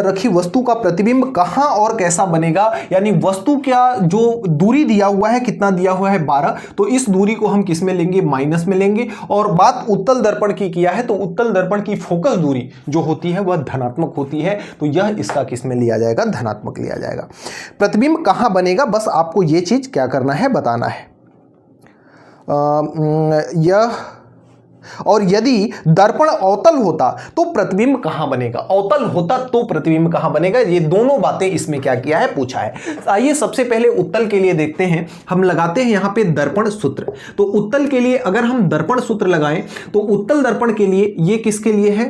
रखी वस्तु का प्रतिबिंब कहां और कैसा बनेगा? यानी वस्तु का जो दूरी दिया हुआ है, कितना दिया हुआ है? 12। तो इस दूरी को हम किस में लेंगे? माइनस में लेंगे। और बात उत्तल दर्पण की किया है, तो उत्तल दर्पण की फोकस दूरी जो होती है वह धनात्मक होती है। तो यह इसका किस में लिया जाएगा? धनात्मक लिया जाएगा। प्रतिबिंब कहां बनेगा? बस आपको यह चीज क्या करना है? बताना है। यह और यदि दर्पण अवतल होता तो प्रतिबिंब कहां बनेगा? अवतल होता तो प्रतिबिंब कहां बनेगा? ये दोनों बातें इसमें क्या किया है? पूछा है। आइए सबसे पहले उत्तल के लिए देखते हैं। हम लगाते हैं यहां पे दर्पण सूत्र। तो उत्तल के लिए अगर हम दर्पण सूत्र लगाएं तो उत्तल दर्पण के लिए ये किसके लिए है?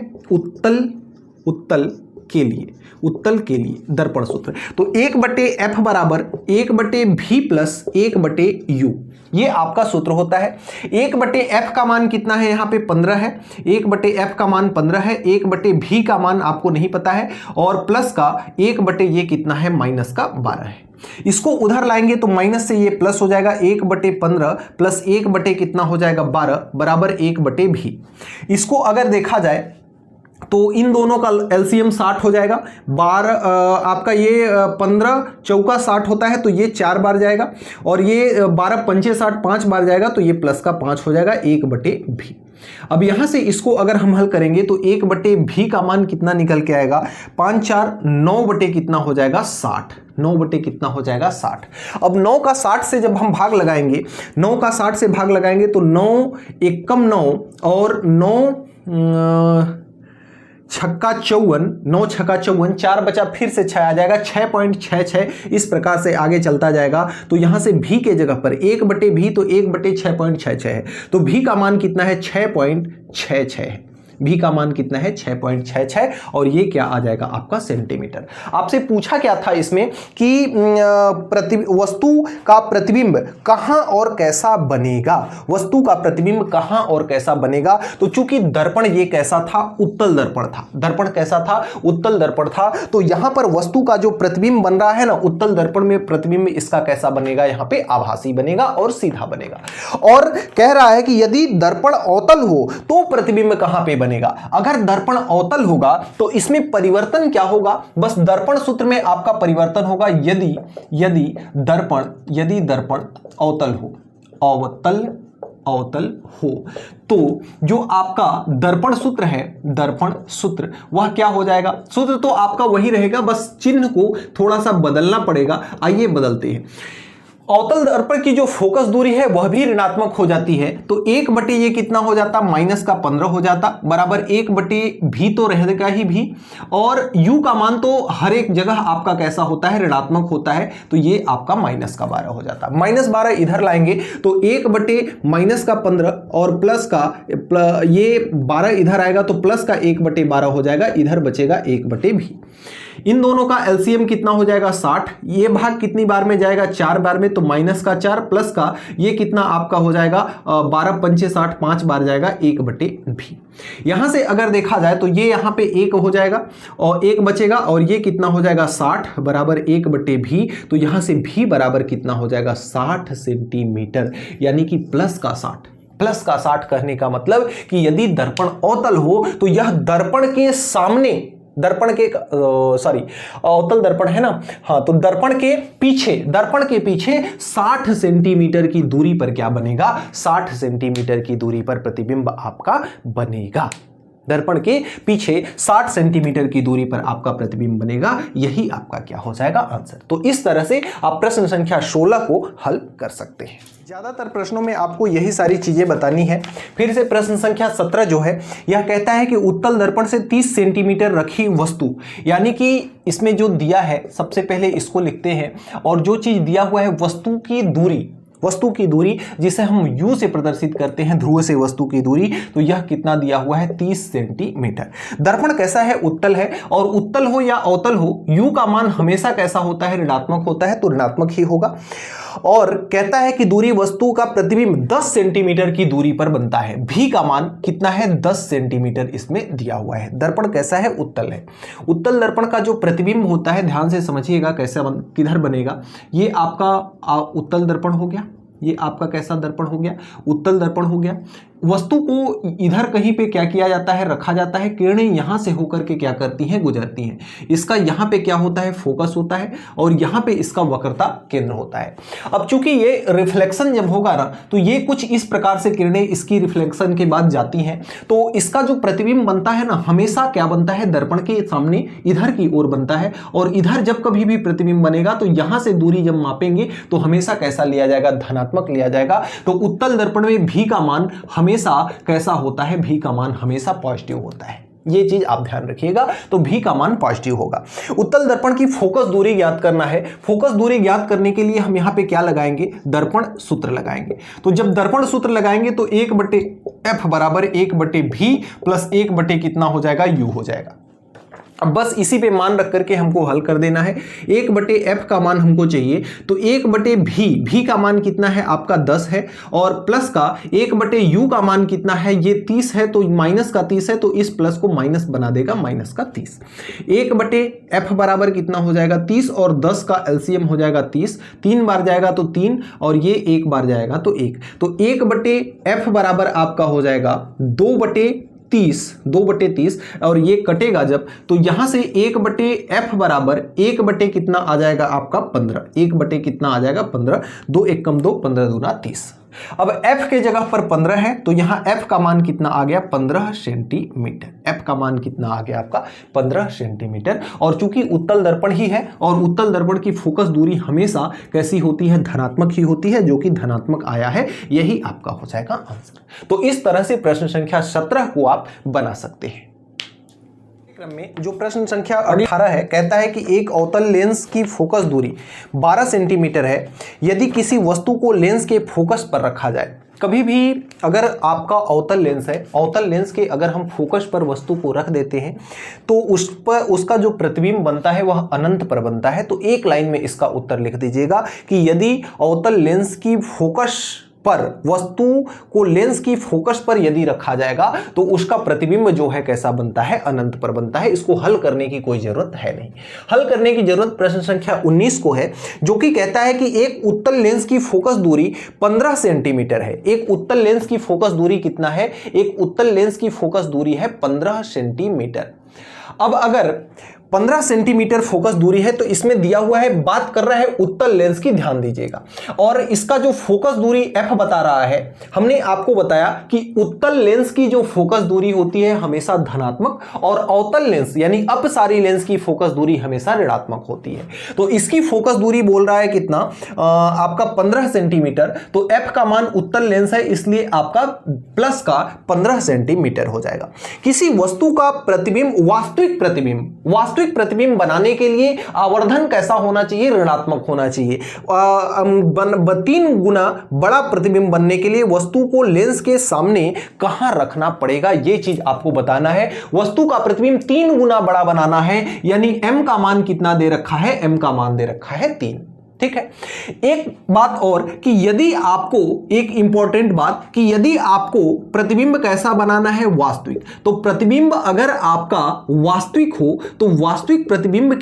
उत्तल के लिए दर्पण सूत्र। तो 1/f बराबर 1/v प्लस 1/u, ये आपका सूत्र होता है। 1/f का मान कितना है? यहां पे 15 है। 1/f का मान 15 है। 1/v का मान आपको नहीं पता है, और प्लस का 1/ ये कितना है? माइनस का 12 है। इसको उधर लाएंगे तो माइनस से ये प्लस हो जाएगा। 1/15 प्लस 1/ कितना हो जाएगा? 12 बराबर 1/v। इसको अगर देखा जाए तो इन दोनों का एलसीएम 60 हो जाएगा। 12 आपका ये 15 चौका 60 होता है, तो ये 4 बार जाएगा, और ये 12 पंचे 60 5 बार जाएगा, तो ये प्लस का 5 हो जाएगा 1/v। अब यहां से इसको अगर हम हल करेंगे तो 1/v का मान कितना निकल के आएगा? 5 4 9 कितना हो जाएगा? 60। 9 कितना हो जाएगा? 60। अब 9 का 60 से जब हम भाग लगाएंगे, 9 का 60 से भाग लगाएंगे तो 9 एकम 9 और 9 छक्का 54, 9 छक्का 54, 4 बचा, फिर से 6 आ जाएगा, 6.66। इस प्रकार से आगे चलता जाएगा। तो यहां से भी के जगह पर 1/v तो 1/6.66 है। तो v का मान कितना है? 6.66 है। v का मान कितना है? 6.66, और ये क्या आ जाएगा? आपका सेंटीमीटर। आपसे पूछा क्या था इसमें कि वस्तु का प्रतिबिंब कहां और कैसा बनेगा? वस्तु का प्रतिबिंब कहां और कैसा बनेगा? तो चूंकि दर्पण ये कैसा था? उत्तल दर्पण था। दर्पण कैसा था? उत्तल दर्पण था। तो यहां पर वस्तु का जो प्रतिबिंब बन रहा है ना, उत्तल दर्पण में प्रतिबिंब इसका कैसा बनेगा? यहां पे आभासी बनेगा और सीधा बनेगा। और कह रहा है कि यदि दर्पण अवतल हो तो प्रतिबिंब कहां पे बनेगा? अगर दर्पण अवतल होगा तो इसमें परिवर्तन क्या होगा? बस दर्पण सूत्र में आपका परिवर्तन होगा यदि दर्पण अवतल हो तो जो आपका दर्पण सूत्र है, दर्पण सूत्र, वह क्या हो जाएगा? सूत्र तो आपका वही रहेगा, बस चिन्ह को थोड़ा सा बदलना पड़ेगा। आइए बदलते हैं। अवतल दर्पण की जो फोकस दूरी है वह भी ऋणात्मक हो जाती है। तो 1/, ये कितना हो जाता? माइनस का 15 हो जाता, बराबर 1/v तो रहेगा ही भी, और u का मान तो हर एक जगह आपका कैसा होता है? ऋणात्मक होता है। तो ये आपका माइनस का 12 हो जाता। -12 इधर लाएंगे तो 1/ माइनस का 15 और प्लस का ये 12 इधर आएगा, तो प्लस का 1/12 हो जाएगा, इधर बचेगा 1/v। इन दोनों का एलसीएम कितना हो जाएगा? 60। ये भाग कितनी बार में जाएगा? 4 बार में, तो माइनस का 4 प्लस का ये कितना आपका हो जाएगा? 12 पंचे 60 5 बार जाएगा, 1/v। यहां से अगर देखा जाए तो ये यहां पे 1 हो जाएगा और 1 बचेगा, और ये कितना हो जाएगा? 60 बराबर 1/v। तो यहां से v बराबर कितना हो जाएगा? 60 सेंटीमीटर, यानी कि प्लस का 60 कहने का मतलब कि यदि दर्पण अवतल हो तो यह दर्पण के सामने दर्पण के सॉरी अवतल दर्पण है ना, हाँ, तो दर्पण के पीछे 60 सेंटीमीटर की दूरी पर क्या बनेगा, 60 सेंटीमीटर की दूरी पर प्रतिबिंब आपका बनेगा। दर्पण के पीछे 60 सेंटीमीटर की दूरी पर आपका प्रतिबिंब बनेगा, यही आपका क्या हो जाएगा आंसर। तो इस तरह से आप प्रश्न संख्या 16 को हल कर सकते हैं। ज्यादातर प्रश्नों में आपको यही सारी चीजें बतानी है। फिर से प्रश्न संख्या 17 जो है यह कहता है कि उत्तल दर्पण से 30 सेंटीमीटर रखी वस्तु, यानी कि इसमें जो दिया है सबसे पहले इसको लिखते हैं, और जो चीज दिया हुआ है वस्तु की दूरी जिसे हम u से प्रदर्शित करते हैं, ध्रुव से वस्तु की दूरी, तो यह कितना दिया हुआ है 30 सेंटीमीटर। दर्पण कैसा है, उत्तल है, और उत्तल हो या अवतल हो u का मान हमेशा कैसा होता है, ऋणात्मक होता है, तो ऋणात्मक ही होगा। और कहता है कि दूरी वस्तु का प्रतिबिंब 10 सेंटीमीटर की दूरी पर बनता है, v का मान कितना है 10 सेंटीमीटर इसमें दिया हुआ है। दर्पण कैसा है, उत्तल है। उत्तल दर्पण का जो प्रतिबिंब होता है, ध्यान से समझिएगा कैसा किधर बनेगा। ये आपका उत्तल दर्पण हो गया, ये आपका कैसा दर्पण हो गया, उत्तल दर्पण हो गया। वस्तु को इधर कहीं पे क्या किया जाता है, रखा जाता है, किरणें यहां से होकर के क्या करती हैं, गुजरती हैं। इसका यहां पे क्या होता है, फोकस होता है, और यहां पे इसका वक्रता केंद्र होता है। अब चूंकि ये रिफ्लेक्शन जब होगा ना, तो ये कुछ इस प्रकार से किरणें इसकी रिफ्लेक्शन के बाद जाती हैं, तो इसका जो प्रतिबिंब बनता है ना, हमेशा क्या बनता है, दर्पण के सामने इधर की ओर बनता है। और इधर जब कभी भी प्रतिबिंब बनेगा तो यहां से दूरी जब मापेंगे तो हमेशा कैसा लिया जाएगा, धनात्मक लिया जाएगा। तो उत्तल दर्पण में भी का मान हमेशा कैसा होता है, भी का मान हमेशा पॉजिटिव होता है। ये चीज आप ध्यान रखिएगा, तो भी का मान पॉजिटिव होगा। उत्तल दर्पण की फोकस दूरी ज्ञात करना है। फोकस दूरी ज्ञात करने के लिए हम यहां पे क्या लगाएंगे, दर्पण सूत्र लगाएंगे। तो जब दर्पण सूत्र लगाएंगे तो 1/f बराबर 1/v प्लस 1/ कितना हो जाएगा, u हो जाएगा। अब बस इसी पे मान रख करके हमको हल कर देना है। 1/f का मान हमको चाहिए, तो 1/v का मान कितना है आपका 10 है, और प्लस का 1/u का मान कितना है, ये 30 है, तो माइनस का 30 है, तो इस प्लस को माइनस बना देगा, माइनस का 30। 1/f बराबर कितना हो जाएगा 30, और 10 का एलसीएम हो जाएगा 30, 3 बार जाएगा तो 3, और ये 1 बार जाएगा तो 1, तो 1/f बराबर आपका हो जाएगा 2/30, और ये कटेगा जब, तो यहां से 1/f बराबर 1/ कितना आ जाएगा आपका 15, 1/ कितना आ जाएगा 15, 2 1 कम 2, 15 दूना 30। अब f के जगह पर 15 है, तो यहां f का मान कितना आ गया, 15 सेंटीमीटर। f का मान कितना आ गया आपका 15 सेंटीमीटर। और चूंकि उत्तल दर्पण ही है, और उत्तल दर्पण की फोकस दूरी हमेशा कैसी होती है, धनात्मक ही होती है, जो कि धनात्मक आया है, यही आपका हो जाएगा आंसर। तो इस तरह से प्रश्न संख्या 17 को आप बना सकते हैं। क्रम में जो प्रश्न संख्या 18 है, कहता है कि एक अवतल लेंस की फोकस दूरी 12 सेंटीमीटर है यदि किसी वस्तु को लेंस के फोकस पर रखा जाए। कभी भी अगर आपका अवतल लेंस है, अवतल लेंस के अगर हम फोकस पर वस्तु को रख देते हैं तो उस पर उसका जो प्रतिबिंब बनता है वह अनंत पर बनता है। तो एक लाइन में इसका उत्तर लिख दीजिएगा कि यदि अवतल लेंस की फोकस पर वस्तु को लेंस की फोकस पर यदि रखा जाएगा तो उसका प्रतिबिंब जो है कैसा बनता है, अनंत पर बनता है। इसको हल करने की कोई जरूरत है नहीं। हल करने की जरूरत प्रश्न संख्या 19 को है, जो कि कहता है कि एक उत्तल लेंस की फोकस दूरी 15 सेंटीमीटर है। एक उत्तल लेंस की फोकस दूरी कितना है, एक उत्तल लेंस की फोकस दूरी है 15 सेंटीमीटर। अब अगर 15 सेंटीमीटर फोकस दूरी है तो इसमें दिया हुआ है, बात कर रहा है उत्तल लेंस की, ध्यान दीजिएगा। और इसका जो फोकस दूरी f बता रहा है, हमने आपको बताया कि उत्तल लेंस की जो फोकस दूरी होती है हमेशा धनात्मक, और अवतल लेंस यानी अपसारी लेंस की फोकस दूरी हमेशा ऋणात्मक होती है। तो इसकी फोकस दूरी बोल रहा है कितना, आपका 15 सेंटीमीटर। तो f का मान उत्तल लेंस है, इसलिए आपका प्लस का 15 सेंटीमीटर हो जाएगा। किसी वस्तु का प्रतिबिंब, वास्तविक प्रतिबिंब बनाने के लिए आवर्धन कैसा होना चाहिए, ऋणात्मक होना चाहिए। 3 गुना बड़ा प्रतिबिंब बनने के लिए वस्तु को लेंस के सामने कहां रखना पड़ेगा, यह चीज आपको बताना है। वस्तु का प्रतिबिंब 3 गुना बड़ा बनाना है, यानी m का मान कितना दे रखा है, m का मान दे रखा है 3। ठीक है। एक बात और कि यदि आपको, एक इंपॉर्टेंट बात कि यदि आपको प्रतिबिंब कैसा बनाना है, वास्तविक, तो प्रतिबिंब अगर आपका वास्तविक हो तो वास्तविक प्रतिबिंब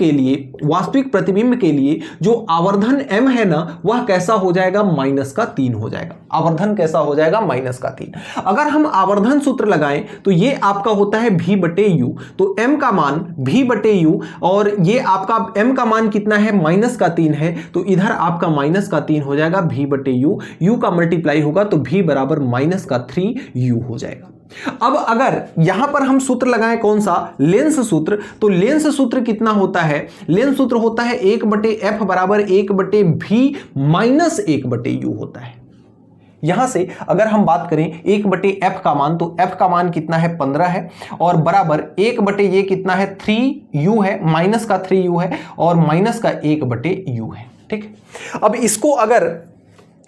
के लिए जो आवर्धन m है ना, वह कैसा हो जाएगा, -3 हो जाएगा। आवर्धन कैसा हो जाएगा, -3। अगर हम आवर्धन सूत्र लगाएं तो ये आपका होता है v/u, तो m का मान v/u, और ये आपका m का मान कितना है, -3 है, तो इधर आपका -3 हो जाएगा v/u, u का मल्टीप्लाई होगा तो v बराबर -3u हो जाएगा। अब अगर यहां पर हम सूत्र लगाएं, कौन सा, लेंस सूत्र, तो लेंस सूत्र कितना होता है, लेंस सूत्र होता है 1/f बराबर 1/v माइनस 1/u होता है। यहां से अगर हम बात करें 1/f का मान, तो f का मान कितना है, 15 है, और बराबर 1/ये कितना है, 3u है, माइनस का 3u है, और माइनस का 1/u है। ठीक, अब इसको अगर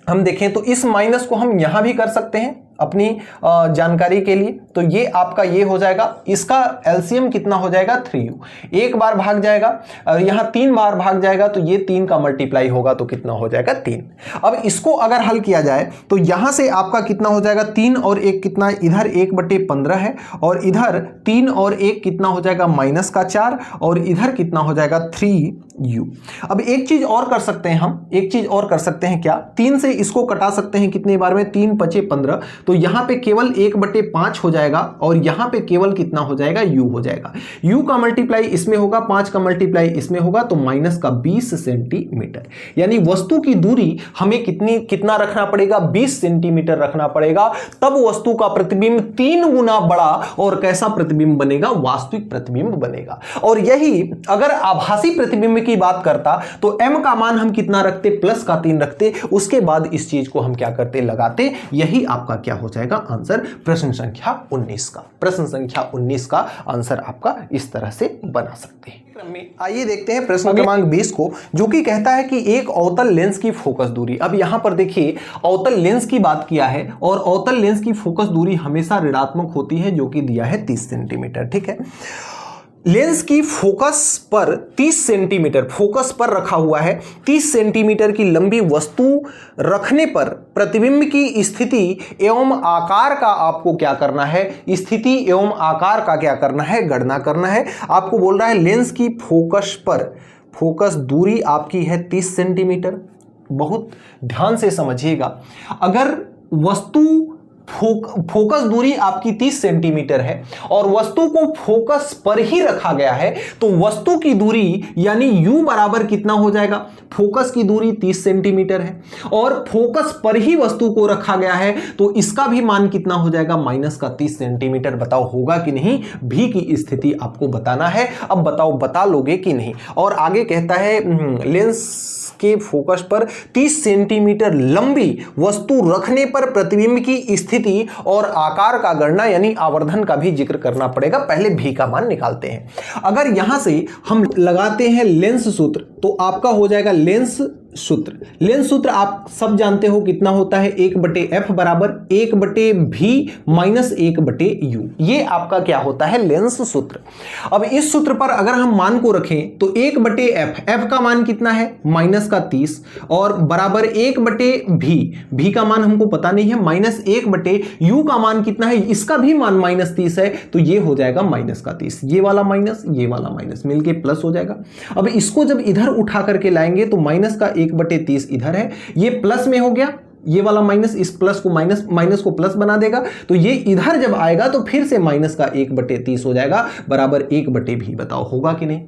हम देखें तो इस माइनस को हम यहां भी कर सकते हैं अपनी जानकारी के लिए, तो ये आपका ये हो जाएगा, इसका एलसीएम कितना हो जाएगा, 3u, एक बार भाग जाएगा और यहां 3 बार भाग जाएगा, तो ये 3 का मल्टीप्लाई होगा तो कितना हो जाएगा, 3। अब इसको अगर हल किया जाए तो यहां से आपका कितना हो जाएगा, 3 और 1 कितना, इधर 1/15 है, और इधर 3 और 1 कितना हो जाएगा, -4, और इधर कितना हो जाएगा, 3u। अब एक चीज और कर सकते हैं हम, एक चीज और कर सकते हैं, क्या, 3 से इसको कटा सकते हैं कितने बार में, 3 × 5 = 15, तो यहां पे केवल 1/5 हो जाएगा, और यहां पे केवल कितना हो जाएगा, u हो जाएगा। u का मल्टीप्लाई इसमें होगा, 5 का मल्टीप्लाई इसमें होगा, तो -20 सेंटीमीटर, यानी वस्तु की दूरी हमें कितना रखना पड़ेगा, 20 सेंटीमीटर रखना पड़ेगा, तब वस्तु का प्रतिबिंब 3 गुना बड़ा और कैसा प्रतिबिंब बनेगा, वास्तविक प्रतिबिंब बनेगा। और यही अगर आभासी प्रतिबिंब की बात करता तो m का मान हम कितना रखते, +3 रखते, उसके बाद इस चीज को हम क्या करते, लगाते। यही आपका क्या हो जाएगा आंसर, प्रश्न संख्या 19 का। प्रश्न संख्या 19 का आंसर आपका इस तरह से बना सकते हैं। क्रम में आइए देखते हैं प्रश्न क्रमांक 20 को, जो कि कहता है कि एक अवतल लेंस की फोकस दूरी। अब यहां पर देखिए अवतल लेंस की बात किया है, और अवतल लेंस की फोकस दूरी हमेशा ऋणात्मक होती है, जो कि दिया है 30 सेंटीमीटर। ठीक है, लेंस की फोकस पर 30 सेंटीमीटर फोकस पर रखा हुआ है, 30 सेंटीमीटर की लंबी वस्तु रखने पर प्रतिबिंब की स्थिति एवं आकार का आपको क्या करना है, स्थिति एवं आकार का क्या करना है, गणना करना है। आपको बोल रहा है लेंस की फोकस पर, फोकस दूरी आपकी है 30 सेंटीमीटर। बहुत ध्यान से समझिएगा, अगर वस्तु फोकस दूरी आपकी 30 सेंटीमीटर है और वस्तु को फोकस पर ही रखा गया है, तो वस्तु की दूरी यानी u बराबर कितना हो जाएगा, फोकस की दूरी 30 सेंटीमीटर है और फोकस पर ही वस्तु को रखा गया है, तो इसका भी मान कितना हो जाएगा, -30 सेंटीमीटर। बताओ होगा कि नहीं, भी की स्थिति आपको बताना है। अब बताओ बता लोगे कि नहीं। और आगे कहता है लेंस के फोकस पर 30 सेंटीमीटर लंबी वस्तु रखने पर प्रतिबिंब की स्थिति और आकार का गणना यानी आवर्धन का भी जिक्र करना पड़ेगा। पहले भी का मान निकालते हैं। अगर यहां से हम लगाते हैं लेंस सूत्र, तो आपका हो जाएगा लेंस सूत्र। लेंस सूत्र आप सब जानते हो कितना होता है, 1/f बराबर 1/v माइनस 1/u। ये आपका क्या होता है, लेंस सूत्र। अब इस सूत्र पर अगर हम मान को रखें तो 1/f, f का मान कितना है, -30 और बराबर 1/v, v का मान हमको पता नहीं है, -1/u का मान कितना है, इसका भी मान -30 है, तो ये हो जाएगा -30। ये वाला माइनस मिलके प्लस हो जाएगा। अब इसको जब इधर उठा करके लाएंगे तो माइनस का 1/30 इधर है, ये प्लस में हो गया, ये वाला माइनस इस प्लस को माइनस को प्लस बना देगा, तो ये इधर जब आएगा तो फिर से माइनस का 1/30 हो जाएगा बराबर 1/v। बताओ होगा कि नहीं।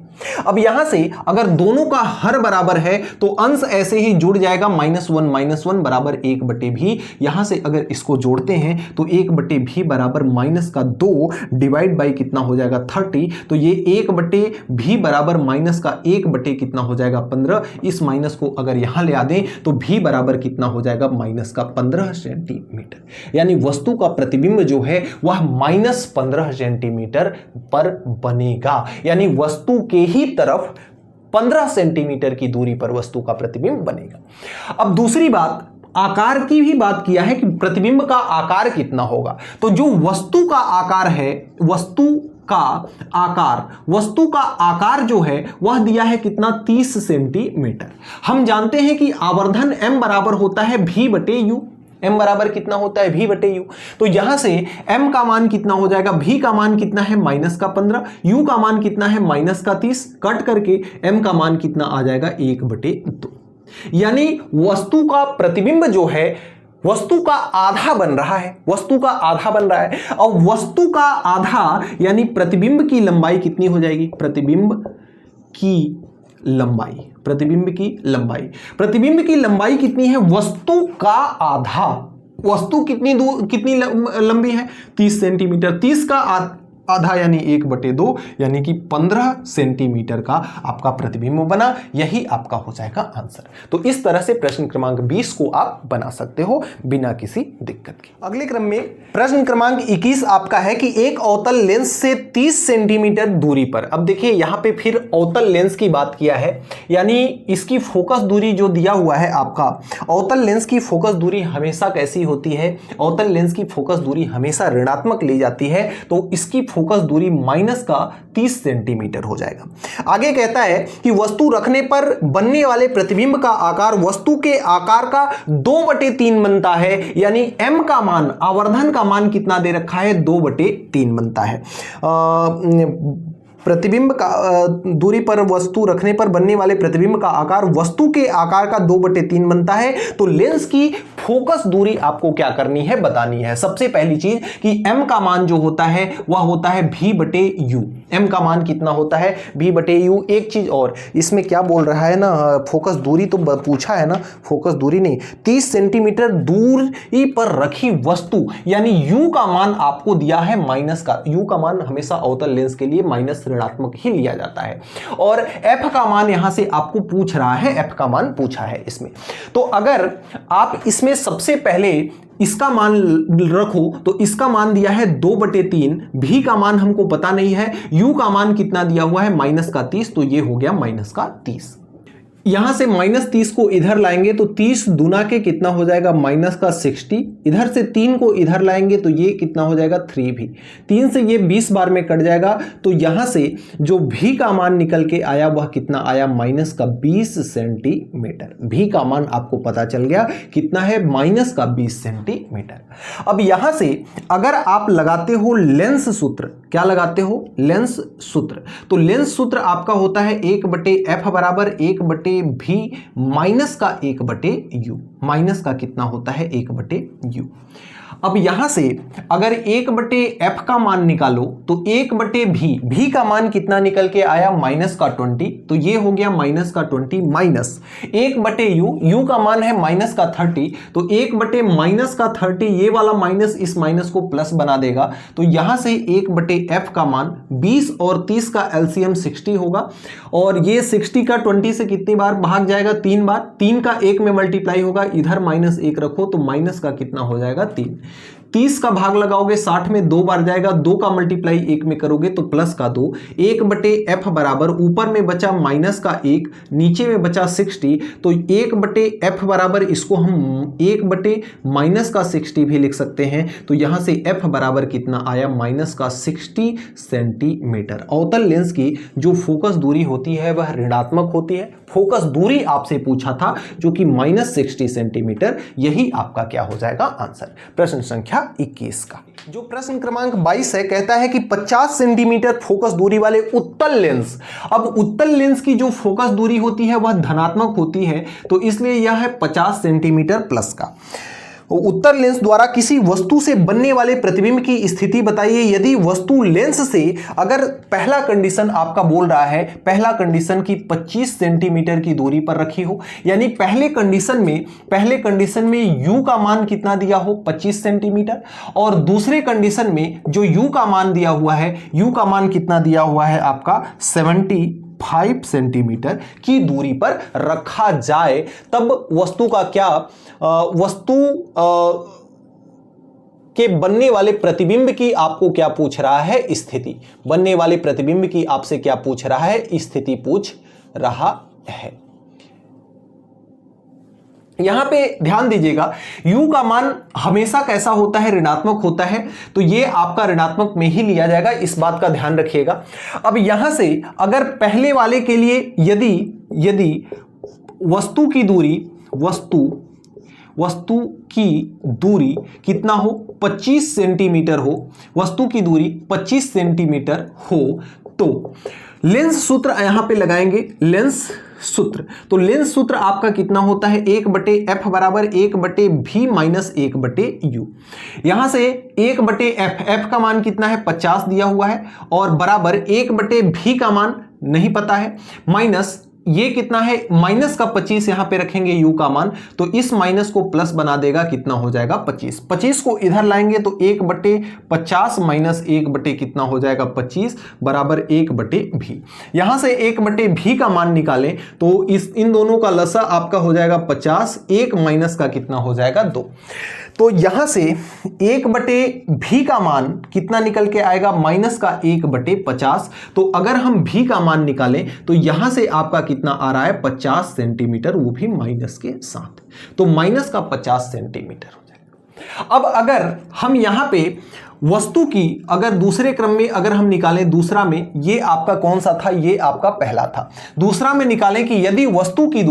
अब यहां से अगर दोनों का हर बराबर है तो अंश ऐसे ही जुड़ जाएगा, -1 बराबर 1/v। यहां से अगर इसको जोड़ते हैं तो 1/v बराबर -2 डिवाइड बाई कितना हो जाएगा, 30। तो ये 1/v बराबर -1 कितना हो जाएगा, 15। इस माइनस को अगर यहां ले आ दें तो v बराबर कितना हो जाएगा, -15 सेंटीमीटर। यानी वस्तु का प्रतिबिंब जो है वह -15 सेंटीमीटर पर बनेगा, यानी वस्तु के ही तरफ 15 सेंटीमीटर की दूरी पर वस्तु का प्रतिबिंब बनेगा। अब दूसरी बात, आकार की भी बात किया है कि प्रतिबिंब का आकार कितना होगा। तो जो वस्तु का आकार है, वस्तु का आकार, वस्तु का आकार जो है वह दिया है कितना, 30 सेंटीमीटर। हम जानते हैं कि आवर्धन m बराबर होता है v बटे यू। m बराबर कितना होता है, v बटे यू। तो यहां से m का मान कितना हो जाएगा, v का मान कितना है -15, u का मान कितना है -30, कट करके m का मान कितना आ जाएगा 1/2। यानी वस्तु का प्रतिबिंब जो है वस्तु का आधा बन रहा है, वस्तु का आधा बन रहा है। और वस्तु का आधा यानी प्रतिबिंब की लंबाई कितनी हो जाएगी, प्रतिबिंब की लंबाई, प्रतिबिंब की लंबाई, प्रतिबिंब की लंबाई कितनी है, वस्तु का आधा। वस्तु कितनी लंबी है, 30 सेंटीमीटर, 30 का आधा यानी 1/2 यानी कि 15 सेंटीमीटर का आपका प्रतिबिंब बना। यही आपका हो जाएगा आंसर। तो इस तरह से प्रश्न क्रमांक 20 को आप बना सकते हो बिना किसी दिक्कत के। अगले क्रम में प्रश्न क्रमांक 21 आपका है कि एक अवतल लेंस से 30 सेंटीमीटर दूरी पर, अब देखिए यहां पे फिर अवतल लेंस की बात किया है, यानी इसकी फोकस दूरी जो दिया हुआ है आपका, अवतल लेंस की फोकस दूरी हमेशा कैसी होती है, अवतल लेंस की फोकस दूरी हमेशा ऋणात्मक ली जाती है। तो इसकी फोकस दूरी -30 सेंटीमीटर हो जाएगा। आगे कहता है कि वस्तु रखने पर बनने वाले प्रतिबिंब का आकार वस्तु के आकार का 2/3 बनता है, यानी m का मान, आवर्धन का मान कितना दे रखा है, 2/3 बनता है। प्रतिबिंब का दूरी पर वस्तु रखने पर बनने वाले प्रतिबिंब का आकार वस्तु के आकार का 2/3 बनता है। तो लेंस की फोकस दूरी आपको क्या करनी है, बतानी है। सबसे पहली चीज कि m का मान जो होता है वह होता है v/u। m का मान कितना होता है, v/u। एक चीज और, इसमें क्या बोल रहा है ना, फोकस दूरी तो पूछा है ना, फोकस दूरी नहीं, 30 सेंटीमीटर दूरी पर रखी वस्तु, यानी u का मान आपको दिया है माइनस का। u का मान हमेशा अवतल लेंस के लिए माइनस ऋणात्मक ही लिया जाता है। और f का मान यहां से आपको पूछ रहा है, f का मान पूछा है इसमें। तो अगर आप इसमें सबसे पहले इसका मान रखो तो इसका मान दिया है 2/3, v का मान हमको पता नहीं है, u का मान कितना दिया हुआ है -30, तो ये हो गया -30। यहां से -30 को इधर लाएंगे तो 30 दूना के कितना हो जाएगा, -60। इधर से 3 को इधर लाएंगे तो ये कितना हो जाएगा, 3 भी। 3 से ये 20 बार में कट जाएगा। तो यहां से जो v का मान निकल के आया वह कितना आया, -20 सेंटीमीटर। v का मान आपको पता चल गया कितना है, -20 सेंटीमीटर। अब यहां से अगर आप लगाते हो लेंस सूत्र, क्या लगाते हो, लेंस सूत्र, तो लेंस सूत्र आपका होता है 1/f बराबर 1/v माइनस का 1/u। माइनस का कितना होता है, 1/u। अब यहां से अगर 1/f का मान निकालो तो 1/v का मान कितना निकल के आया, -20, तो ये हो गया -20 माइनस 1/u, u का मान है -30, तो 1/-30, ये वाला माइनस इस माइनस को प्लस बना देगा। तो यहां से 1/f का मान 20 और 30 का एलसीएम 60 होगा, और ये 60 का 20 से कितनी बार भाग जाएगा, 3 बार। 3 का 1 में मल्टीप्लाई होगा, इधर -1 रखो तो माइनस का कितना हो जाएगा, 3। 30 का भाग लगाओगे 60 में 2 बार जाएगा, 2 का मल्टीप्लाई 1 में करोगे तो प्लस का 2। 1/f बराबर ऊपर में बचा -1, नीचे में बचा 60, तो 1/f बराबर इसको हम 1/-60 भी लिख सकते हैं। तो यहां से f बराबर कितना आया, -60 सेंटीमीटर। अवतल लेंस की जो फोकस दूरी होती है वह ऋणात्मक होती है। फोकस दूरी आपसे पूछा था जो कि -60 सेंटीमीटर, यही आपका क्या हो जाएगा, आंसर। प्रश्न संख्या 21 का जो प्रश्न क्रमांक 22 है, कहता है कि 50 सेंटीमीटर फोकस दूरी वाले उत्तल लेंस। अब उत्तल लेंस की जो फोकस दूरी होती है वह धनात्मक होती है, तो इसलिए यह है 50 सेंटीमीटर प्लस का। उत्तल लेंस द्वारा किसी वस्तु से बनने वाले प्रतिबिंब की स्थिति बताइए। यदि वस्तु लेंस से, अगर पहला कंडीशन आपका बोल रहा है, पहला कंडीशन की 25 सेंटीमीटर की दूरी पर रखी हो, यानी पहले कंडीशन में u का मान कितना दिया हो, 25 सेंटीमीटर, और दूसरे कंडीशन में जो u का मान दिया हुआ है, u का मान कितना दिया हुआ है आपका 75 सेंटीमीटर की दूरी पर रखा जाए, तब वस्तु का क्या, वस्तु के बनने वाले प्रतिबिंब की आपको क्या पूछ रहा है, स्थिति। बनने वाले प्रतिबिंब की आपसे क्या पूछ रहा है, स्थिति पूछ रहा है। यहां पे ध्यान दीजिएगा, u का मान हमेशा कैसा होता है, ऋणात्मक होता है, तो ये आपका ऋणात्मक में ही लिया जाएगा, इस बात का ध्यान रखिएगा। अब यहां से अगर पहले वाले के लिए यदि वस्तु की दूरी कितना हो, 25 सेंटीमीटर हो, वस्तु की दूरी 25 सेंटीमीटर हो, तो लेंस सूत्र यहां पे लगाएंगे, लेंस सूत्र। तो लेंस सूत्र आपका कितना होता है, 1/f बराबर 1/v माइनस 1/u। यहां से 1/f, f का मान कितना है 50 दिया हुआ है, और बराबर 1/v का मान नहीं पता है, माइनस ये कितना है, माइनस का 25 यहां पे रखेंगे u का मान, तो इस माइनस को प्लस बना देगा, कितना हो जाएगा 25। 25 को इधर लाएंगे तो 1/50 माइनस 1/ कितना हो जाएगा 25 बराबर 1/v। यहां से 1/v का मान निकालें तो इन दोनों का लसा आपका हो जाएगा 50, 1 माइनस का कितना हो जाएगा 2। तो यहां से 1/v का मान कितना निकल के आएगा, माइनस का 1/50। तो अगर हम v का मान निकालें तो यहां से आपका कितना आ रहा है 50 सेंटीमीटर, वो भी माइनस के साथ, तो माइनस का 50 सेंटीमीटर हो जाएगा। अब अगर हम यहां पे वस्तु की अगर दूसरे क्रम में अगर हम निकालें, दूसरा में ये आपका कौन सा था, ये आपका पहला था। दूसरा में निकालें कि यदि वस्तु की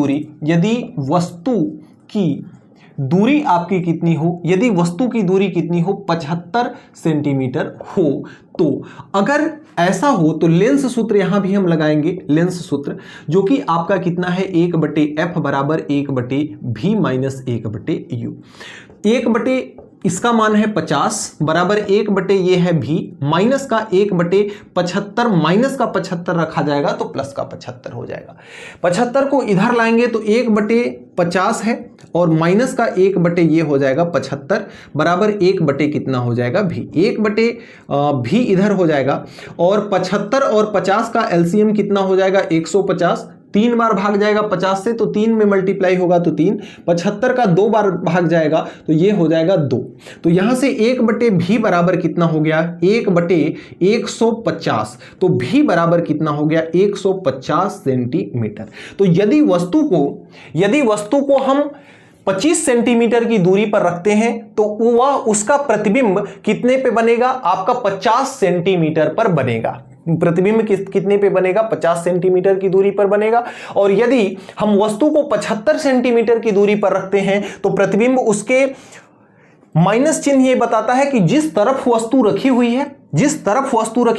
दूरी आपकी कितनी हो, यदि वस्तु की दूरी कितनी हो 75 सेंटीमीटर हो, तो अगर ऐसा हो तो लेंस सूत्र यहां भी हम लगाएंगे, लेंस सूत्र जो कि आपका कितना है 1/f बराबर 1/v माइनस 1/u। 1/ इसका मान है 50 बराबर 1/ ये है v, माइनस का 1/75, माइनस का 75 रखा जाएगा तो प्लस का 75 हो जाएगा। 75 को इधर लाएंगे तो 1/50 है, और माइनस का 1/ ये हो जाएगा 75 बराबर 1/ कितना हो जाएगा v। 1/v इधर हो जाएगा, और 75 और 50 का एलसीएम कितना हो जाएगा 150। 3 बार भाग जाएगा 50 से तो 3 में मल्टीप्लाई होगा तो 3, 75 का 2 बार भाग जाएगा तो ये हो जाएगा 2। तो यहां से 1/v बराबर कितना हो गया 1/150, तो v बराबर कितना हो गया 150 सेंटीमीटर। तो यदि वस्तु को हम 25 सेंटीमीटर की दूरी पर रखते हैं तो वह उसका प्रतिबिंब कितने पे बनेगा, आपका 50 सेंटीमीटर पर बनेगा। प्रतिबिंब कितने पे बनेगा, 50 सेंटीमीटर की दूरी पर बनेगा। और यदि हम वस्तु को 75 सेंटीमीटर की दूरी पर रखते हैं तो प्रतिबिंब उसके माइनस चिन्ह ये बताता है कि जिस तरफ वस्तु रखी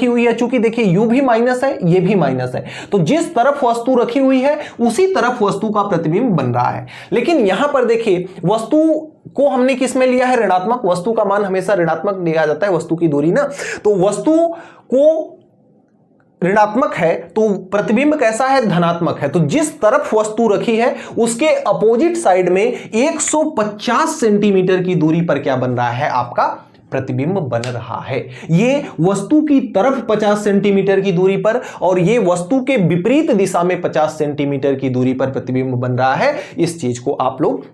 हुई है, चूंकि देखिए u भी माइनस है, ये भी माइनस है, तो जिस तरफ वस्तु रखी हुई है उसी तरफ वस्तु का प्रतिबिंब बन रहा है। लेकिन यहां पर देखिए वस्तु को हमने किस में लिया है, ऋणात्मक। वस्तु का मान हमेशा ऋणात्मक लिया जाता है, वस्तु की दूरी ना, तो वस्तु को ऋणात्मक है तो प्रतिबिंब कैसा है, धनात्मक है। तो जिस तरफ वस्तु रखी है उसके अपोजिट साइड में 150 सेंटीमीटर की दूरी पर क्या बन रहा है, आपका प्रतिबिंब बन रहा है। ये वस्तु की तरफ 50 सेंटीमीटर की दूरी पर, और ये वस्तु के विपरीत दिशा में 50 सेंटीमीटर की दूरी पर प्रतिबिंब बन रहा है। इस चीज को आप लोग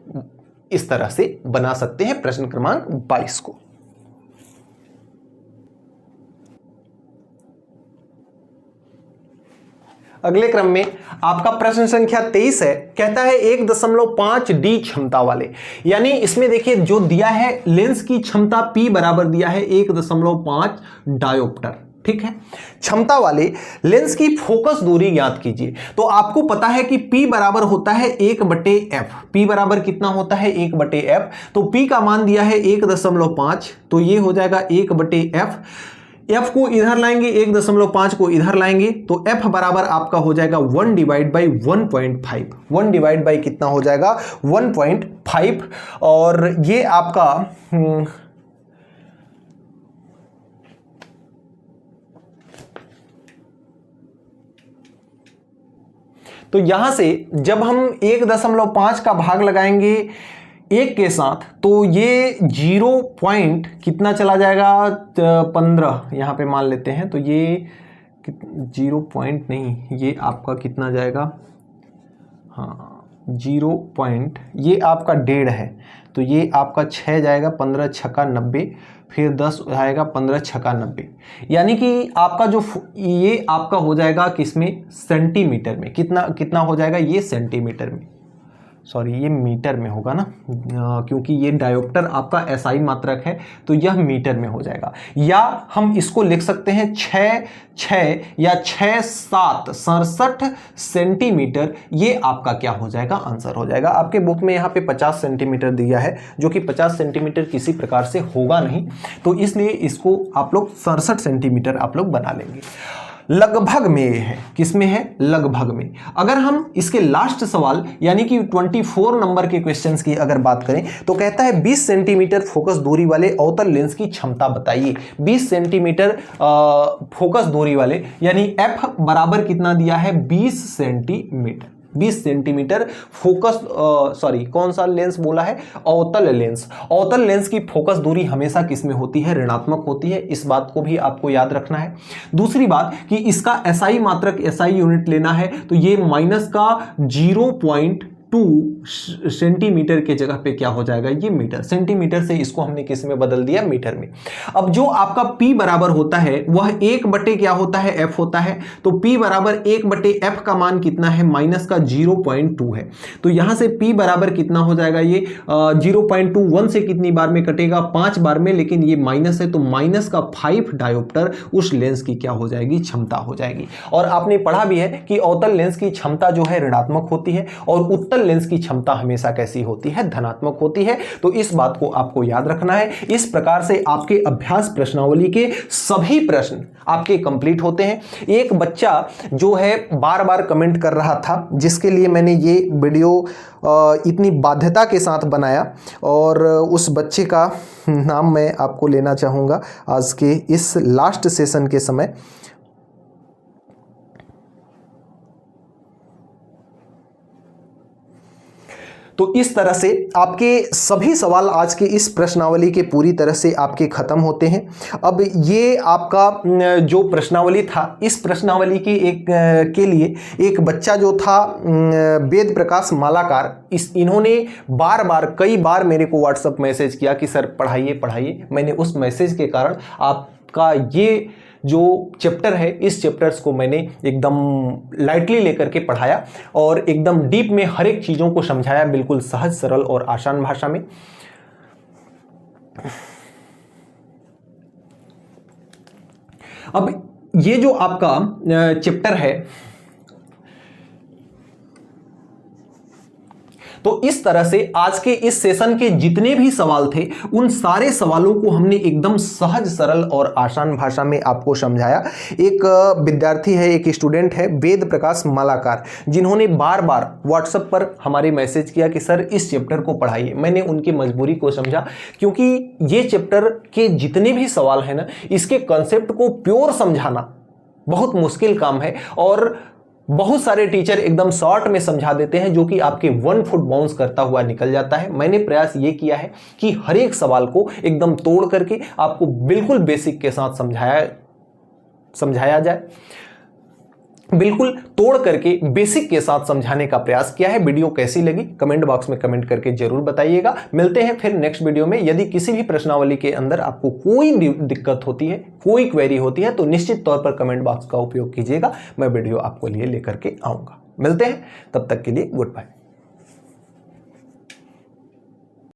इस तरह से बना सकते हैं प्रश्न क्रमांक 22 को। अगले क्रम में आपका प्रश्न संख्या 23 है, कहता है 1.5 D क्षमता वाले, यानी इसमें देखिए जो दिया है लेंस की क्षमता P बराबर दिया है 1.5 डायोप्टर, ठीक है। क्षमता वाले लेंस की फोकस दूरी ज्ञात कीजिए। तो आपको पता है कि P बराबर होता है 1/f। P बराबर कितना होता है 1/f, तो P का मान दिया है 1.5, तो ये हो जाएगा 1/f। f को इधर लाएंगे, 1.5 को इधर लाएंगे तो f बराबर आपका हो जाएगा 1/1.5। 1/ कितना हो जाएगा 1.5, और ये आपका तो यहां से जब हम 1.5 का भाग लगाएंगे 1 के साथ तो ये 0 पॉइंट कितना चला जाएगा 15 यहां पे मान लेते हैं, तो ये 0 पॉइंट नहीं, ये आपका कितना जाएगा, हाँ 0 पॉइंट, ये आपका 1.5 है तो ये आपका 6 जाएगा, 15 छक्का 90, फिर 10 आएगा, 15 छक्का 90, यानी कि आपका जो ये आपका हो जाएगा किसमें, सेंटीमीटर में। कितना हो जाएगा ये सेंटीमीटर में, सॉरी ये मीटर में होगा ना, क्योंकि ये डायोप्टर आपका एसआई मात्रक है तो यह मीटर में हो जाएगा। या हम इसको लिख सकते हैं 6 या 67 सेंटीमीटर, ये आपका क्या हो जाएगा, आंसर हो जाएगा। आपके बुक में यहाँ पे 50 सेंटीमीटर दिया है, जो कि 50 सेंटीमीटर किसी प्रकार से होगा नहीं, तो इसलिए इसको आप लोग 67 सेंटीमीटर आप लोग बना लेंगे। लगभग में ये है, किसमें है, लगभग में। अगर हम इसके लास्ट सवाल यानी कि 24 नंबर के क्वेश्चंस की अगर बात करें तो कहता है 20 सेंटीमीटर फोकस दूरी वाले अवतल लेंस की क्षमता बताइए। 20 सेंटीमीटर फोकस दूरी वाले यानी f बराबर कितना दिया है, 20 सेंटीमीटर। 20 सेंटीमीटर फोकस सॉरी कौन सा लेंस बोला है, अवतल लेंस। अवतल लेंस की फोकस दूरी हमेशा किसमें होती है, ऋणात्मक होती है। इस बात को भी आपको याद रखना है। दूसरी बात कि इसका एसआई मात्रक, एसआई यूनिट लेना है तो ये माइनस का 0.2 सेंटीमीटर के जगह पे क्या हो जाएगा, ये मीटर। सेंटीमीटर से इसको हमने किस में बदल दिया, मीटर में। अब जो आपका P बराबर होता है वह 1 क्या होता है, F होता है। तो P बराबर 1/F का मान कितना है, माइनस का 0.2 है। तो यहां से P बराबर कितना हो जाएगा, ये 0.21 से कितनी बार में कटेगा, 5 बार में, लेकिन ये माइनस है तो माइनस का 5 डायोप्टर उस लेंस की क्या हो जाएगी, क्षमता हो जाएगी। और आपने पढ़ा भी है कि अवतल लेंस की क्षमता जो है ऋणात्मक होती है और उत्तल लेंस की क्षमता हमेशा कैसी होती है, धनात्मक होती है। तो इस बात को आपको याद रखना है। इस प्रकार से आपके अभ्यास प्रश्नावली के सभी प्रश्न आपके कंप्लीट होते हैं। एक बच्चा जो है बार बार कमेंट कर रहा था, जिसके लिए मैंने ये वीडियो इतनी बाध्यता के साथ बनाया, और उस बच्चे का नाम मैं आपको लेना चाहूँगा आज के इस लास्ट सेशन के समय। तो इस तरह से आपके सभी सवाल आज के इस प्रश्नावली के पूरी तरह से आपके खत्म होते हैं। अब ये आपका जो प्रश्नावली था, इस प्रश्नावली की के लिए एक बच्चा जो था वेद प्रकाश मालाकार, इन्होंने बार बार कई बार मेरे को व्हाट्सएप मैसेज किया कि सर पढ़ाइए पढ़ाइए। मैंने उस मैसेज के कारण आपका ये जो चैप्टर है, इस चैप्टर्स को मैंने एकदम लाइटली लेकर के पढ़ाया और एकदम डीप में हर एक चीज़ों को समझाया, बिल्कुल सहज सरल और आसान भाषा में। अब ये जो आपका चैप्टर है, तो इस तरह से आज के इस सेशन के जितने भी सवाल थे, उन सारे सवालों को हमने एकदम सहज सरल और आसान भाषा में आपको समझाया। एक विद्यार्थी है, एक स्टूडेंट है वेद प्रकाश मालाकार, जिन्होंने बार बार व्हाट्सएप पर हमारे मैसेज किया कि सर इस चैप्टर को पढ़ाइए। मैंने उनकी मजबूरी को समझा, क्योंकि ये चैप्टर के जितने भी सवाल हैं ना, इसके कंसेप्ट को प्योर समझाना बहुत मुश्किल काम है, और बहुत सारे टीचर एकदम शॉर्ट में समझा देते हैं, जो कि आपके 1 फुट बाउंस करता हुआ निकल जाता है। मैंने प्रयास ये किया है कि हर एक सवाल को एकदम तोड़ करके आपको बिल्कुल बेसिक के साथ समझाया जाए, बिल्कुल तोड़ करके बेसिक के साथ समझाने का प्रयास किया है। वीडियो कैसी लगी कमेंट बॉक्स में कमेंट करके जरूर बताइएगा। मिलते हैं फिर नेक्स्ट वीडियो में। यदि किसी भी प्रश्नावली के अंदर आपको कोई दिक्कत होती है, कोई क्वेरी होती है, तो निश्चित तौर पर कमेंट बॉक्स का उपयोग कीजिएगा। मैं वीडियो आपको लिए लेकर के आऊंगा। मिलते हैं, तब तक के लिए गुड बाय।